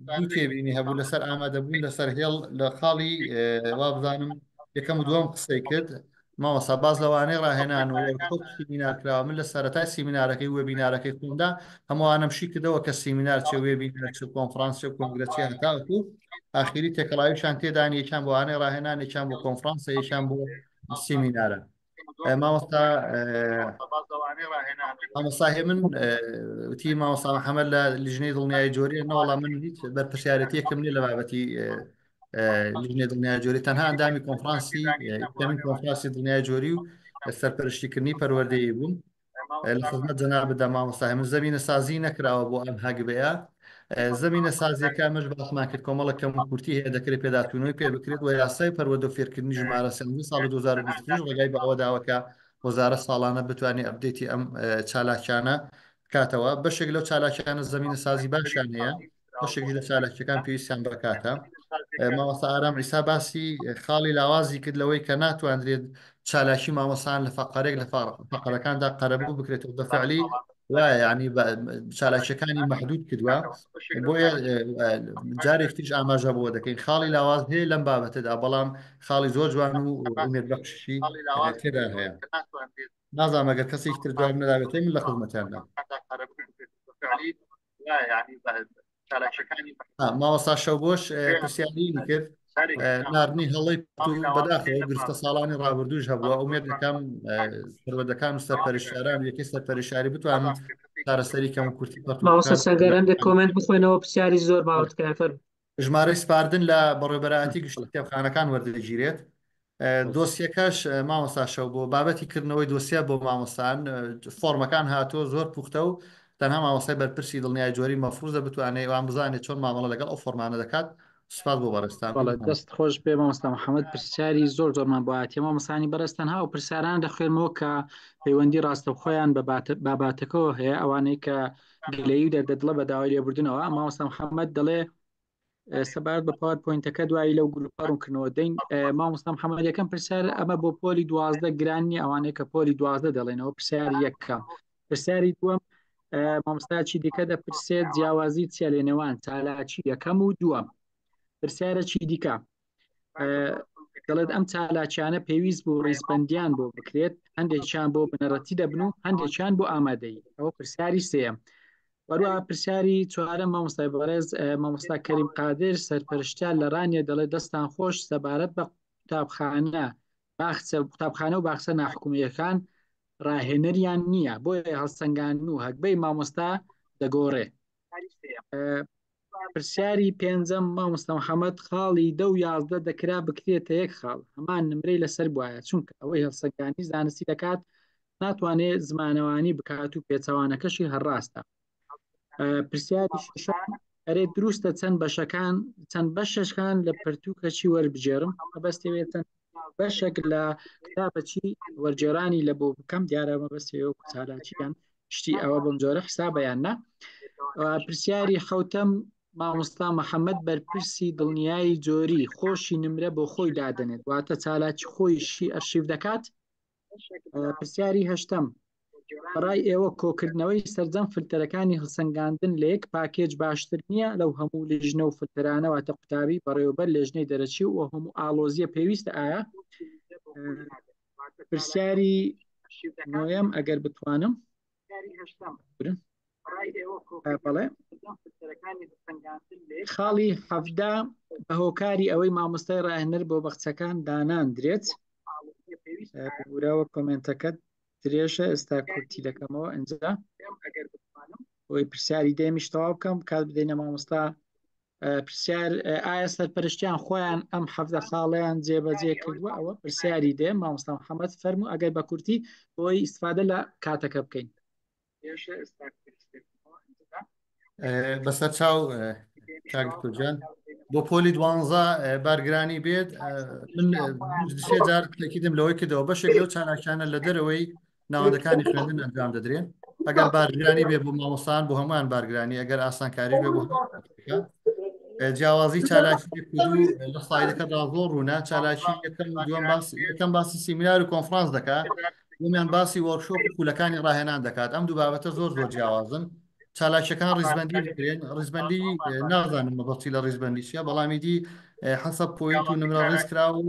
Speaker 2: دوو تێبینی هەبوو لەسەر ئامادەبوون لەسەر هێڵ لە خاڵی وا بزانم یەکەم و دووەم قسەی کرد مامۆستا باز لەوانەیە ڕاهێنان و وەرکۆپ سیمینارکراوە من لە سەرەتای سیمینارەکەی وێبینارەکەی خوندا هەمووانەمشی کردەوە کە سیمینار چێ وێبینار چ کۆنفرانسی و کۆنگرەسی هەتاوەکو ئاخری تێکەڵاویشان تێدانی یەکیان بۆ وانەی ڕاهێنان یەکیان بۆ کۆنفرانسە یەکیان بۆ سیمینارە مامۆستا هێ من وتی مامۆستا محەممەد لە لیژنەی دڵنیایی جۆری نەوەڵام من هیچ بەرپرسیارەتیەکەم نیە لە بابەتی لیژنەی دڵنیای جۆری تەنها ئەندامی کۆنفرانسی کەمین کۆنفرانسی دڵنیای جۆری و سەرپەرشتیکردنی پەروەردەیی بووم لە خزمەت جەنابەدا مامۆستا من زەمینە سازی نەکراوە بۆ ئەم هەگبەیە زەمینە سازیەکە مەش باسمان کرد کۆمەڵە کەم کورتی هەیە دەکرێت پێداتونەوەی پێ بکرێت و یاسای پەروەردە و فێرکردنی ژمارە ساڵی 2023 ڕێگای بە ئەوە داوەکە وەزارە ساڵانە بتوانێت ئەپدێتی ئەم چالاکیانە بکاتەوە بەشێک لەو چالاکیانە زەمینە سازی باشیان هەیە بەشێکی لە چالاکیەکان پێویستیان بکاتە مامۆستا ئارام عیسا باسی خاڵی لاوازی کرد لەوەی کە ناتوانرێت چالاکی مامۆسان لە فەقەرێک لە فەقەرەکاندا قەرەبوو بکرێتەوە بەفعلی وایە ینی چالاکیەکانی مەحدود کردووە بۆیە جارێک تریش ئاماژە بۆ دەکەین خاڵی لاواز هەیە لەم بابەتەدا بەڵام خاڵی زۆر جوان و ئومێدبەخشی تێدا هەیە نازانم ئەگەر کەسێکی تر دوای نەداوێت من لە خزمەتیاندا مامۆستا شەوگۆش پرسیاری کرد ناردنی هەڵی بەداخەوە گرفتە ساڵانی ڕابردووش هەبووە ئومێد دەکەم پەروەردەکان و سەرپەرشتیاران یەکەی سەرپەرشتیاری بتوانن چارەسەری کەم کورتی
Speaker 1: مامۆستا سەنگەرەندە کۆمنت بخوێنەوە پرسیاری زۆر باوتکە فەرموو
Speaker 2: ژمارەی سپاردن لە بەڕێوەبەرایەتی گشت کتێبخانەکان وەردەگیرێت دۆسیەکەش مامۆستا شەو بۆ بابەتی کردنەوەی دۆسیە بۆ مامۆستان فۆرمەکان هاتووە زۆر پوختە و تەنها مامۆستای بەرپرسی دڵنیای جۆری مەفروزە بتوانێت وان بزانێت چۆن مامەڵە لەگەڵ ئەو فۆرمانە دەکات سوپاس بۆ بەڕێستان
Speaker 3: دەست خۆش بێ مامۆستا محەممەد پرسیاری زۆرمان بۆ هاتیە مامۆستانی بەڕێستەنها و پرسیاران دەخوێنەوە کە پەیوەندی ڕاستەوخۆیان باباتەکەەوە هەیە ئەوانەی کە گلەیی دەردەدڵە بە داوای لێبوردنەوە مامۆستا محەممەد دەڵێ سەبارەت بە پاوەر پۆینتەکە دوایی لەو گروپە ڕوونکردنەوە دەین مامۆستا محەممەد یەکەم پرسیار ئەمە بۆ پۆلی 12 گرانی ئەوانەیە کە پۆلی 12 دەڵێنەوە پرسیاری یەکەم پرسیاری دووەم مامۆستاچی دیکە دەپرسێت جیاوازی چیا لە نێوان چالاکی یەکەم و دووەم پرسیارەکی دیکە دەڵێت ئەم چالاکیانە پێویست بۆ ڕیزبەندیان بۆ بکرێت هەندێکیان بۆ بنەڕەتی دەبن و هەندێکیان بۆ ئامادەی ئەوە پرسیاری سێم وەروە پرسیاری چوارەم مامۆستای بەڕێز مامۆستا کەریم قادر سەرپەرشتیان لە ڕانیە دەڵێت دەستان خۆش سەبارەت بە قوتابخانە و باخچە ناحکومیەکان ڕاهێنەریان نییە بۆیە هەڵسەنگان و هەکبەی مامۆستا دەگۆڕێ. پرسیاری پێنجەم مامۆستا محەممەد خاڵی 10 و 11 دەکرا بکرێتە یەک خاڵ هەمان نمرەی لەسەر بواە چونکە ئەوەی هەڵسەنگانی زانستی دەکات ناتوانێت زمانەوانی بکات و پێچەوانەکەشی هەڕاستە. پرسیاری شەشەم ئەرێ دروستە چەند بەشەکان لە پەرتووکەچی وەربژێرم مەبەستێت چەند بەشێک لە کتابەچی وەرجێرانی لە بۆ بکەم دیارە مەبەستەوە کوچالاچیان شتی ئەوە بەم جۆرە حسابەیان نا. پرسیاری حوتەم مامۆستا محەممەد بەرپرسی دڵنیایی جۆری خۆشی نمرە بۆ خۆی دادنێت واتە چالاکی خۆیشی ئەرشیف دەکات. پرسیاری هەشتم بەڕای ئێوە کۆکردنەوەی سەرجەم فلتەرەکانی هەڵسەنگاندن لە یەک پاکێج باشتر نییە لەو هەموو لیژنە و فلتەرانە واتە قوتابی بەڕێوەبەر لێژنەی دەرەچی و هەموو ئاڵۆزیە پێویستە ئایا. پرسیاری نۆیەم ئەگەر بتوانم بەڵێ خاڵی هەفدا بە هۆکاری ئەوەی مامۆستای ڕاهێنەر بۆ بەخچەکان داناندرێت. وراوە کۆمنتەکەت درێژە ئێستا کورتی دەکەمەوە ئەنجا بۆی پرسیاری دێمیش تەواو بکەم کات بدەینە مامۆستا. پرسیار ئایا سەرپەرشتیان خۆیان ئەم حەفدە خاڵیان جێبەجێ کردووە ئەوە پرسیاری دێم مامۆستا محەممەد فەرموو ئەگەر بە کورتی بۆی ئیسفادە لە کاتەکە بکەین.
Speaker 2: بەسەر چاو کاکتۆجان بۆ پۆلی 12 بارگرانی بێت من سێ جار تاکیدم لەوەی کردەوە بەشێک لەو چالاکیانە لە دەرەوەی ناوەندەکانی خوێندن ئەنجام دەدرێن ئەگەر بارگرانی بێ بۆ مامۆستان بۆ هەمووان بارگرانی ئەگەر ئاسانکاری بێ بۆ جیاوازی چالاکی لە سلایدەکە زۆر ڕوونە چالاکی یەکەم باسی سیمینار و کۆنفرانس دەکات دومیان باسی وەرکشۆپ و پولەکانی ڕاهێنان دەکات ئەم دوو بابەتە زۆر جیاوازن. چالاکیەکان ڕیزبەندی بکرێن ڕیزبەندی نازانم مەبەستی لە ڕیزبەندی چیە بەڵامی دی حەسەب پۆینت و نمرە ڕیز کرا و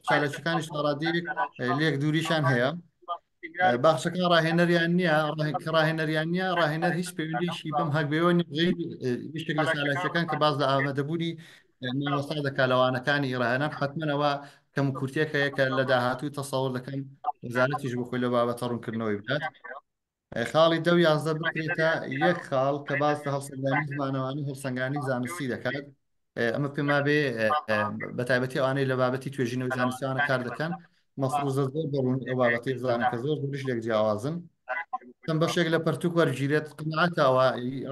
Speaker 2: چالاکیەکانیش ڕادێک لێک دووریشان هەیە. باخچەکان ڕاهێنەریان نییە ڕاهێنەریان نییە ڕاهێنەر هیچ پەیوەندیشی بەم هەکبەوە ویشتێک لە چالاکیەکان کە باز لە ئامادەبوونی مامۆستا دەکات لەوانەکانی ڕاهێنان حتمەنەوە کەم کورتێک هەیە کە لە داهاتووی تەسەوڕ دەکەم وەزارەتیش بۆ خۆی لە بابەتە ڕوونکردنەوەی بدات. خاڵی 10 و 11 بکرێتە یەک خاڵ کە باز لە هەڵسەنگانی زمانەوانی هەڵسەنگانی زانستی دەکات. ئەمە پێما بێ بە تایبەتی ئەوانەی لە بابەتی توێژینەوەی زانستیانە کار دەکەن مەفروزە زۆر بڕون ئەو بابەتی زانە کە زۆر لێک جیاوازن چەند بەشێک لە پەرتووک وەرگیرێت قناعەتەوە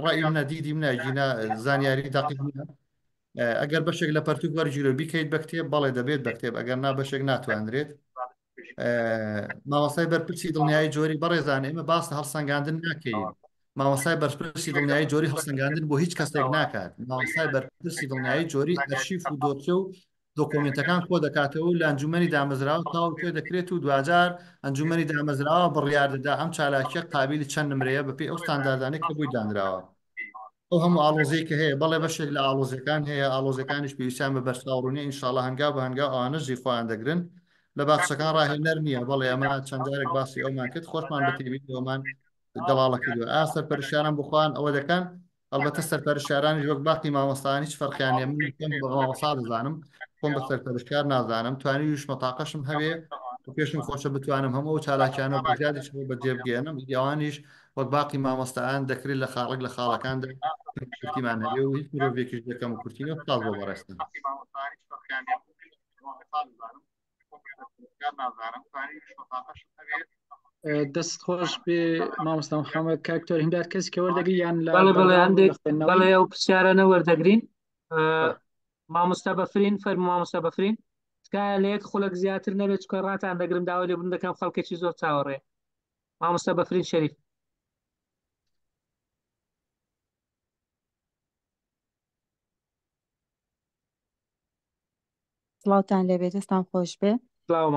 Speaker 2: ڕای منە دیدی منە ژینە زانیاری دقیق نیە ئەگەر بەشێک لە پەرتووک وەرگیرە بیکەیت بە کتێب بەڵێ دەبێت بە کتێب ئەگەر نا بەشێک ناتوانرێت. مامۆستای بەرپرسی دڵنیایی جۆری بەڕێزان ئێمە باس هەڵسەنگاندن ناکەین مامۆستای بەرپرسی دڵنیایی جۆری هەڵسەنگاندن بۆ هیچ کەسێک ناکات مامۆستای بەرپرسی دڵنیایی جۆری ئەرشیف و دۆچە و دۆکۆمنتەکان خۆ دەکاتەوە و لە ئەنجومەنی دامەزراوە تاو پێ دەکرێت و دوجار ئەنجومەنی دامەزراوە بڕیار دەدا ئەم چالاکیە قابلی چەند نمرەیە بەپێی ئەو ستانداردانەی کە بووی دانراوە ئەو هەموو ئاڵۆزەی کە هەیە بەڵێ بەشێک لە ئاڵۆزەکان هەیە ئاڵۆزەکانیش پێویستیان بە بەرچاوڕوونی ئینشاڵڵا هەنگاو بە هەنگاو ئەوانەژی خۆیان دەگرن لە باخچەکان ڕاهێنەر نییە بەڵێ ئەمە چەند جارێک باسی ئەومان کرد خۆشمان بە تێبی ئەومان دەڵاڵە کردووە سەرپەرشتیاران بخۆیان ئەوە دەکەن ئەلبەتە سەرپەرشتیارانی وەک باقی مامۆستایان هیچ فەرقیان من بە مامۆستا دەزانم خۆم بە سەرپەرشتیار نازانم توانی وشمەتاقەشم هەبێ و پێشم خۆشە بتوانم هەموو چالاکیانە بەزیادیش بە جێبگێنم ئەوانیش وەک باقی مامۆستایان دەکرێت لە خاڵک لە خاڵەکاندا کورتیمان هەبێ و هیچ مرۆڤێکیش دەکەم و کورتینە تاز بۆ بەڕێستن.
Speaker 3: دەست خۆش بێ مامۆستا محەممەد کاکتۆر هیندار کەس کە وەردەگری یان لە
Speaker 1: بەڵێ ئەو پرسیارانە وەردەگرین مامۆستا بەفرین فەرموو مامۆستا بەفرین تکایە لە یەک خولەک زیاتر نەبێت چکە ڕاتان دەگرم داوای لێبوون دەکەم خەڵکێکی زۆر چاوەڕێ مامۆستا بەفرین شەریف.
Speaker 11: سڵاوتان لەبێت دەستان خۆش بێ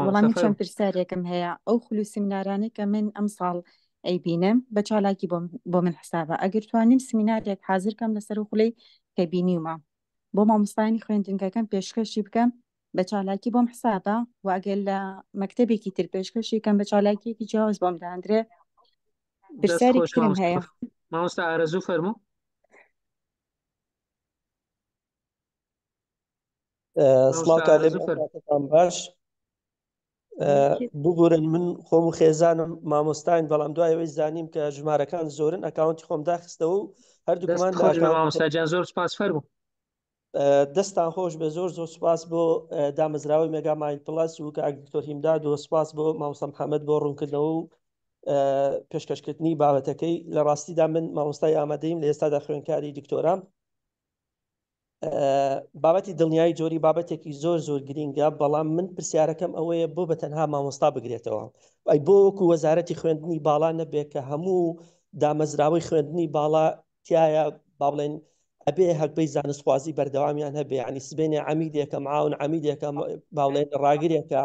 Speaker 11: وەڵامی چەند پرسیارێکم هەیە ئەو خولوسی سیمینارانەی کە من ئەم ساڵ ئەیبینم بە چالاکی بۆ من حسابە ئەگەر توانیم سیمینارێک حازر کەم لەسەر خولەی کە بینیومە بۆ مامۆستایانی خوێندنگەکەم پێشکەشی بکەم بە چالاکی بۆم حسابە و ئەگەر لە مەکتەبێکی تر پێشکەشی کەم بە چالاکیەکی جیاواز بۆم داندرێ پرسیارێکی ترم هەیە.
Speaker 1: مامۆستا ئارەزوو فەرموو.
Speaker 12: سڵاوتان باش ببورن من خۆم و خێزانم مامۆستاین بەڵام دوایەوەی زانیم کە ژمارەکان زۆرن ئەکاونتی خۆم داخستەوە و هەردووکمان لە
Speaker 1: خۆش بە مامۆستاجان زۆر سپاس فەرموو
Speaker 12: دەستان خۆش بە زۆر سوپاس بۆ دامەزراوی مێگا مایند پڵاس و کە ئاگدکتۆر هیمداد و سپاس بۆ مامۆستا محەممەد بۆ ڕوونکردنەوە و پێشکەشکردنی بابەتەکەی لە ڕاستیدا من مامۆستای ئامادەیم لە ئێستادا خوێنکاری دکتۆرام بابەتی دڵنیایی جۆری بابەتێکی زۆر گرینگە بەڵام من پرسیارەکەم ئەوەیە بۆ بە تەنها مامۆستا بگرێتەوە ئەی بۆ وەکو وەزارەتی خوێندنی باڵا نەبێت کە هەموو دامەزراوەی خوێندنی باڵا تایە با بڵێن ئەبێ هەکبەی زانستخوازی بەردەوامیان هەبێ ینی سبێنێ عەمیدێکە معاون عەمیدێکە باڵێن ڕاگرێکە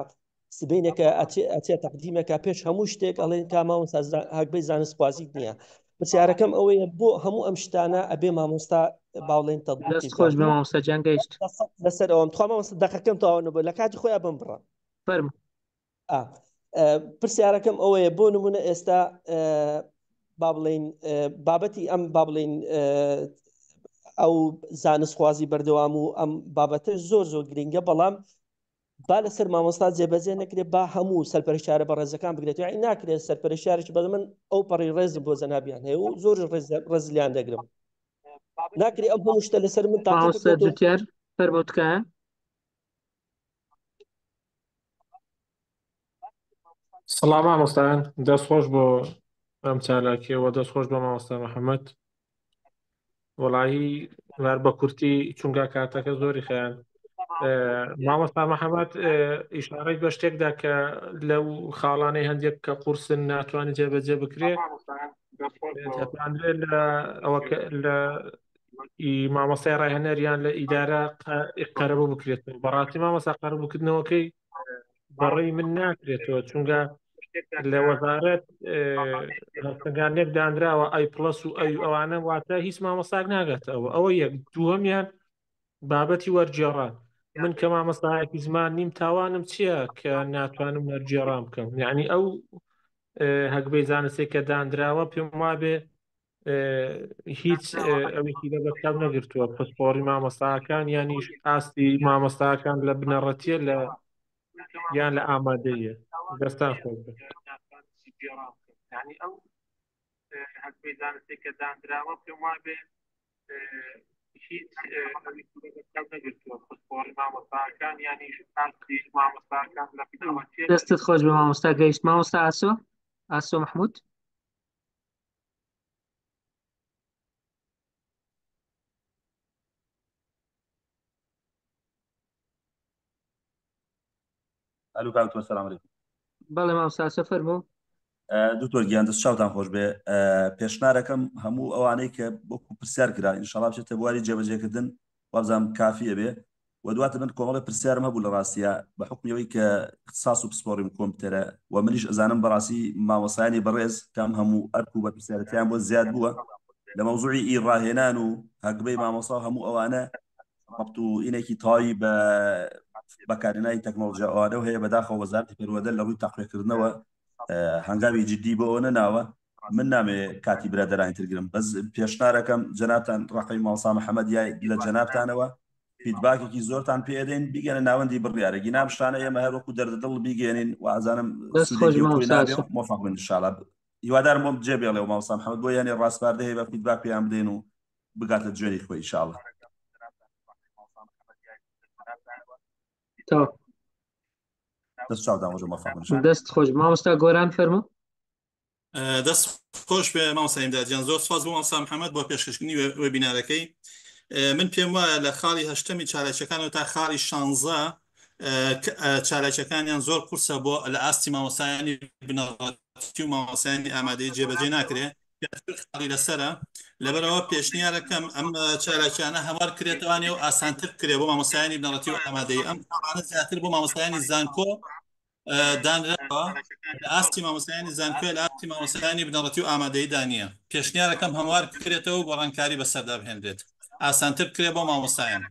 Speaker 12: سبێنێکە ئەچێت تەقدیمێکە پێش هەموو شتێک ئەڵێن کا مامۆستا هەکبەی زانستخوازی نییە پرسیارەکەم ئەوەیە بۆ هەموو ئەم شتانە ئەبێ مامۆستا باڵێن
Speaker 1: دەست خۆش بە مامۆستاجان گەیشت
Speaker 12: لەسەر ئەوم تخوا مامۆستا دەقەکەم تەواو نەبوو لە کاتی خۆیان بم بڕە
Speaker 1: فەرموو
Speaker 12: پرسیارەکەم ئەوەیە بۆ نمونە ئێستا با بڵێن بابەتی ئەم با بڵێن ئەو زانستخوازی بەردەوام و ئەم بابەتە زۆر گرینگە بەڵام با لەسەر مامۆستا جێبەجێ نەکرێت با هەموو سەرپەرشتیارە بە ڕێزەکان بگرێت یعنی ناکرێت سەرپەرشتیارێکی بە من ئەو پەڕی ڕێزم بۆ جەنابیان هەیە و زۆر ڕێزلیان دەگرم ناکرێت ئەم هەموو شتە لەسەر من
Speaker 1: تاقیتیار فەرمووتکایە
Speaker 13: سڵام مامۆستایان دەستخۆش بۆ ئەم چالاکیەوە دەستخۆش بە مامۆستا محەممەد وەڵایی وار بە کورتی چونگا کاتەکە زۆری خەیان مامۆستا محەممەد ئیشارەی بە شتێکدا کە لەو خاڵانەی هەندێک کە قورسن ناتوانێت جێبەجێ بکرێت لە مامۆستای ڕاهێنەریان لە ئیدارە قەرەبوو بکرێتەوە بەڕاستی مامۆستا قەرەبووکردنەوەکەی بەڕێی من ناکرێتەوە چونکە لە وەزارەت هەستەنگانێک دانراوە ئەی پڵەس و ئەوانە واتە هیچ مامۆستاک ناگاتەوە ئەوە یەک دووەمیان بابەتی وەرجێڕان من کە مامۆستایەکی زمان نیم تاوانم چییە کە ناتوانم وەرجێڕان بکەم یعنی ئەو هەکبەی زانستێک کە دانراوە پێم وابێ هیچ ئەوێکی لە بەکتاب نەگرتووە پسپۆڕی مامۆستاکان یانیش ئاستی مامۆستاکان لە بنەڕەتیە لە یان لە ئامادەیە دەستان خۆ ینی ئەو هەکبەی زانستێک کە دانراوە پێم وابێ هیچ ئەوێکی لە بەکتاب نەگرتووە پسپۆڕی مامۆستاکان یانیش ئاستی مامۆستاکان لە بنەڕەتیە
Speaker 1: دەستت خۆش بە مامۆستا گەیشت مامۆستا ئاسۆ محمود
Speaker 14: ئەلو کاکتۆر سەلام عەلەیکوم
Speaker 1: بەڵێ مامۆستا فەرموو
Speaker 14: دوکتۆر گیان دەست چاوتان خۆش بێ پێشنارەکەم هەموو ئەوانەی کە بۆکو پرسیار کرا ئینشاڵڵا بچێتە بواری جێبەجێکردن وابزانم کافیە بێ و دواتر من کۆمەڵی پرسیارم هەبوو لە ڕاستیە بە حکمیەوەی کە اختصاص و پسپۆڕیم کۆمپیوتەرە و منیش ئەزانم بەڕاستی مامۆستایانی بەڕێز کام هەموو ئەرک و بە پرسیارەتیان بۆ زیاد بووە لە مەوزوعی ئیڕاهێنان و هەکبەی مامۆستا و هەموو ئەوانە ڕەبط و ئینێکی تەواوی بە بەکارهێنانی تەکنۆلۆژیا ئەوانە هەیە بەداخەوە وەزارەتی پەروەردە لە ڕووی تاقیکردنەوە هەنگاوی جددی بۆ ئەوە ناوە من نامێ کاتی برادرانی ترگرم بەس پێشنارەکەم جەنابتان ڕقەی مامۆستا محەممەد یای لە جەنابتانەوە فیدباکێکی زۆرتان پێدەین بیگەنە ناوەندی بڕیارێکی نامشتانە ئێمە هەروەکو دەردەدڵ بیگەێنین و ئازانم مۆفق بن انشاءالله هیوادارم بۆم جێ بێڵێ و مامۆستا محەممەد بۆ یانی ڕاستپاردە هەیە بە فیدباک پێیان بدەین و بگاتە جوێنی خۆی انشاءالله
Speaker 1: دەست خۆش مامۆستا گۆران فەرموو
Speaker 15: دەست خۆش بێ مامۆستا هیمدادیان زۆر سپاس بۆ مامۆستا محەممەد بۆ پێشکەشکردنی وێبینارەکەی من پێم وایە لە خاڵی هەشتەمی چالەکیەکانەوە تا خاڵی 16 چالەکیەکانیان زۆر قورسە بۆ لە ئاستی مامۆستایانی بنەڕەتی و مامۆستایانی ئامادەی جێبەجێ ناکرێت خاڵی لەسەرە لەبەرەوە پێشنیارەکەم ئەم چالاکیانە هەوار کرێتوانێ و ئاسانتر کرێ بۆ مامۆستایانی بنەڕەتی و ئامادەی ئەم زیاتر بۆ مامۆستایانی زانکۆ دانراوە لە ئاستی مامۆستایانی زانکۆ لە ئاستی مامۆستایانی بنەڕەتی و ئامادەی دانیە پێشنیارەکەم هەموار بکرێتەوە و گۆڕانکاری بەسەردا بهێنرێت ئاسانتر کرێ بۆ مامۆستایان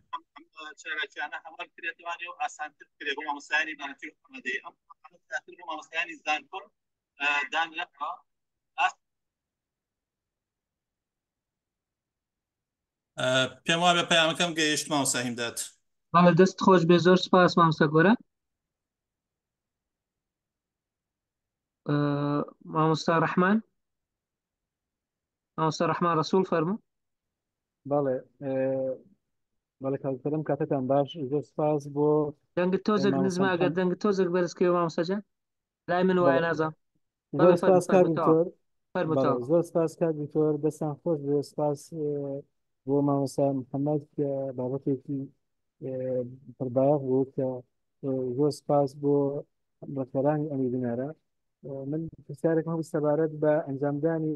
Speaker 15: چالاکیانە هەوار کرێتوانێ و ئاسانتر کرێ بۆ مامۆستایانی بنەڕەتی و ئامادەی ئەم زیاتر بۆ مامۆستایانی زانکۆ دانراوە پێم وابێ پەیامەکەم گەیشت مامۆستا هیمداد
Speaker 1: بەڵێ دەست خۆش بێ زۆر سپاس مامۆستا گۆران مامۆستا ڕەحمان مامۆستا ڕەحمان ڕەسوول فەرموو.
Speaker 16: بەڵێ بەڵێ کاکتەرم کاتتان باش زۆر سپاس بۆ
Speaker 1: دەنگت تۆزێک
Speaker 16: مامۆستا
Speaker 1: نزمە ئەگەر
Speaker 16: محەممەد.
Speaker 1: دەنگت تۆزێک بەرزکەوە مامۆستاجان لای من وایە
Speaker 16: بەڵێ
Speaker 1: نازام.
Speaker 16: زۆر
Speaker 1: بەڵێ
Speaker 16: سپاس کاک دکتۆر.
Speaker 1: فەرمووتەوە.
Speaker 16: بەڵێ زۆر سپاس کاک دکتۆر، دەستان خۆش بێ. سپاس بۆ مامۆستا محەممەد کە بابەتێکی پڕبایەق بوو کە زۆر سپاس بۆ ڕێکخەرانی ئەمی بنارە. من پرسیارێکم هەبوو سەبارەت بە ئەنجامدانی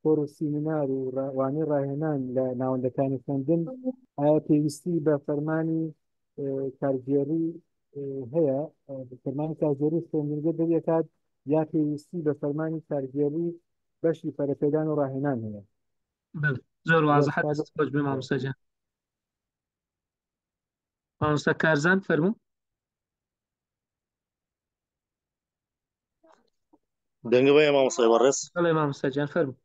Speaker 16: کۆر و سیمینار و وانەی ڕاهێنان لە ناوەندەکانی خوێندن ئایا پێویستی بە فەرمانی کارگێڕی هەیە؟ فەرمانی کارگێڕی خوێندنگە دەبێت یا پێویستی بە فەرمانی کارگێڕی بەشی پەرەپێدان و ڕاهێنان هەیە؟
Speaker 1: زۆر وازەحە دەست خۆش بێ مامۆستاجان. مامۆستا کارزان فەرموو.
Speaker 17: دەنگ بەیە مامۆستای بەڕێز.
Speaker 1: بەڵێ مامۆستاجان فەرموو.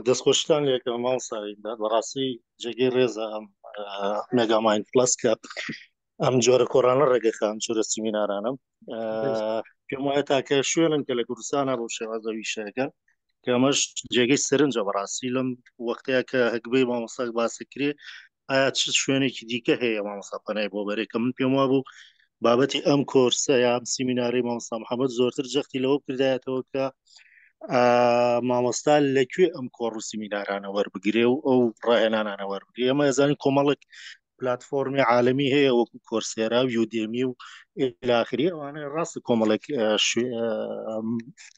Speaker 17: دەستخۆشتان لێکە مامۆستای بەڕاستی جێگەی ڕێزە ئەم مێگاماین پلەس کە ئەم جۆرە کۆرانە ڕێگەخان جۆرە سیمینارانم پێم وایە تاکە شوێنن کە لە کوردستانە بۆ شێوازە ویشەکەن کە ئەمەش جێگەی سەرنجە بەڕاستی لەم وەختەیە کە هەگبەی مامۆستاک باسەکرێ ئایا چ شوێنێکی دیکە هەیە مامۆستا پەنای بۆ بەرێکە من پێم وا بوو بابەتی ئەم کۆرسە یا ئەم سیمیناری مامۆستا محەممەد زۆرتر جەختی لەوە کردایەتەوە کە مامۆستا لەکوێ ئەم کۆڕ و سیمینارانە وەربگرێ و ئەو ڕاهێنانانە وەربگرێ. ئەمە ئەزانین کۆمەڵک پلتفۆرمی عالمی هەیە وەکو کۆرسێرا و یودێمی و ئیلاخری ئەوانە ڕاست کۆمەڵک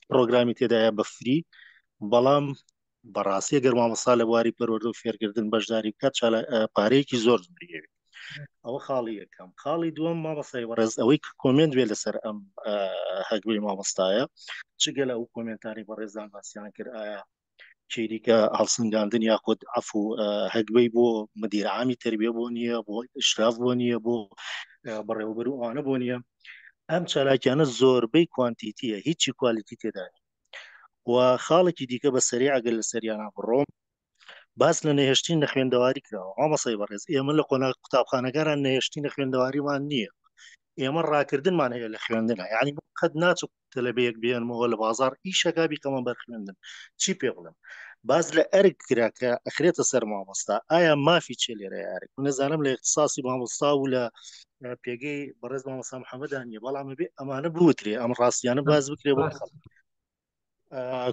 Speaker 17: پرۆگرامی تێدایە بە فری، بەڵام بەڕاستی گەر مامۆستا لە بواری پەروەردە و فێرکردن بەشداری بکات پارەیەکی زۆر زۆریەوێت. ئەوە خاڵی یەکەم. خاڵی دووەم مامۆستای بەڕێز ئەوەی کۆمنت بێ لەسەر ئەم هەگبەی مامۆستایە چگەلە ئەو کۆمنتانی بەڕێزان باسییان کرد ئایا کێریکە هەڵسەنگاندن یاخود عەفو هەگبەی بۆ مدیر عامی تەربیە بۆ نییە، بۆ ئشراف بۆ نییە، بۆ بەڕێوەبەر و ئەوانە بۆ نییە. ئەم چالاکیانە زۆربەی کوانتیتیە، هیچی کوالیتی تێدا نیە. و خاڵێکی دیکە بە سەریع ئەگەر لە سەریانە بڕۆم باس لە نەهێشتین لە خوێندەواری کراوە. مامۆستای بەڕێز ئێمە لە قوتابخانەکانان نەهێشتین لە خوێندەواریمان نییە، ئێمە ڕاکردنمان هەیە لە خوێندنە. یعنی قەت ناچوو تەلەبەیەک بێنمەوە لە بازار ئیشەکە بیکەمە بەر خوێندن. چی پێ بڵێم؟ باز لە ئەرک کرا کە ئەخرێتە سەر مامۆستا ئایا مافی چێ لێرە یارێک نەزانم لە اختصاصی مامۆستا و لە پێگەی بەڕێز مامۆستا محەممەدان نیە، بەڵام بێ ئەمانە بوترێ ئەم ڕاستیانە باز بکرێ بۆ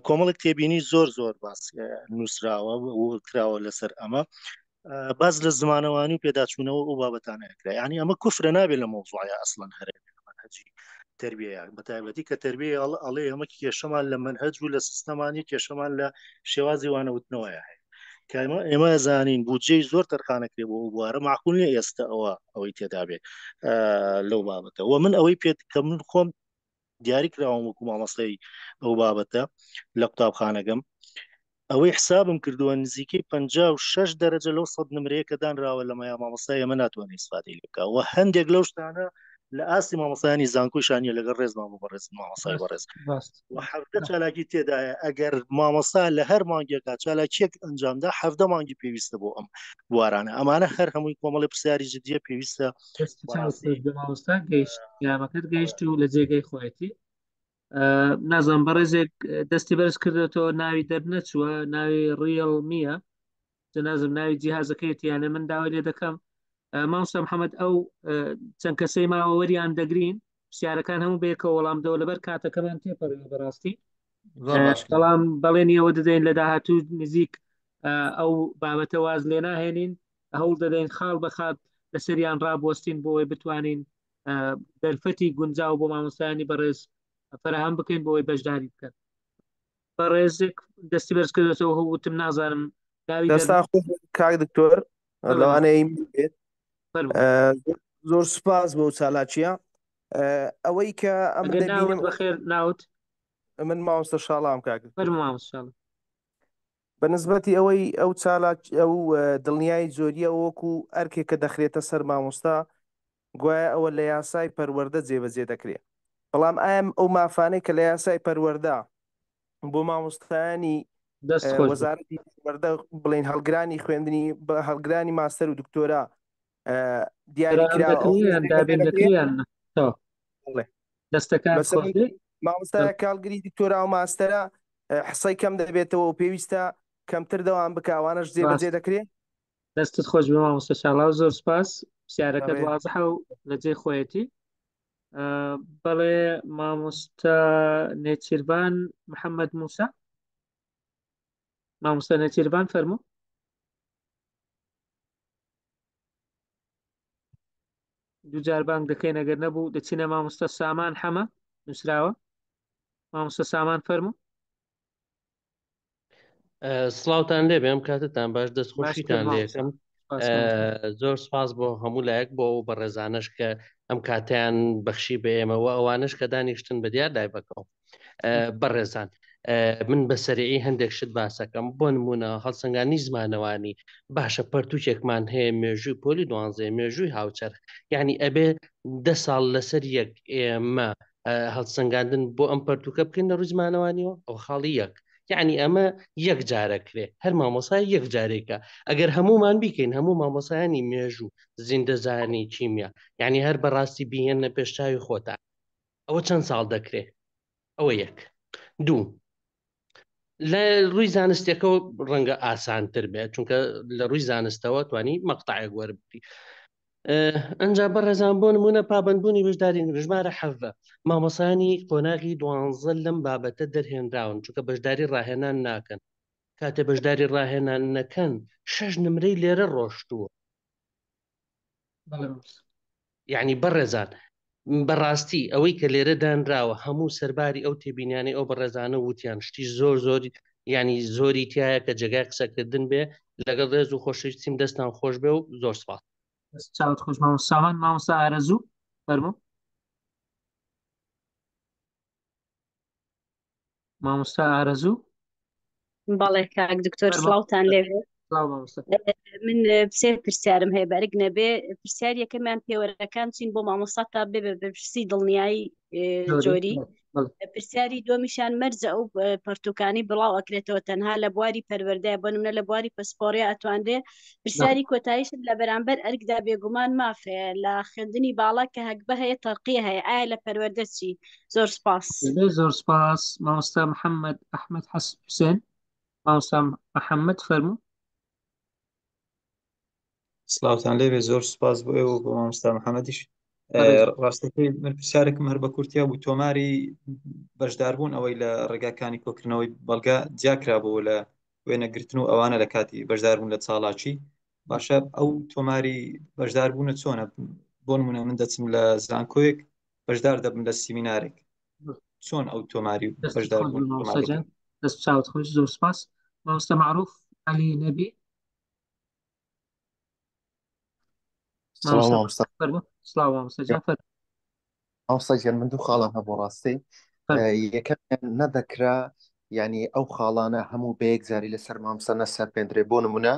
Speaker 17: کۆمەڵک تێبینی زۆر باس نووسراوە و کراوە لەسەر ئەمە باز لە زمانەوانی و پێداچوونەوە ئەو بابەتانەیەکرا. یعنی ئەمە کوفرە نابێت لە مۆزوعە ئەسڵەن هەرێ منهەجی تربیە بەتایبەتی کە تربیە ئەڵێ ئەمە کێشەمان لە منهەج و لە سیستەمانی کێشەمان لە شێوازی وانەوتنەوەیە هەیە کە ئێمە زانین بودجەی زۆر تەرخانەکرێ بۆ بوارە معقول نیە ئێستا ئەوەی تێدا بێ لەو بابەتەوە. من ئەوەی پێ کە من خۆم دیاری کراوە وەکو مامۆستای ئەو بابەتە لە قوتابخانەکەم ئەوەی حسابم کردووە نزیکەی 56 دەرەجە لەو 100 نمرەیە کە دانراوە لە مەیە مامۆستای ئەمە ناتوانێت ئیسفادەی لێ بکات و هەندێک لەو شتانە لە ئاستی مامۆستایانی زانکۆیشانیە لەگەڵ ڕێزمان بۆ بەڕێز مامۆستای بەڕێز و حەفتە چالاکی تێدایە. ئەگەر مامۆستا لە هەر مانگێکا چالاکیەک ئەنجامدا حەفتە مانگی پێویستە بۆ ئەم بوارانە. ئەمانە هەر هەمووی کۆمەڵی پرسیاری جدیە پێویستە
Speaker 1: مامۆستا گەیشت یامەکەت گەیشت و لە جێگەی خۆیەتی نازان بەڕێزێک دەستی بەرز کردێتەوە ناوی دەرنەچووە ناوی ڕیڵ میە نازم ناوی جیهازەکەیەتیانە من داوای لێ دەکەم مامۆستا محەممەد ئەو چەند کەسەی ماوە وەریان دەگرین پرسیارەکان هەموو بێکەوە وەڵام دەوە لەبەر کاتەکەمان تێپەڕێنە بەڕاستی بەڵام بەڵێنیەوە دەدەین لە داهاتوو نزیک ئەو بابەتە واز لێ ناهێنین هەوڵ دەدەین خاڵ بەخات لەسەریان ڕابوەستین بۆەوەی بتوانین دەرفەتی گونجاو بۆ مامۆستایانی بەڕێز فراهم بکەین بۆەوەی بەشداری بکەن. بەڕێزێک دەستی بەرز کردێتەوە هەوتم نازانم
Speaker 18: دەستا کاک دکتۆر لەوانەیە بێت زۆر سوپاس بۆ چالاکیە ئەوەی کە ئەم دەبینم
Speaker 1: بەخێر ناوت
Speaker 18: من مامۆستا شاڵام کاک
Speaker 1: مامۆستا
Speaker 18: بەنسبەتی ئەوەی ئەو چالاک ئەو دڵنیای زۆریە وەکو ئەرکێک کە دەخرێتە سەر مامۆستا گوایە ئەوە لە یاسای پەروەردە جێبەجێ دەکرێت. بەڵام ئایم ئەو مافانەی کە لە یاسای پەروەردە بۆ مامۆستایانی وەزارەتی پەروەردە بڵین هەڵگرانی خوێندنی بە هەڵگرانی ماستەر و دکتۆرا دیاری کراوە
Speaker 1: دەستەکان
Speaker 18: مامۆستای کاڵگری دکتۆرا و ماستەرە حسەی کەم دەبێتەوە و پێویستە کەمتر دەوام بکە ئەوانەش جێبەجێ دەکرێت.
Speaker 1: دەستت خۆش بێ مامۆستا شاڵاو، زۆر سپاس، پرسیارەکەت وازەحە و لە جێ خۆیەتی. بەڵێ مامۆستا نێچیروان محەممەد موسا، مامۆستا نێچیروان فەرموو. دووجار بانگ دەکەین، ئەگەر نەبوو دەچینە مامۆستا سامان حەمە نووسراوە. مامۆستا سامان فەرموو.
Speaker 19: سڵاوتان لێ بێم، کاتتان باش، دەستخۆشیتان لێ یەکەم. زۆر سپاس بۆ هەموو لایەک بۆ بە ڕێزانش کە ئەم کاتیان بەخشی بە ئێمەوە، ئەوانش کە دانیشتن بە دیار لای بکەوە. بەڕێزان، من بە سەرعی هەندێک شت باسەکەم. بۆ نمونە هەڵسەنگانی زمانەوانی باشە، پەرتوچێکمان هەیە مێژووی پۆلی 12 مێژووی هاوچەرخ، یعنی ئەبێ 10 ساڵ لەسەر یەک ئێمە هەڵسەنگاندن بۆ ئەم پەرتوکە بکەین لە ڕووی زمانەوانیەوە، ئەو خاڵی یەک، یعنی ئەمە یەک جارەکرێ، هەر مامۆسای یەک جارێکە. ئەگەر هەمومان بیکەین، هەموو مامۆسایانی مێژوو زیندەزانی چیمیا، یعنی هەر بەڕاستی بهێنە پێشچاوی خۆتان، ئەوە چەند ساڵ دەکرێ؟ ئەوە یەک. دوو، لە ڕووی زانستیەکەەوە ڕەنگە ئاسانتر بێت، چونکە لە ڕووی زانستەوە توانی مەقتەعێک وەربگری. ئەنجا بەڕێزان بۆ نمونە پابەندبوونی بەشداری ژمارە 7 مامۆسانی قۆناغی 12 لەم بابەتە دەرهێنراون، چونکە بەشداری ڕاهێنان ناکەن. کاتێ بەشداری ڕاهێنان نەکەن 6 نمرەی لێرە ڕۆشتووە. یعنی بەڕێزان بەڕاستی ئەوەی کە لێرە دانراوە هەموو سەرباری ئەو تێبینیانی ئەو بەڕێزانە وتیان شتی زۆر زۆری، ینی زۆری تایە کە جێگای قسەکردن بێ. لەگەڵ ڕێز و خۆشەویستیم دەستان خۆش بێ و زۆر سپاس.
Speaker 1: چاوت خۆش مامۆستامان. مامۆستا ئارەزوو فەرموو. مامۆستا ئارەزوو.
Speaker 10: بەڵێ کاک دکتۆر، سڵاوتان لێبێ. من سێ پرسیارم هەیە، بەرگ نەبێ. پرسیار یەکەمیان پێوەرەکان چین بۆ مامۆستا تا بێ بە پرسی دڵنیایی جۆری. پرسیاری دومیشان مەرجە ئەو پەرتوکانی بڵاو ئەکرێتەوە تەنها لە بواری پەروەردەیە، بۆ نمونە لە بواری پەسپۆڕی ئەتواندێ. پرسیاری کۆتاییشت لە بەرامبەر ئەرکدا بێگومان مافەیە، لە خوێندنی باڵا کە هەکبە هەیە تەرقیە هەیە، ئایا لە پەروەردە چی؟ زۆر سپاس.
Speaker 1: زۆر سپاس. مامۆستا محەممەد ئەحمەد حوسێن. مامۆستا محەممەد فەرموو.
Speaker 20: سلااوتان لێبێ، زۆر سپاس بۆ ئێوە بۆ مامۆستا محەممەدیش. ڕاستەکەی من پرسیارێکم هەر بە کورتیا بوو، تۆماری بەشداربوون ئەوەی لە ڕێگاکانی کۆکردنەوەی بەڵگا جیاکرابەوە لە وێنەگرتن و ئەوانە لە کاتی بەشداربوون لە چاڵاکی. باشە ئەو تۆماری بەشداربوونە چۆنە؟ بۆ نمونە من دەچم لە زانکۆیەک بەشدار دەبم لە سیمینارێک، چۆن ئەو تۆماری بەشداربوون؟
Speaker 1: دەست چاوت خۆش، زۆر سپاس. مامۆستا معروف علی نەبی.
Speaker 21: ئەوسەجان من دوو خاڵم هەبوو ڕاستی. یەکەم نەدەکرا ینی ئەو خاڵانە هەموو بەیەک جاری لەسەر مامۆستا نەسەر پێندرێ. بۆ نمونە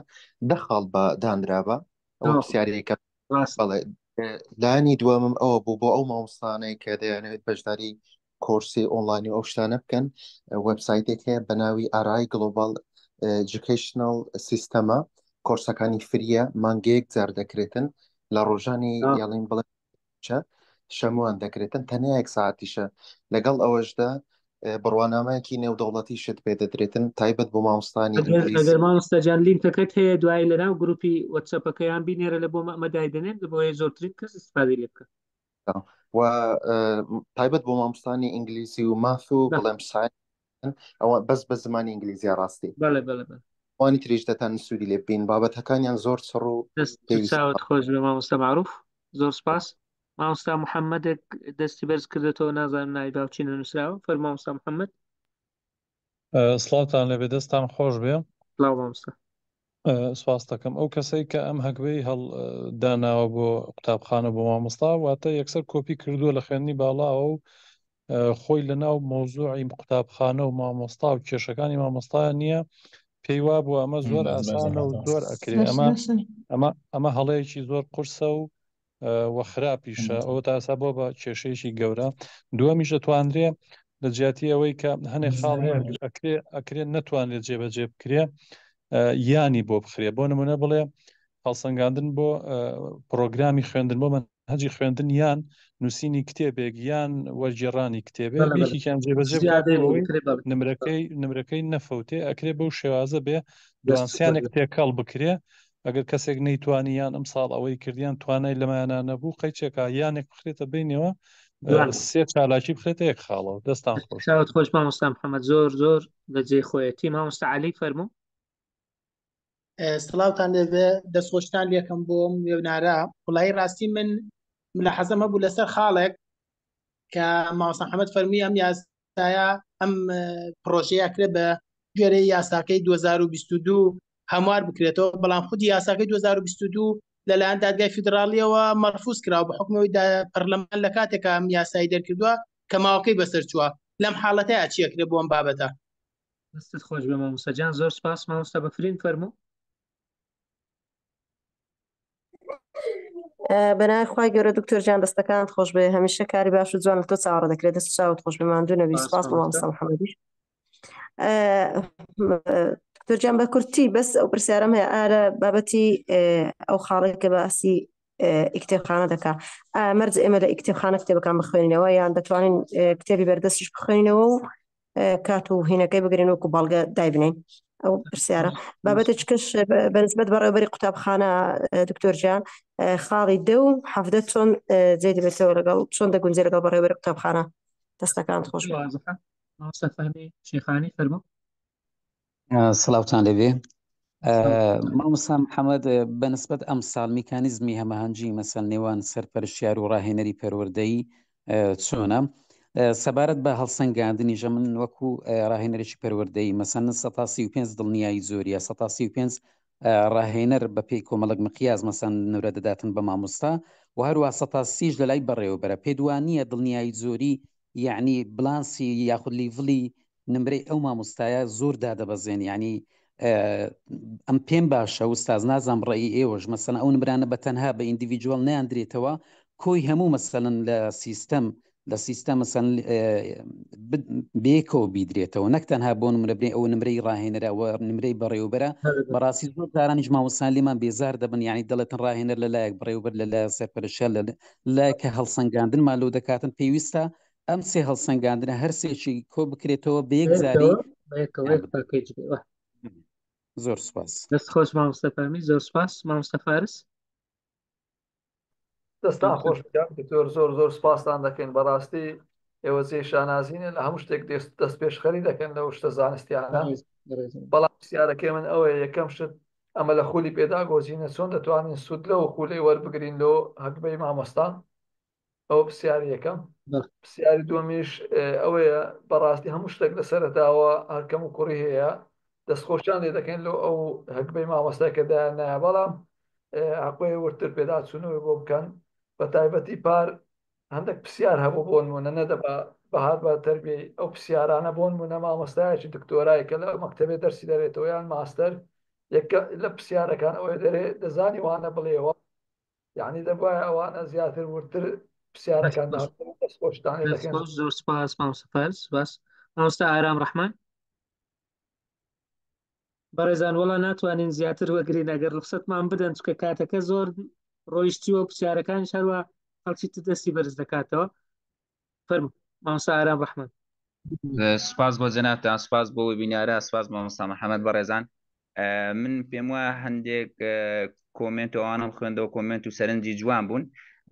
Speaker 21: 10 خاڵ بە دانرابە، ئەوە پرسیارێکە. بەڵێ لایانی دووەمم ئەوە بوو بۆ ئەو مامۆستانەی کە دەیانەوێت بەشداری کۆرسی ئۆنلاینی ئەو شتانە بکەن، وەبسایتێک هەیە بە ناوی ئارای گلۆبال ئێجوکیشنەڵ سیستەمە، کۆرسەکانی فریە، مانگەیەک جار دەکرێتن لە ڕۆژانی یاڵین بڵێ شەمووان دەکرێتن، تەنیا 1 ساعتیشە. لەگەڵ ئەوەشدا بڕوانامەیەکی نێودەوڵەتی شت پێ دەدرێتن تایبەت بۆ مامۆستانی ئینگلیزی.
Speaker 1: ئەگەر مامۆستاجان لینکەکەت هەیە دوای لەناو گروپی وەتسەپەکەیان بینێرە لە بۆ مەمەدای دەنێن بۆیە زۆرترین کەس استفادەی لێ بکە.
Speaker 21: و تایبەت بۆ مامۆستانی ئینگلیزی و ماف و بڵێم ساین، ئەوە بەس بە زمانی ئینگلیزی ڕاستی. وانی تریش دەتان سوودی لێ بین، بابەتەکانیان زۆر چڕ و
Speaker 1: چاوت خۆش بێ مامۆستا معروف، زۆر سپاس. مامۆستا محەممەدێک دەستی بەرز کردێتەوە، نازانم ناوی باوچینە نووسراوە. فەرموو مامۆستا محەممەد.
Speaker 22: سڵاوتان لێبێ، دەستان خۆش بێ.
Speaker 1: سڵاو مامۆستا.
Speaker 22: سواس دەکەم. ئەو کەسەی کە ئەم هەکبەی هەڵداناوە بۆ قوتابخانە بۆ مامۆستا، واتە یەکسەر کۆپی کردووە لە خوێندنی باڵاوە و خۆی لەناو مۆزوعی قوتابخانە و مامۆستا و کێشەکانی مامۆستایان نییە، پێی وا بوو ئەمە زۆر ئاسانە و زۆر ئەکرێ. ئەمە هەڵەیەکی زۆر قورسە و خراپیشە، ئەوە تاسا بۆ بە کێشەیەکی گەورە. دووەمیش دەتوانرێ لە جیاتی ئەوەی کە هەنێک خاڵ ئەکرێ نەتوانێت جێبەجێ بکرێ یانی بۆ بخرێ. بۆ نمونە بڵێ هەڵسەنگاندن بۆ پرۆگرامی خوێندن بۆ من هەجی خوێندن یان نووسینی کتێبێک یان وەرگێڕانی کتێبێک یەکێکیان جێبەجێ بکاتەوە ئەوەی نمرەکەی نەفەوتێ ئەکرێ بەو شێوازە بێ دوانسیانێک تێکەڵ بکرێ ئەگەر کەسێک نەیتوانی یان ئەم ساڵ ئەوەی کردیان توانای لەمایانە نەبوو قەیچێکە یانێک بخرێتە بینەوە سێ چالاکی بخرێتە یەک خاڵەوە. دەستان خۆش.
Speaker 1: شاوت خۆش مامۆستا محەممەد، زۆر لە جێ خۆیەتی. مامۆستا عەلی فەرموو.
Speaker 4: سڵاوتان لێبێ، دەستخۆشتان لێکم بۆم وێبنارە. وڵی ڕاستی من لە حەزەمە بوو لەسەر خاڵێک کە مامۆستا محەممەد فەرمی ئەم یاسایە ئەم پرۆژەیە کرێ بە گوێرەی یاساکەی 2022 هەموار بکرێتەوە، بەڵام خودی یاساکەی 2022 لەلایەن دادگای فیدراڵیەوە مەرفوز کراوە بە حکمەوەی پەرلەمان لە کاتێکە ئەم یاسایی دەرکردووە کە ماوەکەی بەسەر چووە. لەم حاڵەتەیە چیەکرێ بۆ ئەم بابەتە؟
Speaker 1: دەستت خۆش بێ مامۆستا جان، زۆر سپاس. مامۆستا بەفرین فەرموو.
Speaker 5: بەناخوای گەورە دکتۆر جان دەستەکانت خۆش بێ، هەمیشە کاری باش و جوان لە تۆ چاوەڕە دەکرێت. دەست چاوت خۆش بێ، ماندوو نەبی. سپاس بۆ مامۆستا محەممەدیش. دکتۆر جان بە کورتی بەس ئەو پرسیارەم هەیە ئارە بابەتی ئەو خاڵێک کە باسی کتێبخانە دەکا. مەرج ئێمە لە کتێبخانە کتێبەکان بخوێنینەوە یان دەتوانین کتێبی بەردەستیش بخوێنینەوە و کات و هینەکەی بگرین وەکو بەڵگە دایبنین؟ ئەو پرسیارە. بابەتێکش بەنسبەت بەڕێوەبەری قوتابخانە دکتۆر جان، خاڵی 2 و 7 چۆن جێ دەبێتەوە لەگەڵ چۆن دەگونجێ لەگەڵ بەڕێوەبەری قوتابخانە؟ دەستەکانت خۆش بێ.
Speaker 1: مامۆستا فەهمی شێخانی فەرموو.
Speaker 23: سڵاوتان لەبێ. مامۆستا محەممەد بەنسبەت ئەم ساڵ میکانیزمی هەمەهەنگی مەسەل نێوان سەرپەرشتیار و ڕاهێنەری پەروەردەیی چۆنە؟ سەبارەت بە هەڵسەنگاندنیژە من وەکو ڕاهێنەرێکی پەروەردەیی مەسەن 135 دڵنیایی زۆریە 135 ڕاهێنەر بە پێی کۆمەڵک مقیاس مەسەن نورە دەداتن بە مامۆستا و هەروە 130 لە لای بەڕێوەبەرە. پێدوانیە دڵنیایی زۆری یعنی بلانسی یاخود لیڤڵی نمرەی ئەو مامۆستایە زۆر دادەبەزێن. یعنی ئەم پێم باشە وستاز نازام ڕێی ئێوەش مەسەن ئەو نمرانە بە تەنها بە ئیندیڤیدوەڵ نەیاندرێتەوە، کۆی هەموو مەسەلەن لە سیستەم مەسەن بێکەوە بیدرێتەوە، نەک تەنها بۆ نمرە بنێ ئەو نمرەی ڕاهێنەرەوە نمرەی بەڕێوەبەرە. بەڕاستی زۆر جارانیش مامۆستان لێمان بێزار دەبن، یعنی دەڵێتن ڕاهێنەر لەلایەک بڕێوەبەر لەلایەک سەرپەرشتیار لایەکە هەڵسەنگاندنمان لەو دەکاتن. پێویستە ئەم سێ هەڵسەنگاندنە هەر سێکی کۆ بکرێتەوە بە یەک زاری. زۆر سپاس.
Speaker 1: دەست خۆش مامۆستا فەرمی، زۆر سپاس. مامۆستا فارس.
Speaker 24: دەستان خۆش دکتۆر، زۆر سپاسان دەکەین. بەڕاستی ئێوە جێ شانازینە لە هەموو شتێک دەست پێشخەری دەکەن لەو شتە زانستیانە. بەڵام پرسیارەکەی من ئەوەیە یەکەم شت ئەمە لە خولی پێداگۆزینە چۆن دەتوانین سوود لەو خولەی وەربگرین لۆ هەکبەی مامۆستا. ئەو پرسیاری یەکەم. پرسیاری دووەمیش ئەوەیە بەڕاستی هەموو شتێک لەسەرەتاوە هەرکەم و کوڕی هەیە دەستخۆشیان لێ دەکەین لۆ ئەو هەکبەی مامۆستای کە دایانایە، بەڵام عقبەی ورتر پێدا چوونەوەی بۆ بکەن. بە تایبەتی پار هەندێک پرسیار هەبوو بۆ نمونە نەدەبا بەهات بە تەربیەی ئەو پرسیارانە بۆ نمونە مامۆستایەکی دکتۆرای کە لە مەکتەبێ دەرسی دەرێتەوە یان ماستەر، یەکە لە پرسیارەکان ئەوەی دەرێ دەزانی وانە بڵێەوە، یعنی دەبایە ئەوانە زیاتر ورتر پرسیارەکان دەستخۆشتان لێ دەکەن.
Speaker 1: زۆر سپاس مامۆستا فارس. باس مامۆستا ئارام ڕەحمان. بەڕێزان وەڵا ناتوانین زیاتر وەگرین ئەگەر ڕخسەتمان بدەن چکە کاتەکە زۆر ڕۆیشتیوە پرسیارەکانی هەروە خەڵکی دەستی بەرز دەکاتەوە. فەرموو مامۆستا ئارام ڕەحمان.
Speaker 25: سپاس بۆ جەنابتان، سپاس بۆ وێبینارە، سپاس بۆ مامۆستا محەممەد. بەڕێزان من پێم وایە هەندێک کۆمنت و ئەوانم خوێندەوە کۆمنت و سەرنجی جوان بوون،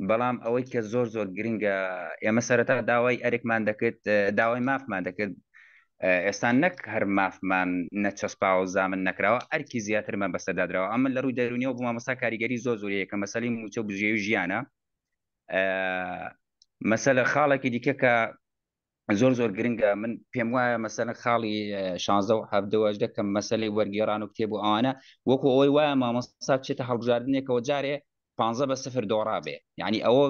Speaker 25: بەڵام ئەوەی کە زۆر گرنگە ئێمە سەرەتا داوای ئەرێکمان دەکرد، داوای مافمان دەکرد. ئێستا نەک هەر مافمان نەچەسپا و زامن نەکراوە، ئەرکی زیاترمان بەسەردادراوە. ئەمە لە ڕووی دەرونیەوە بۆ مامۆستا کاریگەری زۆریە کە مەسەلەی موچە و بژێوی ژیانە. مەسەلە خاڵێکی دیکە کە زۆر گرنگە، من پێم وایە مەسەلە خاڵی 16 و 17 کە مەسەلەی وەرگێڕان و کتێب و ئەوانە وەکو ئەوەی وایە مامۆستا بچێتە هەڵبژاردنێکەوە جارێ 15 بە 0 دۆڕا بێ. یعنی ئەوە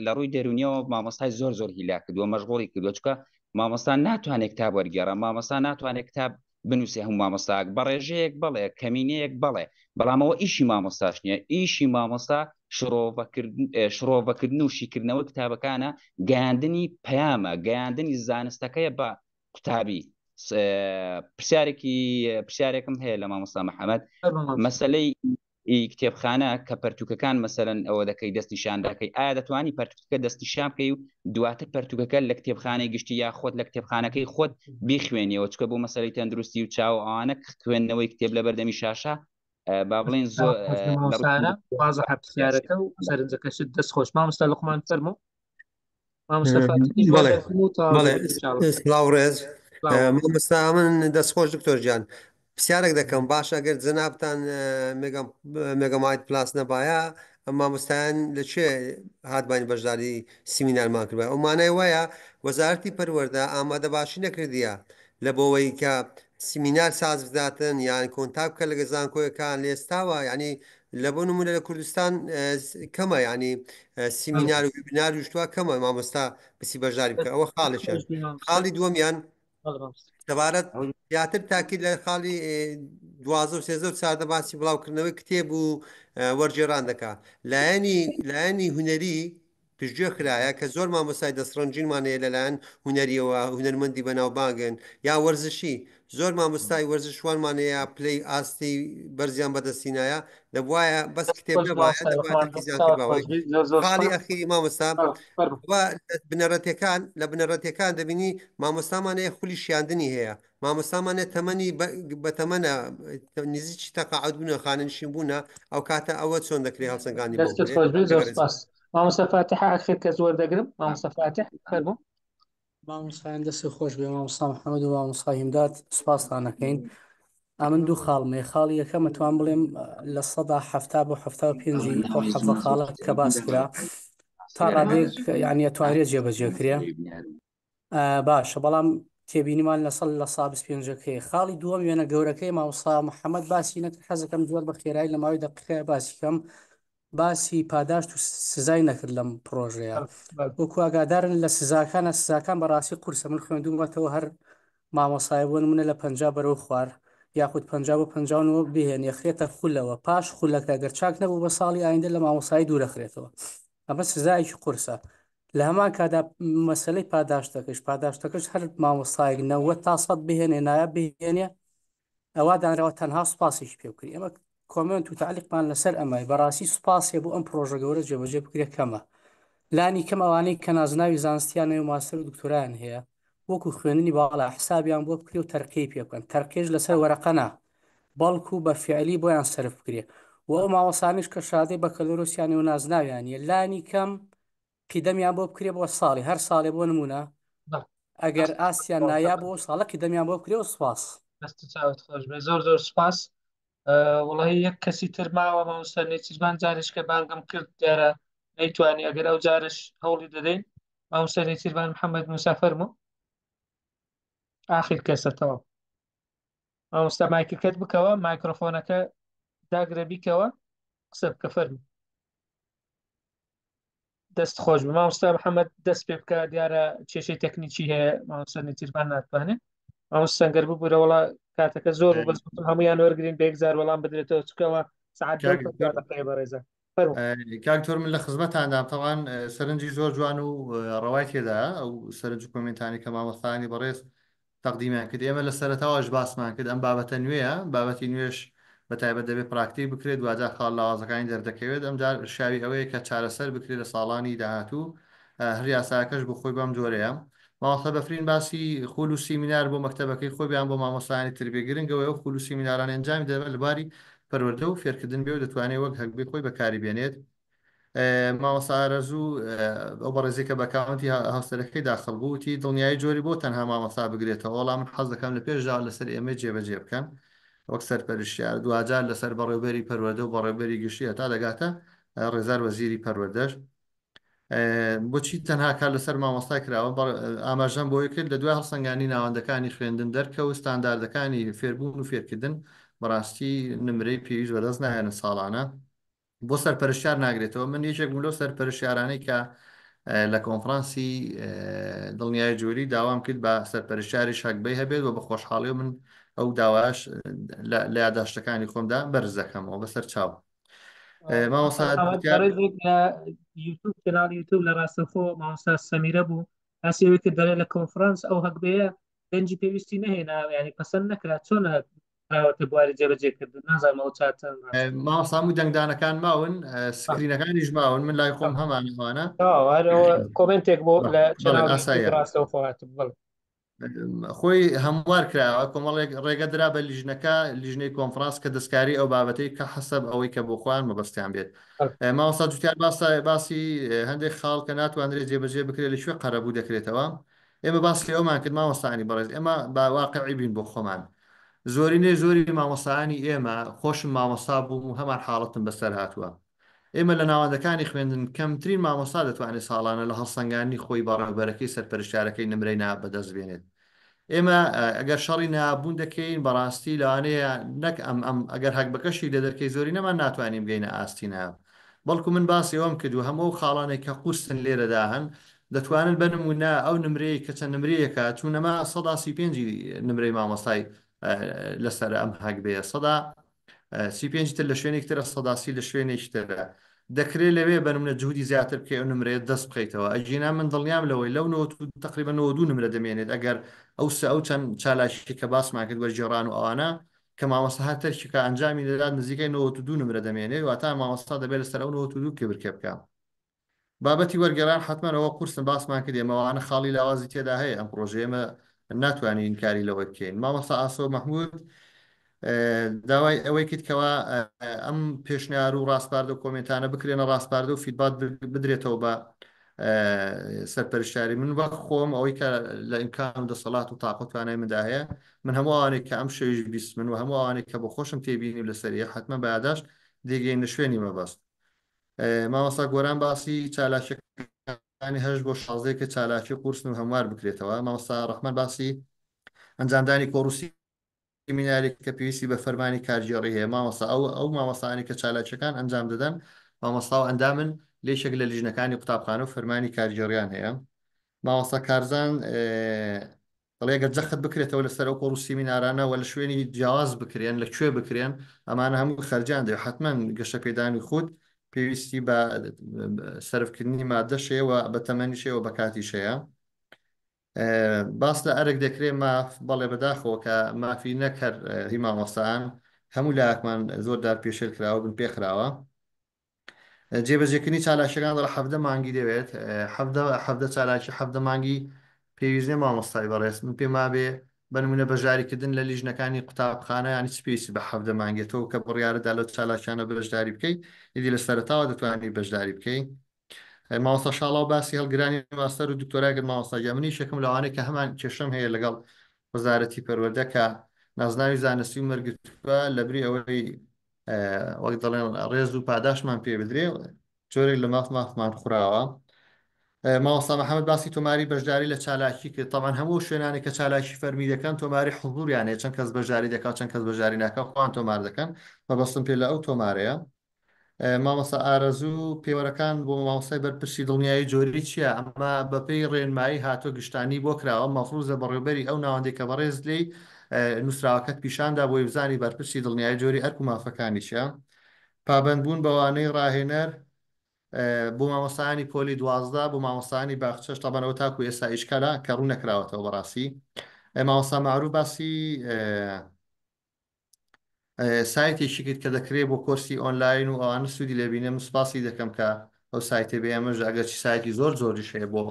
Speaker 25: لە ڕووی دەرونیەوە مامۆستای زۆر هیلا کردووە، مەشغوڵی کردووە، چکە مامۆستا ناتوانێت کتاب وەرگێڕە، مامۆستا ناتوانێت کتاب بنووسێ. هەموو مامۆستاک بەڕێژەیەک بڵێ، کەمینەیەک بڵێ، بەڵام ئەوە ئیشی مامۆستاش نییە. ئیشی مامۆستا شڕۆڤەکردن و شیکردنەوەی کتابەکانە، گەیاندنی پەیامە، گەیاندنی زانستەکەیە بە قوتابی. پرسیارێکم هەیە لە مامۆستا محەممەد، کتێبخانە کە پەرتوکەکان مەسەرەن ئەوە دەکەی دەستیشان دەکەی ئایا دەتوانی پەرتوکەکە دەستیشان بکەی و دواتر پەرتوکەکە لە کتێبخانەی گشتی یا خۆت لە کتێبخانەکەی خۆت بیخوێنیەوە چکە بۆ مەسەلەی تەندروستی و چاو ئەوانە خوێندنەوەی کتێب لە بەردەمی شاشە با بڵێن زۆر
Speaker 1: باز حەبسیارەکە و سەرنجەکەشت دەست خۆش مامۆستا لوقمان فەرموو مامۆستا فاتحی
Speaker 2: سلااو ڕێز مامۆستا من دەستخۆش دکتۆر گیان پرسیارێک دەکەم باش ئەگەر جنابتان مێگەمایت پلاس نەبایە مامۆستایان لەکوێ هاتبانی بەشداری سیمینارمان کردوە ئەومانای وایە وەزارەتی پەروەردە ئامادە باشی نەکردیە لە بۆەوەی کە سیمینار ساز بداتن یان کۆنتاک بکە لەگە زانکۆیەکان لێستاوە ینی لە بۆ نمونە لە کوردستان کەمە ینی سیمینار و ویبینار وشتووە کەمە مامۆستا بسی بەشداری بکە ئەوە خاڵێکە خاڵی دووەمیان دەبارەت زیاتر تاکید لە خاڵی 12 و 13 و 14 باسی بڵاوکردنەوەی کتێب و وەرجێڕان دەکا لایەنی هونەری پشتگوێ خرایە کە زۆر مامۆستای دەستڕەنجینمانەیە لەلایەن هونەریەوە هونەرمەندی بەناوبانگن یا وەرزشی زۆر مامۆستای وەرزشوانمانەیە پلەی ئاستی بەرزیان بەدەستینایە دەبواە بەس کتێب نەبایە خاڵی ئەخیری مامۆستا بنەڕەتەکان لە بنەڕەتەکان دەبینی مامۆستامانەیە خولی شیاندنی هەیە مامۆستامانێت تەمەنی بە تەمەنە نزیکی تەقاعد بوونە خانەنشین بوونە ئەو کاتە ئەوە چۆن دەکرێت هەڵسەنگانی
Speaker 1: مامۆستا فاتح ئاخر کە زۆر دەگرم مامۆستا فاتح فەرموو
Speaker 6: مامۆستایان دەستی خۆش بێ مامۆستا محەممەد و مامۆستا هیمداد سوپاستانەکەین ئەمن دوو خاڵمێ خاڵی یەکەم ئەتوان بڵێم لە سەدا هەفتا بۆ هەفتا و پێنجی ئەو حەفە خاڵەت کە باس کرا تا ڕادێک یعنی ئەتوانرێت جێبەجێکرێ باشە بەڵام تێبینیمان لەسەڵ لە سابس پێنجەکەی خاڵی دووەم وێنە گەورەکەی مامۆستا محەممەد باسی نەکرد حەزەکەم زۆر بە خێرایی لە ماوەی دەقیقەیە باسیکەم باسی پاداشت و سزای نەکرد لەم پرۆژەیە وەکو ئاگادارن لە سزاکانە سزاکان بەڕاستی قورسە من خوێندومەتەوە هەر مامۆسای بۆ نمونە لە 50 بەرەو خوار یاخود 50 بۆ 59 بهێن یەخرێتە خولەوە پاش خولەکە گەر چاک نەبوو بە ساڵی ئایندە لە مامۆسایی دوورەخرێتەوە ئەمە سزایکی قورسە لە هەمان کادا مەسلەی پاداشتەکەش هەر مامۆستایەک 90 تا 100 بهێنێ نایە بهێنێ ئەوە دانراوە تەنها سوپاسێکی پێ بکری ئەمە کۆمنت و تعلیقمان لەسەر ئەمای بەڕاستی سوپاسێ بۆ ئەم پرۆژە گەورە جێبەجێ بکرێت کەمە لانی کەم ئەوانەی کە نازناوی زانستیانەوە و ماستەر و دکتۆرایان هەیە وەکو خوێننی باڵا حسابیان بۆ بکرێ و تەرقەی پێ بکەن تەرقێش لەسەر وەرەقەنا بەڵکو بە فعلی بۆیان سەرف بکرێ و ئەو ماوەسانیش کە شادەی بە کەلۆرۆسیانی و نازناویانە لانی کەم قیدەمیان بۆ بکرێ بۆ ساڵی هەر ساڵێ بۆ نمونە ئەگەر ئاسیان نایا بۆ ساڵە قیدەمیان بۆ بکرێ و سوپاس
Speaker 1: چاوت خۆش بێ زۆر زۆر سوپاس وڵی یەک کەسی تر ماوە مامۆستا نێچیزمان جارش کە بانگم کرد دیارە نەیتوانی ئەگەر ئەو جارش هەوڵی دەدەین مامۆستا نێچیروان محەممەد موسا فەرموو ئاخر کەسەتەوە مامۆستا مایکەکەت بکەوە مایکرۆفۆنەکە داگرە بیکەوە قسە بکە فەرموو دەست خۆش بە مامۆستا محەممەد دەست پێ بکە دیارە کێشەی تەکنیکی هەیە مامۆستا نێچیروان ناتوانێت مامۆستا سەنگەر ببوورە وڵا کاتەکە زۆر بەس هەمویان وەرگرین بێگزار وەڵام بدرێتەوە چکەوە سعات بەڕێزە
Speaker 7: کاکتۆر من لە خزمەتاندام تەوان سەرنجی زۆر جوان و ڕەوای تێدا ئەو سەرنج و کۆمنتانی کە مامۆستانی بەڕێز تەقدیمیان کرد ئێمە لە سەرەتاوەش باسمان کرد ئەم بابەتە نوێیە بابەتی نوێش بە تایبەت دەبێت پراکتیک بکرێت دوجار خاڵ لاوازەکانی دەردەکەوێت ئەمجار شاوی ئەوەیە کە چارەسەر بکرێت لە ساڵانی داهاتوو هەر یاساکەش بۆ خۆی بەم جۆرەیە مامۆستا بەفرین باسی خول و سیمینار بۆ مەکتەبەکەی خۆیان بۆ مامۆستایانی تربێگرنگەوەی و خول و سیمیناران ئەنجامی دەبێت لەباری پەروەردە و فێرکردن بێ و دەتوانێت وەک هەکبێ خۆی بەکاری بێنێت مامۆستا ئارەزوو ئەو بەڕێزی کە بەکاونتی هاوسەرەکەی داخل بوو وتی دڵنیایی جۆری بۆ تەنها مامۆستا بگرێتەوە وەڵام من حەز دەکەم لە پێشدا لەسەر ئێمە جێبەجێ بکەن وەک سەرپەرشتیار دوجار لەسەر بەڕێوەبەری پەروەردە و بەڕێوەبەری گشتی تا دەگاتە ڕێزار وەزیری پەروەردەش بۆچی تەنها کار لەسەر مامۆستا کراوە ئاماژەم بۆی کرد لە دوای هەڵسەنگانی ناوەندەکانی خوێندن دەرکە و ستانداردەکانی فێربوون و فێرکردن بەڕاستی نمرەی پێویست بەدەست نایەنە ساڵانە بۆ سەرپەرشتیار ناگرێتەوە من یەکێک بوو لەو سەرپەرشتیارانەی کە لە کۆنفرانسی دڵنیای جووری داوام کرد بە سەرپەرشتیاری شاکبەی هەبێت و بە خۆشحاڵی من ئەو داواش لە یادداشتەکانی خۆمدا بەرز دەکەمەوە بەسەر چاو
Speaker 1: یوتوب کەناڵ یوتوب لە ڕاستەخۆ مامۆستا سەمیرە بوو هەسیەوەی کرد دەرێ لە کۆنفرانس ئەو هەک بەیە دەنجی پێویستی نەهێنا ینی پەسەند نەکرا چۆن راوەتە بواری جێبەجێکردن نازانمەوە چاتەن
Speaker 7: ماوەسا و دەنگدانەکان ماون سکرینەکانیش ماون من لای خۆم هەمانوانە
Speaker 1: کۆمنتێک بۆ لە چناو
Speaker 7: ئاسایە
Speaker 1: ڕاستەوە خۆهاتم بڵ
Speaker 7: خۆی هەموار کراوە کۆمەڵێک ڕێگە درا بە لیژنەکە لیژنەی کۆنفرانس کە دەستکاری ئەو بابەتەی کە حەسەب ئەوەی کە بۆ خۆیان مەبەستیان بێت ماوەسا جوتیان باسی هەندێک خاڵ کە ناتوانرێت جێبەجێ بکرێت لە شوێ قەرەبوو دەکرێتەوە ئێمە باسی ئەومان کرد ماوەستانی بەڕێز ئێمە باواقعی بین بۆ خۆمان زۆری مامۆسایانی ئێمە خۆشم مامۆسا بووم و هەمان حاڵەتم بەسەر هاتووە ئێمە لە ناوەندەکانی خوێندن کەمترین مامۆسا دەتوانێت ساڵانە لە هەڵسەنگانی خۆی بەڕێوەبەرەکەی سەرپەرشتارەکەی نمرەی نا بەدەست بێنێت ئێمە ئەگەر شەڕی نابوون دەکەین بەڕاستی لەوانەیە نەک ئەم ئەگەر هەک بەکەشی لە دەرکەی زۆری نەمان ناتوانین بگەینە ئاستی ناو بەڵکو من باسی ئەوم کردو هەموو خاڵانێک کە قورسن لێرەدا هەن دەتوانن بنمونە ئەو نمرەیە کە چەند نمرەیەکە چوونەما 135 نمرەی مامۆسای لەسەر ئەم هەک بێ 135 تر لە شوێنێک ترە 130 لە شوێنێکی ترە دەکرێت لەوێ بەنمونە جوودی زیاتر بکەی ئەو نمرێت دەست بخەیتەوە ئەجینا من دڵنیام لەوەی لەو تقریبا 92 نمرە دەمێنێت ئەگەر ئەو چەند چالاشی کە باسمان کرد وەرجێڕان و ئەوانە کە مامۆستا تەرکیکە ئەنجامی دەدات نزیکەی 92 نمرە دەمێنێت واتە مامۆستا دەبێت لەسەر ئەو 92 کبرکێ بکە بابەتی وەرگێڕان حتمەوە قورسن باسمان کرد ئێمەوانە خاڵی لاوازی تێدا هەیە ئەم پرۆژە ئێمە ناتوانین کاری لەوە بکەین مامۆستا ئاسۆ مەحموود داوای ئەوەی کردکەوە ئەم پێشنیار و ڕاستپاردە و کۆمنتانە بکرێنە ڕاستپاردە و فیدبات بدرێتەوە بە سەرپەرشتاری من وەک خۆم ئەوەی کە لە ئیمکان و دەسەڵات و تااقەت توانای مندا هەیە من هەموو ئەوانێک کە ئەم شەویش بیست من و هەموو ئەوانێک کە بۆ خۆشم تێبینی لەسەریە حتممە بەیاداش دێگەین لە شوێنی مەبەست مامۆستا گۆران باسی چالاشەکانی هەش بۆ شازەیە کە چالاکی قورسن و هەموار بکرێتەوە مامۆستا ڕەحمان باسی ئەنجامدانی کۆڕوسی مینارێک کە پێویستی بە فەرمانی کارژێڕی هەیە مامۆستا ئەو مامۆستانی کە چالاکیەکان ئەنجام دەدەن مامۆستا و ئەندامن لێشێک لە لیژنەکانی قوتابخانە و فەرمانی کارژێڕیان هەیە مامۆستا کارزان دەڵێگە جەخت بکرێتەوە لەسەر ئەو کۆڕوسی مینارانە و لە شوێنی جیاواز بکرێن لەکوێ بکرێن ئەمانە هەموو خەرجیان دێ حتمەن گەشە پێدانی خود پێویستی بە سەرفکردنی مادەشەیەوە بە تەمەنیشەوە بە کاتیشەیە باس لە ئەرێک دەکرێت ماف بەڵێ بەداخەوە کە مافی نەکرد هی مامۆستایان هەموو لایەکمان زۆر دار پێشێل کراوە بن پێخراوە جێبەجێکردنی چالاشەکان دەڵ 7 مانگی دەوێت 7 چالاکی 7 مانگی پێویستنی مامۆستای بەڕێست من پێم وابێ بنمونە بەژاریکردن لە لیژنەکانی قوتابخانە ینی چ پێویستی بە 7 مانگێتەوە کە بڕیارەدا لە چالاکیانە بەشداری بکەیت ئیدی لە سەرتاوە دەتوانانی بەشداری بکەیت مامۆستا شاڵاو باسی هەڵگرانی ماستەر و دکتۆراگەر مامۆستاجا منی شەکەم لەوانەیە کە هەمان کێشەم هەیە لەگەڵ وەزارەتی پەروەردە کە نازناوی زانستی و مەرگتووە لەبری ئەوەی وەک دەڵێن ڕێز و پاداشمان پێ بدرێ جۆرێک لە مافمان خوراوە مامۆستا محەممەد باسی تۆماری بەشداری لە چالاکی کرد تەمان هەموو شوێنانی کە چالاکی فەرمی دەکەن تۆماری حضوریانەیە چەند کەس بەژاری دەکات چەند کەس بەژاری ناکە خوان تۆمار دەکەن مەبەستم پێ لە ئەو تۆمارەیە مامۆستا ئارەزوو پێوەرەکان بۆ مامۆستای بەرپرسی دڵنیایی جۆری چییە ئەمە بەپێی ڕێنمایی هاتۆ گشتانی بۆ کراوە مەفروزە بەڕێوبەری ئەو ناوەندێک کە بەڕێز لێی نووسراوەکەت پیشاندا بۆی بزانی بەرپرسی دڵنیایی جۆری ئەرک و مافەکانیشە پابندبوون بەوانەی ڕاهێنەر بۆ مامۆستایانی پۆلی 12 بۆ مامۆستایانی باخچەش تەبەنەوە تاکو ئێستا ئیشکەلا کە ڕوو نەکراوەتەوە بەڕاستی مامۆستا معروف باسی سایتێکی کرد کە دەکرێت بۆ کۆرسی ئۆنلاین و ئەوانە سوودی لێبینێ مسپاسی دەکەم کە ئەو سایتێ بێ ئەمەش ئەگەرچی سایتی زۆریش هەیە بۆ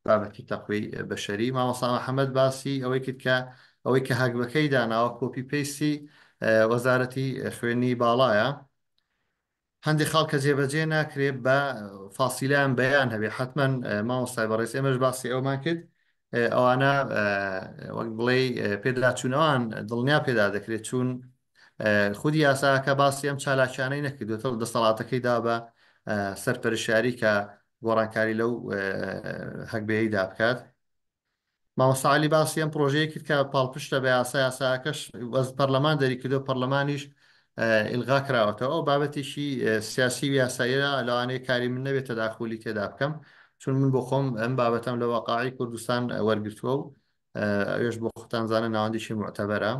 Speaker 7: بابەتی تەقوی بەشەری مامۆستا محەممەد باسی ئەوەی کرد کە ئەوەی کە هەکبەکەی داناوە کۆپی پێیستی وەزارەتی خوێنی باڵایە هەندێک خاڵ کە جێبەجێ ناکرێت بە فاسیلیان بەیان هەبێ حتمما مامۆستای بەڕێز ئێمەش باسی ئەومان کرد ئەوانە وەک بڵێ پێداچوونەوەیان دڵنیا پێدا دەکرێت چون خودی یاساکە باسی ئەم چالاکیانەی نەکردوێتە دەسەڵاتەکەیدا بە سەرپەرشیاری کە گۆڕانکاری لەو هەکبەیەیدا بکات مامۆستا عەلی باسی ئەم پرۆژەیە کرد کە پاڵپشتە بە یاساکەش پەرلەمان دەری کردو پەرلەمانیش ئیلغا کراوەتەوە ئەو بابەتێکی سیاسی و یاساییە لەوانەیە کاری من نەبێت تەداخولی تێدا بکەم چون من بۆ خۆم ئەم بابەتەم لە واقعی کوردستان وەرگرتووە و ئەوێش بۆ خۆتانزانە ناوەندێکی معتەبەرە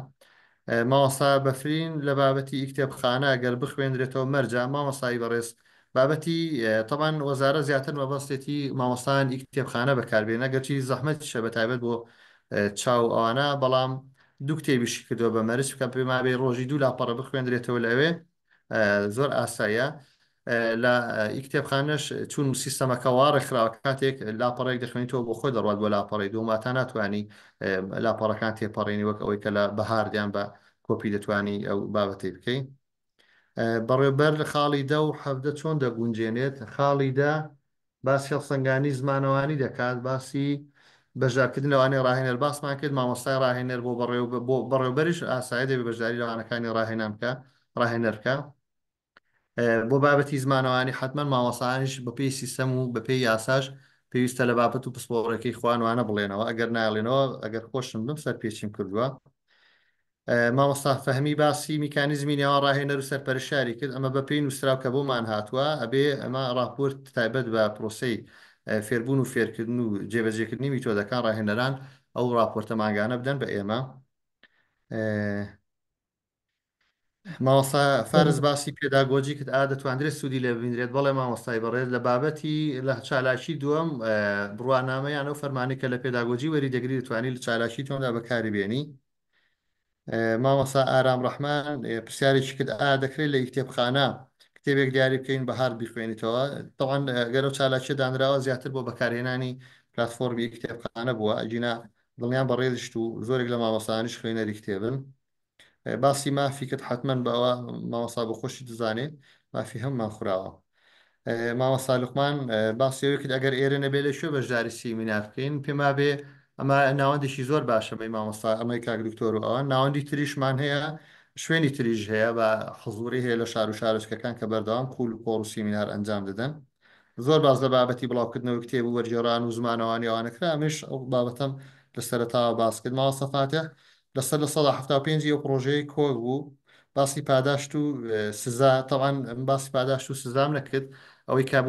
Speaker 7: مامۆستا بەفرین لە بابەتی کتێبخانە ئەگەر بخوێنرێتەوە مەرجە مامۆستایی بەڕێز بابەتی تەمان وەزارە زیاتر مەبەستێتی مامۆستایان کتێبخانە بەکاربێنە گەرچی زەحمەتیشە بە تایبەت بۆ چاو ئەوانە بەڵام دوو کتێبیشی کردووە بە مەرج بکە پێما بێ ڕۆژی دوو لاپەڕە بخوێندرێتەوە لەوێ زۆر ئاساییە لە کتێبخانەش چون سیستەمەکە وا ڕێکخراوە کاتێک لاپەڕێک دەخوێنیتەوە بۆ خۆی دەڕات بۆ لاپەڕی دووماتان ناتوانانی لاپەڕەکان تێپەڕێنی وەک ئەوەی کە لە بەهاردیان بە کۆپی دەتوانی ئەو بابەتی بکەین بەڕێوەبەر لە خاڵی 10 و 17 چۆن دەگونجێنێت خاڵی 10 باسی هەڵسەنگانی زمانەوانی دەکات باسی بەشدارکردن لەوانەیە ڕاهێنەر باسمان کرد مامۆستای ڕاهێنەر بۆ بەڕێوەبەریش ئاسایی دەبێت بەشداری لەوانەکانی ڕاهێنەرکە بۆ بابەتی زمانەوانی حتمما مامۆستایانیش بەپێی سیستەم و بەپێی یاساش پێویستە لە بابەت و پسپۆڕەکەی خوانوانە بڵێنەوە ئەگەر ناڵێنەوە ئەگەر خۆشم بم سەر پێچیم کردووە مامۆستا فەهمی باسی میکانیزمی نێوان ڕاهێنەر و سەرپەرشاری کرد ئەمە بەپێی نووسراو کە بۆمان هاتووە ئەبێ ئەمە راپۆرت تایبەت بە پرۆسەی فێربوون و فێرکردن و جێبەجێکردنی میتۆدەکان ڕاهێنەران ئەو راپۆرتە ماگانە بدەن بە ئێمە مامۆستا فارس باسی پێداگۆجی کرد دەتوانرێت سوودی لێ ببینرێت بەڵێ مامۆستای بەڕێز لە بابەتی لە چالاکی دووەم بڕوانامەیان ئەو فەرمانێک کە لە پێداگۆجی وەری دەگری دەتوانانی لە چالاکی تۆمدا بەکاری بێنی مامۆستا ئارام ڕەحمان پرسیارێکی کرد دەکرێت لە کتێبخانە کتێبێک دیاری بکەین بەهار بیخوێنیتەوە تەوان گەرە چالاکی دانراوە زیاتر بۆ بەکارهێنانی پلتفۆرمی کتێبخانە بووە ئەجینا دڵنیان بەڕێزشت و زۆرێک لە مامۆستایانیش خوێنەری کتێبن باسی مافی کرد حتمما بەوە مامۆستا بە خۆشی دەزانێت مافی هەممان خوراوە مامۆستا لوقمان باسیەوەی کرد ئەگەر ئێرە نەبێ لە شوێ بەشداری سیمینار بکەین پێما بێ ئەمە ناوەندێکی زۆر باشەمەی مامۆستا ئەمەی کاک دکتۆر و ئەوە ناوەندی تریشمان هەیە شوێنی تریژ هەیە بە حزوری هەیە لە شار و شارچکەکان کە بەردەوام کوول و پۆڕ و سیمینار ئەنجام دەدەن زۆر باز لە بابەتی بڵاوکردنەوەی کتێب و وەرگێڕان و زمانەوانی ئەوانەکرا ئەمش ئەو بابەتەم لە سەرەتاوە باس کرد مامۆستا فاتح لەسەر لە 175 ئەو پرۆژەی کۆک بوو باسی پاداشت و سزا تەوان باسی پاداشت و سزام نەکرد ئەوەی کا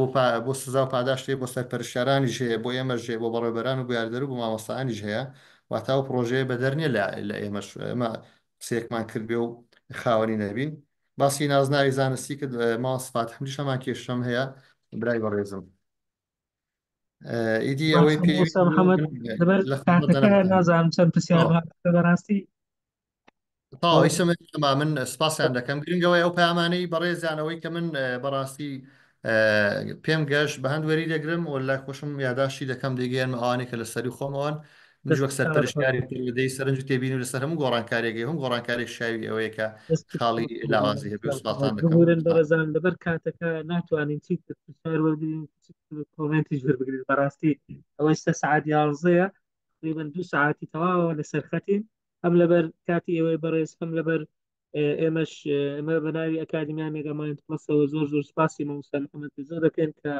Speaker 7: بۆ سزا و پاداشتێ بۆ سەرپەرشتیارانیش هەیە بۆ ئێمەش هەیە بۆ بەڕێوەبەران و بویاردەر و بۆ مامۆستایانیش هەیە واتە ئەو پرۆژەیە بەدەرنیە لە ئێمە قسەیەکمان کردبێ و خاوەنی نەبین باسی نازناوی زانستی کرد مامۆستا فاتح هەمیش هەمان کێشەم هەیە برای بەڕێزم ئیدی ئەوەی پێویست
Speaker 1: نازانم چەند پرسیار بەڕاستی
Speaker 7: تاویسمما من سپاسیان دەکەم گرنگەوەی ئەو پامانەی بەڕێزیانەوەی کە من بەڕاستی پێم گەشت بە هەند وەری دەگرم و لای خۆشم یاداشتی دەکەم دەیگەێنمە ئەوانەی کە لە سەری خۆمەوەن وەک سەرپەرشتیاری پێدەی سەرنج و تێبین و لەسەر هەموو گۆڕانکارێکی هەم گۆڕانکارێک شاوی ئەوەیە کە خاڵی لاوازی هەبێ سپاسان دەکەم
Speaker 1: بەڕێزان لەبەر کاتەکە ناتوانین چیت پرسیار وەرگین کۆمنتیش وەربگرین بەڕاستی ئەوەی 3 ساعت 11 تقریبا 2 ساعتی تەواوە لەسەر خەتین ئەم لەبەر کاتی ئێوەی بەڕێز هەم لەبەر ئێمە بەناوی ئەکادیمیای مێگامایند پڵسەوە زۆر سپاسی مامۆستا محەممەد زۆر دەکەن کە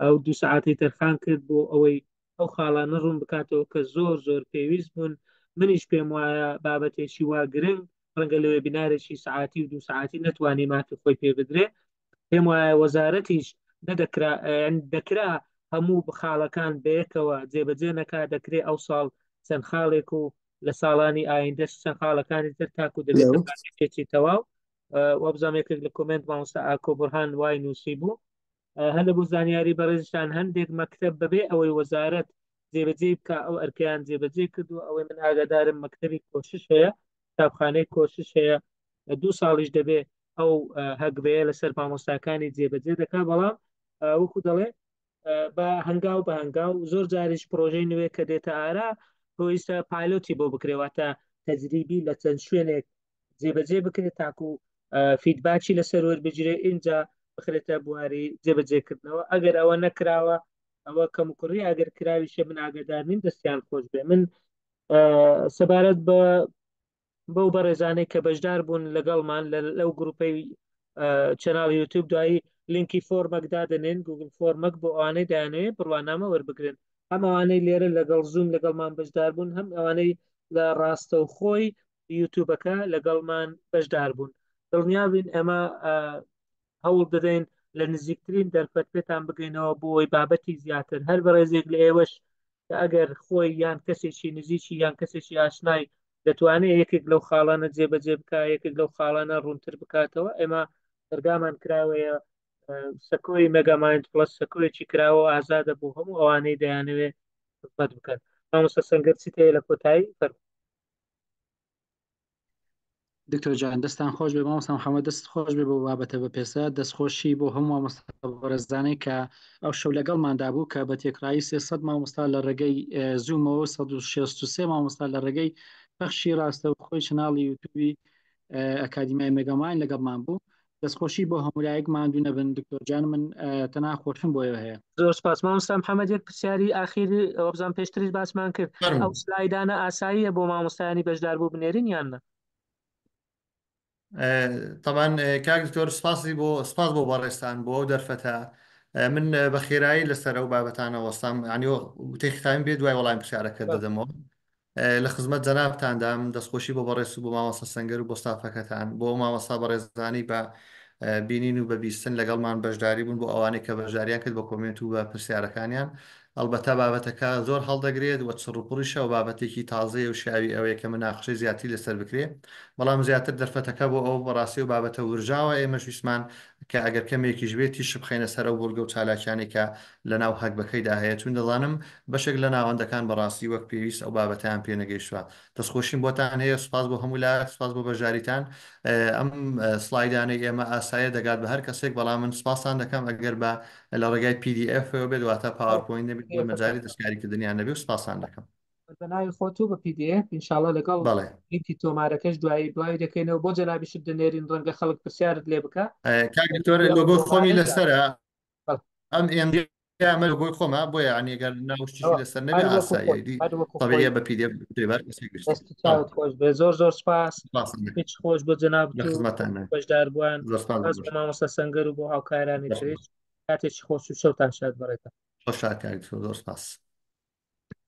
Speaker 1: ئەو 2 ساعتی تەرخان کرد بۆ ئەوەی ئەو خاڵانە ڕوون بکاتەوە کە زۆر پێویست بوون منیش پێم وایە بابەتێکی وا گرنگ ڕەنگە لەوێ بینارێکی ساعتی و 2 ساعتی نەتوانی مافی خۆی پێ بدرێ پێم وایە وەزارەتیش دەکرا هەموو بخاڵەکان بەیەکەوە جێبەجێ نەکا دەکرێت ئەو ساڵ چەند خاڵێک و لە ساڵانی ئایندە چەند خاڵەکانی تر تاکو دەبێتێکی تەواو وەبزانێکێک لە کۆمنت مامۆستا ئاکۆ بورهان وای نووسی بوو هەندە بوو زانیاری بەڕێزشان هەندێک مەکتب بەبێ ئەوەی وەزارەت جێبەجێ بکە ئەو ئەرکیان جێبەجێ کردو ئەوەی من ئاگادارم مەکتەبی کۆشش هەیە کتابخانەی کۆشش هەیە 2 ساڵیش دەبێ ئەو هەگبەیە لەسەر مامۆستاکانی جێبەجێ دەکا بەڵام وەکو دەڵێ بە هەنگاو زۆر جاریش پرۆژەی نوێ کە دێتە ئارا پۆیسە پایلۆتی بۆ بکرێواتە تەجریبی لە چەند شوێنێک جێبەجێ بکرێت تاکو فیدباچی لەسەر وەربگیرێ اینجا بخرێتە بواری جێبەجێکردنەوە ئەگەر ئەوە نەکراوە ئەوە کەمکوڕی ئەگەر کراویشە من ئاگدار نیم دەستیان خۆش بێ من سەبارەت بەو بەڕێزانەی کە بەشدار بوون لەگەڵمان لەو گروپەی چەناڵ یوتیوب دوایی لینکی فۆرمەک دادنێن گوگل فۆرمەک بۆ ئەوانەی دایانەوێت بڕوانامە وەربگرن هەم ئەوانەی لێرە لەگەڵ زوم لەگەڵمان بەشدار بوون هەم ئەوانەی لە ڕاستە و خۆی یوتیوبەکە لەگەڵمان بەشدار بوون دڵنیابین ئەمە هەوڵ دەدەین لە نزیکترین دەرفەت پێتان بگەینەوە بۆی بابەتی زیاتر هەر بەڕێزێک لە ئێوەش کە ئەگەر خۆی یان کەسێکی نزیکی یان کەسێکی ئاشنای دەتوانێت یەکێک لەو خاڵانە جێبەجێ بکە یەکێک لەو خاڵانە ڕوونتر بکاتەوە ئێمە دەرگامان کراوەیە سەکۆی مێگامایند پڵس سەکۆیەکی کراوە ئازادە بۆ هەموو ئەوانەی دەیانەوێت خزمەت بکەن مامۆستا سەنگەر چیت هەیە لە کۆتایی
Speaker 6: دکتۆر جان دەستان خۆش بێ مامۆستا محەممەد دەست خۆش بێ بۆ بابەتە بە پێسە دەستخۆشی بۆ هەموو مامۆستا بەڕێزانەی کە ئەو شەو لەگەڵماندا بوو کە بە تێکرایی 300 مامۆستا لە ڕێگەی زوومەوە 163 مامۆستا لە ڕێگەی بەخشی ڕاستە و خۆی چناڵی یوتوبی ئەکادیمیای مێگەماین لەگەڵمان بوو دەستخۆشی بۆ هەمولایەک ماندوو نەبن دکتۆر جان من تەنها خۆشم بۆیەوە هەیە
Speaker 1: زۆر سپاس مامۆستا محەممەد یەک پرسیاری ئاخیری ئەوە بزان پێشتریش باسمان کرد ئەو سلایدانە ئاساییە بۆ مامۆستایانی بەشدار بوو بنێرین یاننا
Speaker 7: طبعا کاک دکتۆر سپاس بۆ بەڕێستان بۆ ئەو دەرفەتە من بە خێرایی لەسەر ئەو بابەتانە وەستام ینی وتەیختایم بێ دوای وەڵام پرسیارەکە دەدەمەوە لە خزمەت جەنابتاندام دەستخۆشی بۆ بەڕێز و بۆ مامۆستا سەنگەر و بۆ ستافەکەتان بۆ مامۆستا بەڕێزانی بە بینین و بەبیستن لەگەڵمان بەشداری بوون بۆ ئەوانەی کە بەشداریان کرد بە کۆمنت و بە پرسیارەکانیان ئەلبەتە بابەتەکە زۆر هەڵدەگرێت وە چڕوپڕیشە و بابەتێکی تازەیە و شاوی ئەوەیە کە مناقشەی زیاتری لەسەر بکرێ بەڵام زیاتر دەرفەتەکە بۆ ئەو بەڕاستی و بابەتە ورژاوە ئێمەش ویسمان کە ئەگەر کەمێکیش بێتی شبخێنە سەر و بولگە و چالاکیانی کە لە ناو هەکبەکەیدا هەیە چون دەزانم بەشێک لە ناوەندەکان بەڕاستی وەک پێویست ئەو بابەتیان پێنەگەیشتووە دەستخۆشیم بۆتان هەیە سوپاس بۆ هەموو لا سپاس بۆ بەژاریتان ئەم سلایدانەی ئێمە ئاسایە دەگات بە هەر کەسێک بەڵام من سپاسان دەکەم ئەگەر بە لە ڕێگای PDF بێت واتە پاوەرپۆینت نەبێت بۆ مەجای دەستکاریکردنیان نەبێت و سپاسان دەکەم
Speaker 1: بەناوی خۆت و بە PDF ئینشاڵڵا لەگەڵ لینکی تۆمارەکەش دوایی بڵاوی دەکەینەوە بۆ جەنابیشت دەنێرین ڕەنگە خەڵک پرسیارت لێ بکە
Speaker 7: کاک دکتۆر لۆگۆ خۆمی لەسەرە ئەم ئەمە لۆگۆی خۆمە بۆیە ینی ئەگەر ناوشتیشی لەسەر نەبێ ئاسایی طبیعیە بە PDF دوێبار
Speaker 1: چاوت خۆش بێ زۆر سپاس هیچ خۆش بۆ جەناب بەشدار بووان مامۆستا سەنگەر و بۆ هاوکارانی تریش کاتێکی خۆش و شەوتان شاد بڕێتە
Speaker 7: خۆش شاد کاک زۆر سپاس